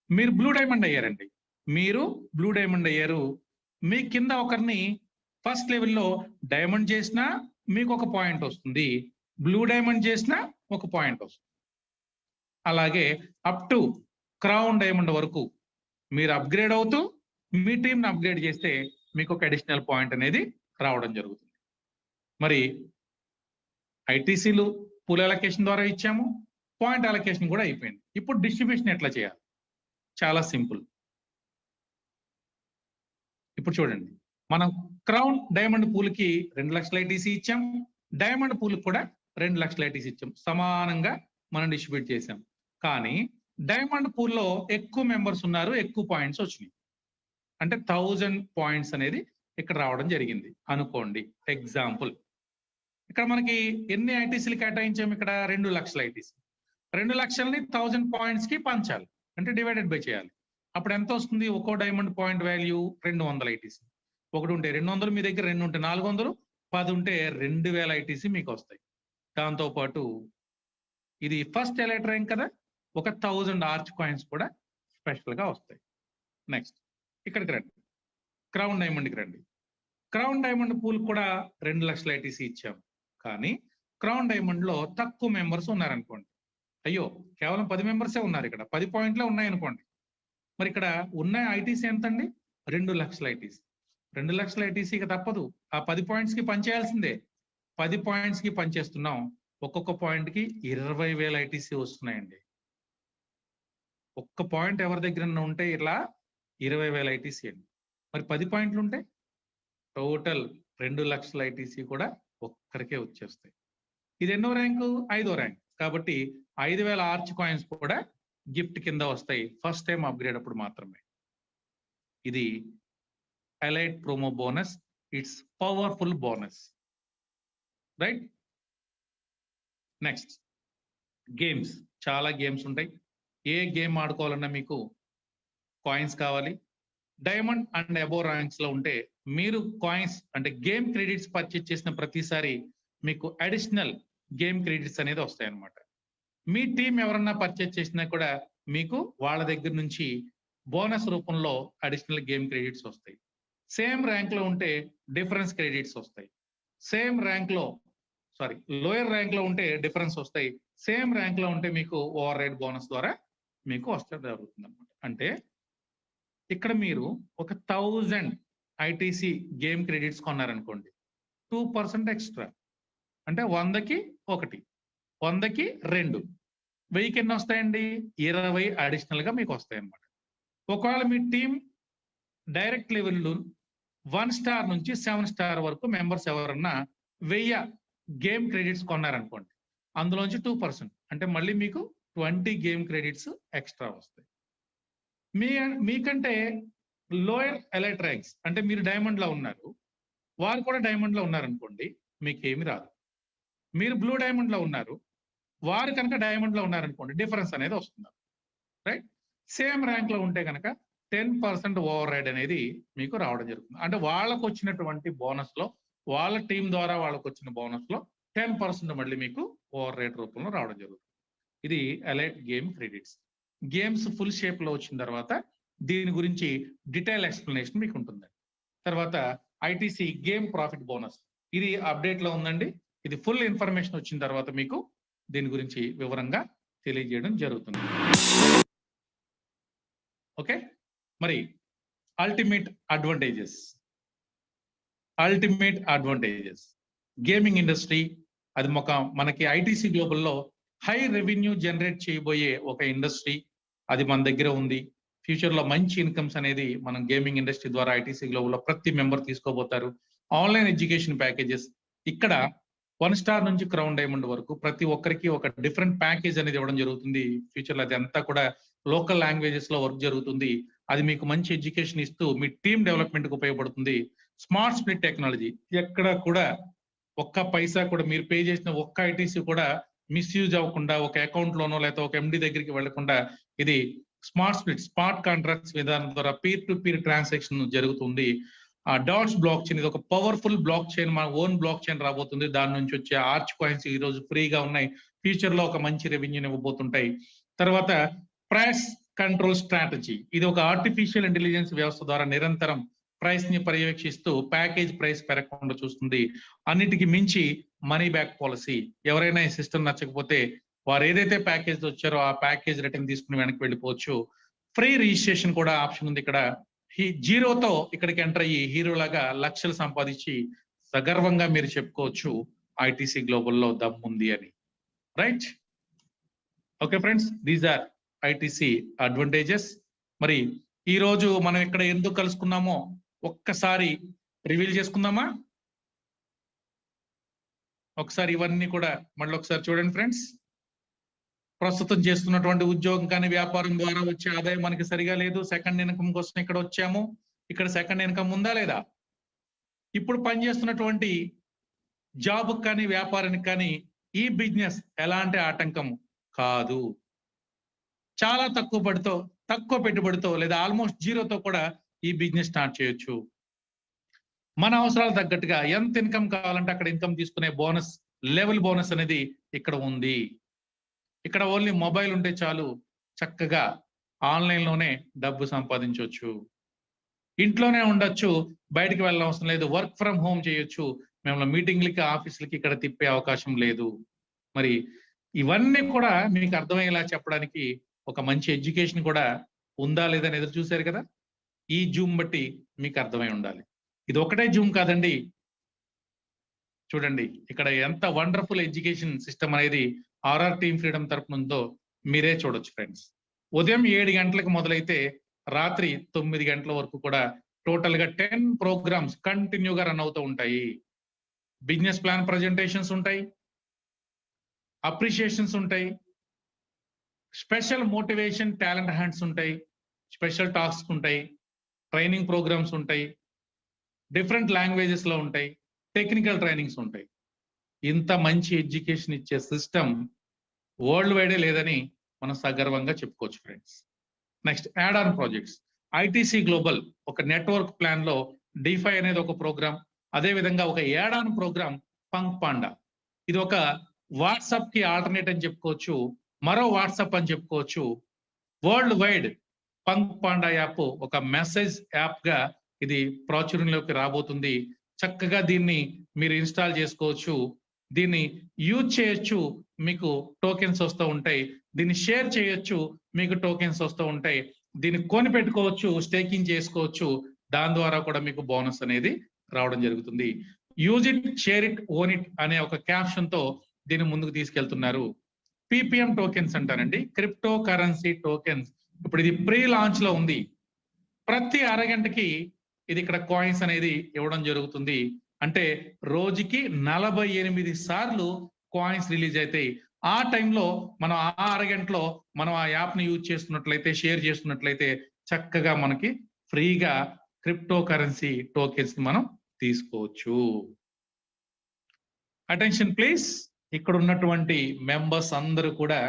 మీరు బ్లూ డైమండ్ అయ్యారండి, మీరు బ్లూ డైమండ్ అయ్యారు, మీ కింద ఒకరిని ఫస్ట్ లెవెల్లో డైమండ్ చేసినా మీకు ఒక పాయింట్ వస్తుంది, బ్లూ డైమండ్ చేసినా ఒక పాయింట్ వస్తుంది. అలాగే అప్ టు క్రౌన్ డైమండ్ వరకు మీరు అప్గ్రేడ్ అవుతూ మీ టీంని అప్గ్రేడ్ చేస్తే మీకు ఒక అడిషనల్ పాయింట్ అనేది రావడం జరుగుతుంది. మరి ఐటీసీలు పూల్ అలొకేషన్ ద్వారా ఇచ్చాము, పాయింట్ అలొకేషన్ కూడా అయిపోయింది. ఇప్పుడు డిస్ట్రిబ్యూషన్ ఎట్లా చేయాలి? చాలా సింపుల్. ఇప్పుడు చూడండి, మనం క్రౌన్ డైమండ్ పూల్కి 2 లక్షల ఐటీసీ ఇచ్చాం, డైమండ్ పూల్ కూడా 2 లక్షల ఐటీసీ ఇచ్చాం, సమానంగా మనం డిస్ట్రిబ్యూట్ చేసాం. కానీ డైమండ్ పూల్లో ఎక్కువ మెంబర్స్ ఉన్నారు, ఎక్కువ పాయింట్స్ వచ్చినాయి. అంటే 1000 పాయింట్స్ అనేది ఇక్కడ రావడం జరిగింది అనుకోండి. ఎగ్జాంపుల్, ఇక్కడ మనకి ఎన్ని ఐటీసీలు కేటాయించాము? ఇక్కడ 2 లక్షల ఐటీసీ. 2 లక్షలని 1000 పాయింట్స్ కి పంచాలి, అంటే డివైడెడ్ బై చేయాలి. అప్పుడు ఎంత వస్తుంది? ఒక్కో డైమండ్ పాయింట్ వాల్యూ 200 ఐటీసీ. ఒకటి ఉంటే 200, మీ దగ్గర 2 ఉంటే 400, 10 ఉంటే 2000 ఐటీసీ మీకు వస్తాయి. దాంతో పాటు ఇది ఫస్ట్ ఎలైట్ ర్యాంక్ కదా, 1000 ఆర్చ్ కాయిన్స్ కూడా స్పెషల్ గా వస్తాయి. నెక్స్ట్ ఇక్కడికి రండి, క్రౌన్ డైమండ్కి రండి. క్రౌన్ డైమండ్ పూల్ కూడా 2 లక్షల ఐటీసీ ఇచ్చాం. కానీ క్రౌన్ డైమండ్ లో తక్కువ మెంబర్స్ ఉన్నారనుకోండి, అయ్యో కేవలం 10 మెంబర్సే ఉన్నారు, ఇక్కడ 10 పాయింట్లే ఉన్నాయనుకోండి, మరి ఇక్కడ ఉన్న ఐటీసీ ఎంతండి? 2 లక్షల ఐటీసీ. 2 లక్షల ఐటీసీకి తప్పదు, ఆ 10 పాయింట్స్ కి పనిచేయాల్సిందే. 10 పాయింట్స్ కి పనిచేస్తున్నాం, ఒక్కొక్క పాయింట్ కి 20,000 ఐటీసీ వస్తున్నాయండి. ఒక్క పాయింట్ ఎవరి దగ్గర ఉంటే ఇలా 20,000 ఐటీసీ అండి. మరి 10 పాయింట్లు ఉంటే టోటల్ 2 లక్షల ఐటీసీ కూడా ఒక్కరికే వచ్చేస్తాయి. ఇది ఎన్నో ర్యాంకు? 5వ ర్యాంక్. కాబట్టి 5,000 ఆర్చ్ కాయిన్స్ కూడా గిఫ్ట్ కింద వస్తాయి ఫస్ట్ టైం అప్గ్రేడ్ అప్పుడు మాత్రమే. ఇది elite promo bonus, it's powerful bonus, right? Next games, చాలా గేమ్స్ ఉంటాయి. ఏ గేమ్ ఆడుకోవాలన్నా మీకు కాయిన్స్ కావాలి. డైమండ్ అండ్ అబోవ్ ర్యాంక్స్ లో ఉంటే మీరు కాయిన్స్ అంటే గేమ్ క్రెడిట్స్ పర్చేజ్ చేసిన ప్రతిసారి మీకు అడిషనల్ గేమ్ క్రెడిట్స్ అనేది వస్తాయి అన్నమాట. మీ టీం ఎవరన్నా పర్చేజ్ చేసినా కూడా మీకు వాళ్ళ దగ్గర నుంచి బోనస్ రూపంలో అడిషనల్ గేమ్ క్రెడిట్స్ వస్తాయి. సేమ్ ర్యాంక్ లో ఉంటే డిఫరెన్స్ క్రెడిట్స్ వస్తాయి. సేమ్ ర్యాంక్ లో లోయర్ ర్యాంక్ లో ఉంటే డిఫరెన్స్ వస్తాయి. సేమ్ ర్యాంక్ లో ఉంటే మీకు ఓవర్ రైడ్ బోనస్ ద్వారా మీకు వస్తే జరుగుతుంది అనమాట. అంటే ఇక్కడ మీరు 1000 ఐటీసీ గేమ్ క్రెడిట్స్ కొన్నారనుకోండి, 2% ఎక్స్ట్రా, అంటే 100కి 1, 100కి 2, 1000కి ఎన్ని వస్తాయండి? 20 అడిషనల్ గా మీకు వస్తాయి అన్నమాట. ఒకవేళ మీ టీం డైరెక్ట్ లెవెల్ 1 స్టార్ నుంచి 7 స్టార్ వరకు మెంబర్స్ ఎవరన్నా 1000 గేమ్ క్రెడిట్స్ కొన్నారనుకోండి, అందులోంచి 2%, అంటే మళ్ళీ మీకు 20 గేమ్ క్రెడిట్స్ ఎక్స్ట్రా వస్తాయి. మీకంటే లోయర్ ఎలైట్ ర్యాంక్స్ అంటే మీరు డైమండ్ లో ఉన్నారు, వారు కూడా డైమండ్ లో ఉన్నారనుకోండి, మీకు ఏమి రాదు. మీరు బ్లూ డైమండ్ లో ఉన్నారు, వారు కనుక డైమండ్ లో ఉన్నారనుకోండి, డిఫరెన్స్ అనేది వస్తుంది, రైట్? సేమ్ ర్యాంక్ లో ఉంటే కనుక 10% ఓవర్ రైడ్ అనేది మీకు రావడం జరుగుతుంది. అంటే వాళ్ళకు వచ్చినటువంటి బోనస్ లో, వాళ్ళ టీం ద్వారా వాళ్ళకు వచ్చిన బోనస్ లో 10% మళ్ళీ మీకు ఓవర్ రైడ్ రూపంలో రావడం జరుగుతుంది. ఇది elite game credits. Games full shape లో వచ్చిన తర్వాత దీని గురించి డీటెయిల్ ఎక్స్ప్లెనేషన్ మీకు ఉంటుంది. తర్వాత ఐటీసీ గేమ్ ప్రాఫిట్ బోనస్, ఇది అప్డేట్ లో ఉందండి. ఇది ఫుల్ ఇన్ఫర్మేషన్ వచ్చిన తర్వాత మీకు దీని గురించి వివరంగా తెలియజేయడం జరుగుతుంది. ఓకే, మరి అల్టిమేట్ అడ్వాంటేజెస్ గేమింగ్ ఇండస్ట్రీ, అది మనకి ఐటీసీ గ్లోబల్ లో హై రెవెన్యూ జనరేట్ చేయబోయే ఒక ఇండస్ట్రీ, అది మన దగ్గర ఉంది. ఫ్యూచర్ లో మంచి ఇన్కమ్స్ అనేది మనం గేమింగ్ ఇండస్ట్రీ ద్వారా ఐటీసీ గ్లోబల్ లో ప్రతి మెంబర్ తీసుకోబోతారు. ఆన్లైన్ ఎడ్యుకేషన్ ప్యాకేజెస్, ఇక్కడ 1 స్టార్ నుంచి క్రౌన్ డైమండ్ వరకు ప్రతి ఒక్కరికి ఒక డిఫరెంట్ ప్యాకేజ్ అనేది ఇవ్వడం జరుగుతుంది. ఫ్యూచర్ లో అది అంతా కూడా లోకల్ లాంగ్వేజెస్ లో వర్క్ జరుగుతుంది. అది మీకు మంచి ఎడ్యుకేషన్ ఇస్తూ మీ టీమ్ డెవలప్మెంట్ కు ఉపయోగపడుతుంది. స్మార్ట్ స్ప్లిట్ టెక్నాలజీ, ఎక్కడ కూడా ఒక్క పైసా కూడా మీరు పే చేసిన ఒక్క ఐటీసీ కూడా మిస్యూజ్ అవ్వకుండా, ఒక అకౌంట్ లోనో లేకపోతే ఒక ఎండి దగ్గరికి వెళ్లకుండా, ఇది స్మార్ట్ కాంట్రాక్ట్స్ విధానం ద్వారా పీర్ టు పీర్ ట్రాన్సాక్షన్ జరుగుతుంది. డాట్స్ బ్లాక్ చైన్, ఇది ఒక పవర్ఫుల్ బ్లాక్ చైన్, మన ఓన్ బ్లాక్ చైన్ రాబోతుంది. దాని నుంచి వచ్చే ఆర్చ్ కాయిన్స్ ఈ రోజు ఫ్రీగా ఉన్నాయి, ఫ్యూచర్ లో ఒక మంచి రెవెన్యూని ఇవ్వబోతుంటాయి. తర్వాత ప్రైస్ కంట్రోల్ స్ట్రాటజీ, ఇది ఒక ఆర్టిఫిషియల్ ఇంటెలిజెన్స్ వ్యవస్థ ద్వారా నిరంతరం ప్రైస్ ని పర్యవేక్షిస్తూ ప్యాకేజ్ ప్రైస్ పెరగకుండా చూస్తుంది. అన్నిటికీ మించి మనీ బ్యాక్ పాలసీ, ఎవరైనా ఈ సిస్టమ్ నచ్చకపోతే వారు ఏదైతే ప్యాకేజ్ వచ్చారో ఆ ప్యాకేజ్ రిటర్న్ తీసుకుని వెనక్కి వెళ్ళిపోవచ్చు. ఫ్రీ రిజిస్ట్రేషన్ కూడా ఆప్షన్ ఉంది. ఇక్కడ జీరోతో ఇక్కడికి ఎంటర్ అయ్యి హీరోలాగా లక్షలు సంపాదించి సగర్వంగా మీరు చెప్పుకోవచ్చు ఐటీసీ గ్లోబల్ లో దమ్ముంది అని, right? Okay friends, these are ITC advantages. మరి ఈ రోజు మనం ఇక్కడ ఎందుకు కలుసుకున్నామో ఒక్కసారి రివీల్ చేసుకుందామా? ఒకసారి ఇవన్నీ కూడా మళ్ళీ ఒకసారి చూడండి ఫ్రెండ్స్. ప్రస్తుతం చేస్తున్నటువంటి ఉద్యోగం కానీ వ్యాపారం ద్వారా వచ్చే ఆదాయం మనకి సరిగా లేదు. సెకండ్ ఇన్కమ్ కోసం ఇక్కడ వచ్చాము. ఇక్కడ సెకండ్ ఇన్కమ్ ఉందా లేదా? ఇప్పుడు పనిచేస్తున్నటువంటి జాబ్ కానీ వ్యాపారానికి కానీ ఈ బిజినెస్ ఎలాంటి ఆటంకం కాదు. చాలా తక్కువ పెట్టుబడితో లేదా ఆల్మోస్ట్ జీరోతో కూడా ఈ బిజినెస్ స్టార్ట్ చేయొచ్చు. మన అవసరాలు తగ్గట్టుగా ఎంత ఇన్కమ్ కావాలంటే అక్కడ ఇన్కమ్ తీసుకునే బోనస్ లెవెల్ బోనస్ అనేది ఇక్కడ ఉంది. ఇక్కడ ఓన్లీ మొబైల్ ఉంటే చాలు, చక్కగా ఆన్లైన్లోనే డబ్బు సంపాదించవచ్చు. ఇంట్లోనే ఉండొచ్చు, బయటికి వెళ్ళడం అవసరం లేదు, వర్క్ ఫ్రమ్ హోమ్ చేయొచ్చు. మేము మీటింగ్లకి ఆఫీసులకి ఇక్కడ తిప్పే అవకాశం లేదు. మరి ఇవన్నీ కూడా మీకు అర్థమయ్యేలా చెప్పడానికి ఒక మంచి ఎడ్యుకేషన్ కూడా ఉందా లేదని ఎదురు చూశారు కదా. ఈ జూమ్ బట్టి మీకు అర్థమై ఉండాలి. ఇది ఒకటే జూమ్ కాదండి, చూడండి ఇక్కడ ఎంత వండర్ఫుల్ ఎడ్యుకేషన్ సిస్టమ్ అనేది ఆర్ఆర్ టీమ్ ఫ్రీడమ్ తరపున ఉందో మీరే చూడొచ్చు ఫ్రెండ్స్. ఉదయం 7 గంటలకు మొదలైతే రాత్రి 9 గంటల వరకు కూడా టోటల్ గా 10 ప్రోగ్రామ్స్ కంటిన్యూగా రన్ అవుతూ ఉంటాయి. బిజినెస్ ప్లాన్ ప్రజెంటేషన్స్ ఉంటాయి, అప్రిషియేషన్స్ ఉంటాయి, స్పెషల్ మోటివేషన్ టాలెంట్ హ్యాండ్స్ ఉంటాయి, స్పెషల్ టాస్క్ ఉంటాయి, ట్రైనింగ్ ప్రోగ్రామ్స్ ఉంటాయి, డిఫరెంట్ లాంగ్వేజెస్ లో ఉంటాయి, టెక్నికల్ ట్రైనింగ్స్ ఉంటాయి. ఇంత మంచి ఎడ్యుకేషన్ ఇచ్చే సిస్టమ్ వరల్డ్ వైడే లేదని మనం సగర్వంగా చెప్పుకోవచ్చు friends. Next add on projects. ITC global ఒక నెట్వర్క్ ప్లాన్ లో డిఫై అనేది ఒక ప్రోగ్రామ్, అదే విధంగా ఒక add on program Punk Panda. ఇది ఒక వాట్సాప్ కి ఆల్టర్నేట్ అని చెప్పుకోవచ్చు, మరో వాట్సాప్ అని చెప్పుకోవచ్చు. World wide punk panda app ఒక మెసేజ్ యాప్ గా ఇది ప్రాచుర్యంలోకి రాబోతుంది. చక్కగా దీన్ని మీరు ఇన్స్టాల్ చేసుకోవచ్చు, దీన్ని యూజ్ చేయొచ్చు, మీకు టోకెన్స్ వస్తూ ఉంటాయి. దీన్ని షేర్ చేయొచ్చు, మీకు టోకెన్స్ వస్తూ ఉంటాయి. దీన్ని కొని పెట్టుకోవచ్చు, స్టేకింగ్ చేసుకోవచ్చు, దాని ద్వారా కూడా మీకు బోనస్ అనేది రావడం జరుగుతుంది. Use it, share it, own it అనే ఒక క్యాప్షన్ తో దీన్ని ముందుకు తీసుకెళ్తున్నారు. పిపిఎం టోకెన్స్ అంటారండి, క్రిప్టో కరెన్సీ టోకెన్స్. ఇప్పుడు ఇది ప్రీ లాంచ్ లో ఉంది. ప్రతి అరగంటకి ఇది ఇక్కడ కాయిన్స్ అనేది ఇవ్వడం జరుగుతుంది. అంటే రోజుకి 48 సార్లు కాయిన్స్ రిలీజ్ అవుతాయి. ఆ టైంలో మనం ఆ అరగంటలో మనం ఆ యాప్ ని యూజ్ చేస్తున్నట్లయితే, షేర్ చేస్తున్నట్లయితే చక్కగా మనకి ఫ్రీగా క్రిప్టో కరెన్సీ టోకెన్స్ ని మనం తీసుకోవచ్చు. Attention please. ఇక్కడ ఉన్నటువంటి మెంబర్స్ అందరూ కూడా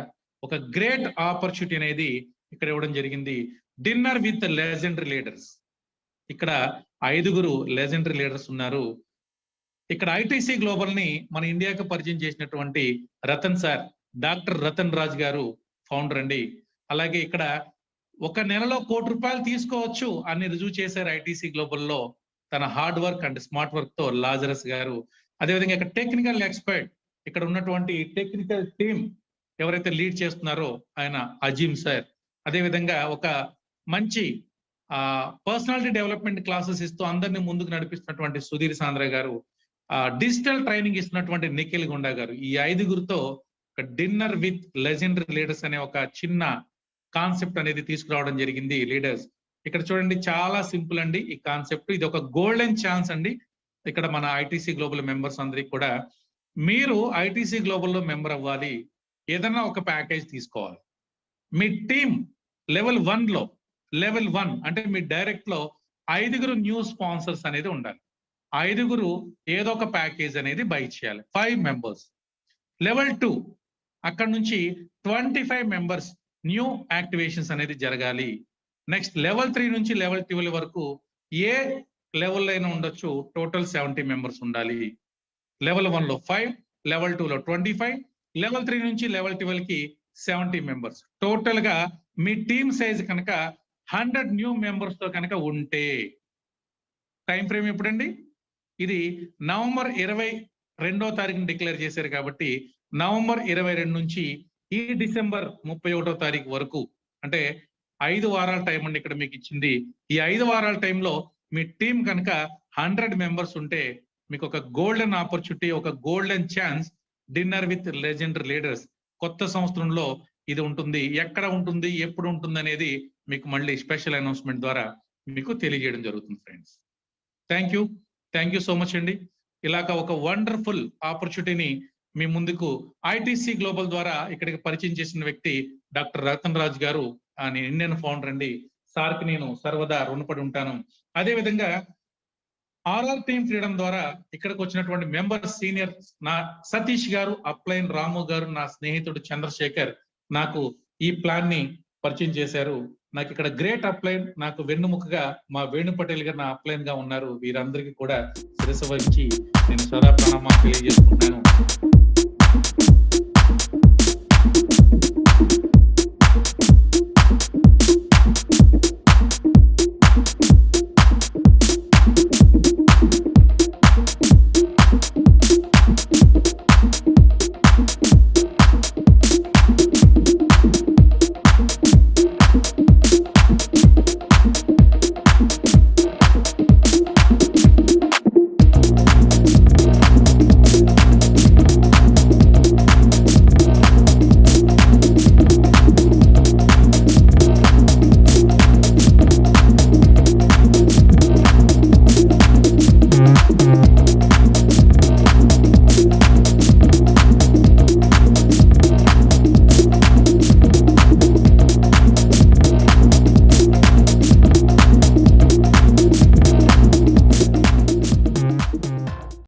ఒక గ్రేట్ ఆపర్చునిటీ అనేది ఇక్కడ ఇవ్వడం జరిగింది. Dinner with legendary leaders. ఇక్కడ 5 లెజెండరీ లీడర్స్ ఉన్నారు. ఇక్కడ ఐటీసీ గ్లోబల్ ని మన ఇండియాకి పరిచయం చేసినటువంటి రతన్ సార్, డాక్టర్ రతన్ రాజ్ గారు ఫౌండర్ అండి. అలాగే ఇక్కడ 1 నెలలో ₹1,00,00,000 తీసుకోవచ్చు అని రుజువు చేశారు ఐటీసీ గ్లోబల్ లో తన hard work and smart work తో లాజరస్ గారు. అదేవిధంగా ఇక్కడ టెక్నికల్ ఎక్స్పర్ట్, ఇక్కడ ఉన్నటువంటి టెక్నికల్ టీమ్ ఎవరైతే లీడ్ చేస్తున్నారో ఆయన అజీమ్ సార్. అదేవిధంగా ఒక మంచి పర్సనాలిటీ డెవలప్మెంట్ క్లాసెస్ ఇస్తూ అందరినీ ముందుకు నడిపిస్తున్నటువంటి సుధీర్ సాంద్ర గారు, డిజిటల్ ట్రైనింగ్ ఇస్తున్నటువంటి నిఖిల్ గుండా గారు. ఈ 5 ఒక డిన్నర్ విత్ లెజెండరీ లీడర్స్ అనే ఒక చిన్న కాన్సెప్ట్ అనేది తీసుకురావడం జరిగింది లీడర్స్. ఇక్కడ చూడండి చాలా సింపుల్ అండి ఈ కాన్సెప్ట్. ఇది ఒక గోల్డెన్ ఛాన్స్ అండి. ఇక్కడ మన ఐటీసీ గ్లోబల్ మెంబర్స్ అందరికి కూడా, మీరు ఐటీసీ గ్లోబల్ లో మెంబర్ అవ్వాలి, ఏదన్నా ఒక ప్యాకేజ్ తీసుకోవాలి. మీ టీమ్ లెవెల్ 1 అంటే మీ డైరెక్ట్ లో 5 న్యూ స్పాన్సర్స్ అనేది ఉండాలి. 5 ఏదో ఒక ప్యాకేజ్ అనేది బై చేయాలి. 5 మెంబర్స్. లెవెల్ 2 అక్కడ నుంచి 25 మెంబర్స్ న్యూ యాక్టివేషన్స్ అనేది జరగాలి. నెక్స్ట్ లెవెల్ 3 నుంచి లెవెల్ 12 వరకు ఏ లెవెల్ అయినా ఉండొచ్చు, టోటల్ 70 మెంబర్స్ ఉండాలి. లెవెల్ 1లో 5, లెవెల్ 2లో 25, లెవెల్ 3 నుంచి లెవెల్ 12 కి 70 మెంబర్స్. టోటల్ గా మీ టీమ్ సైజ్ కనుక 100 న్యూ మెంబర్స్ తో కనుక ఉంటే, టైం ఫ్రేమ్ ఎప్పుడండి? ఇది నవంబర్ 22వ తారీఖున డిక్లేర్ చేశారు కాబట్టి నవంబర్ 22 నుంచి ఈ డిసెంబర్ 31వ తారీఖు వరకు, అంటే 5 వారాల టైం అండి ఇక్కడ మీకు ఇచ్చింది. ఈ 5 వారాల టైంలో మీ టీం కనుక 100 మెంబర్స్ ఉంటే మీకు ఒక గోల్డెన్ ఆపర్చునిటీ, ఒక golden chance, dinner with legendary leaders. కొత్త సంవత్సరంలో ఇది ఉంటుంది. ఎక్కడ ఉంటుంది, ఎప్పుడు ఉంటుంది అనేది మీకు మళ్ళీ స్పెషల్ అనౌన్స్మెంట్ ద్వారా మీకు తెలియజేయడం జరుగుతుంది friends. Thank you so much అండి. ఇలాగ ఒక వండర్ఫుల్ ఆపర్చునిటీని మీ ముందుకు ఐటీసీ గ్లోబల్ ద్వారా ఇక్కడికి పరిచయం చేసిన వ్యక్తి డాక్టర్ రతన్ రాజ్ గారు, నేను ఇండియన్ ఫౌండర్ అండి. సార్కి నేను సర్వదా రుణపడి ఉంటాను. అదే విధంగా ఆర్ఆర్ టీమ్ ఫ్రీడమ్ ద్వారా ఇక్కడికి వచ్చినటువంటి మెంబర్ సీనియర్ నా సతీష్ గారు, అప్లైన్ రాము గారు, నా స్నేహితుడు చంద్రశేఖర్ నాకు ఈ ప్లాన్ ని పరిచయం చేశారు. నాకు ఇక్కడ గ్రేట్ అప్లైన్, నాకు వెన్నుముకగా మా వేణు పటేల్ గారు నా అప్లైన్ గా ఉన్నారు. వీరందరికీ కూడా శిరస్సు వహించి నేను సదా ప్రణామాలు తెలియజేసుకుంటున్నాను.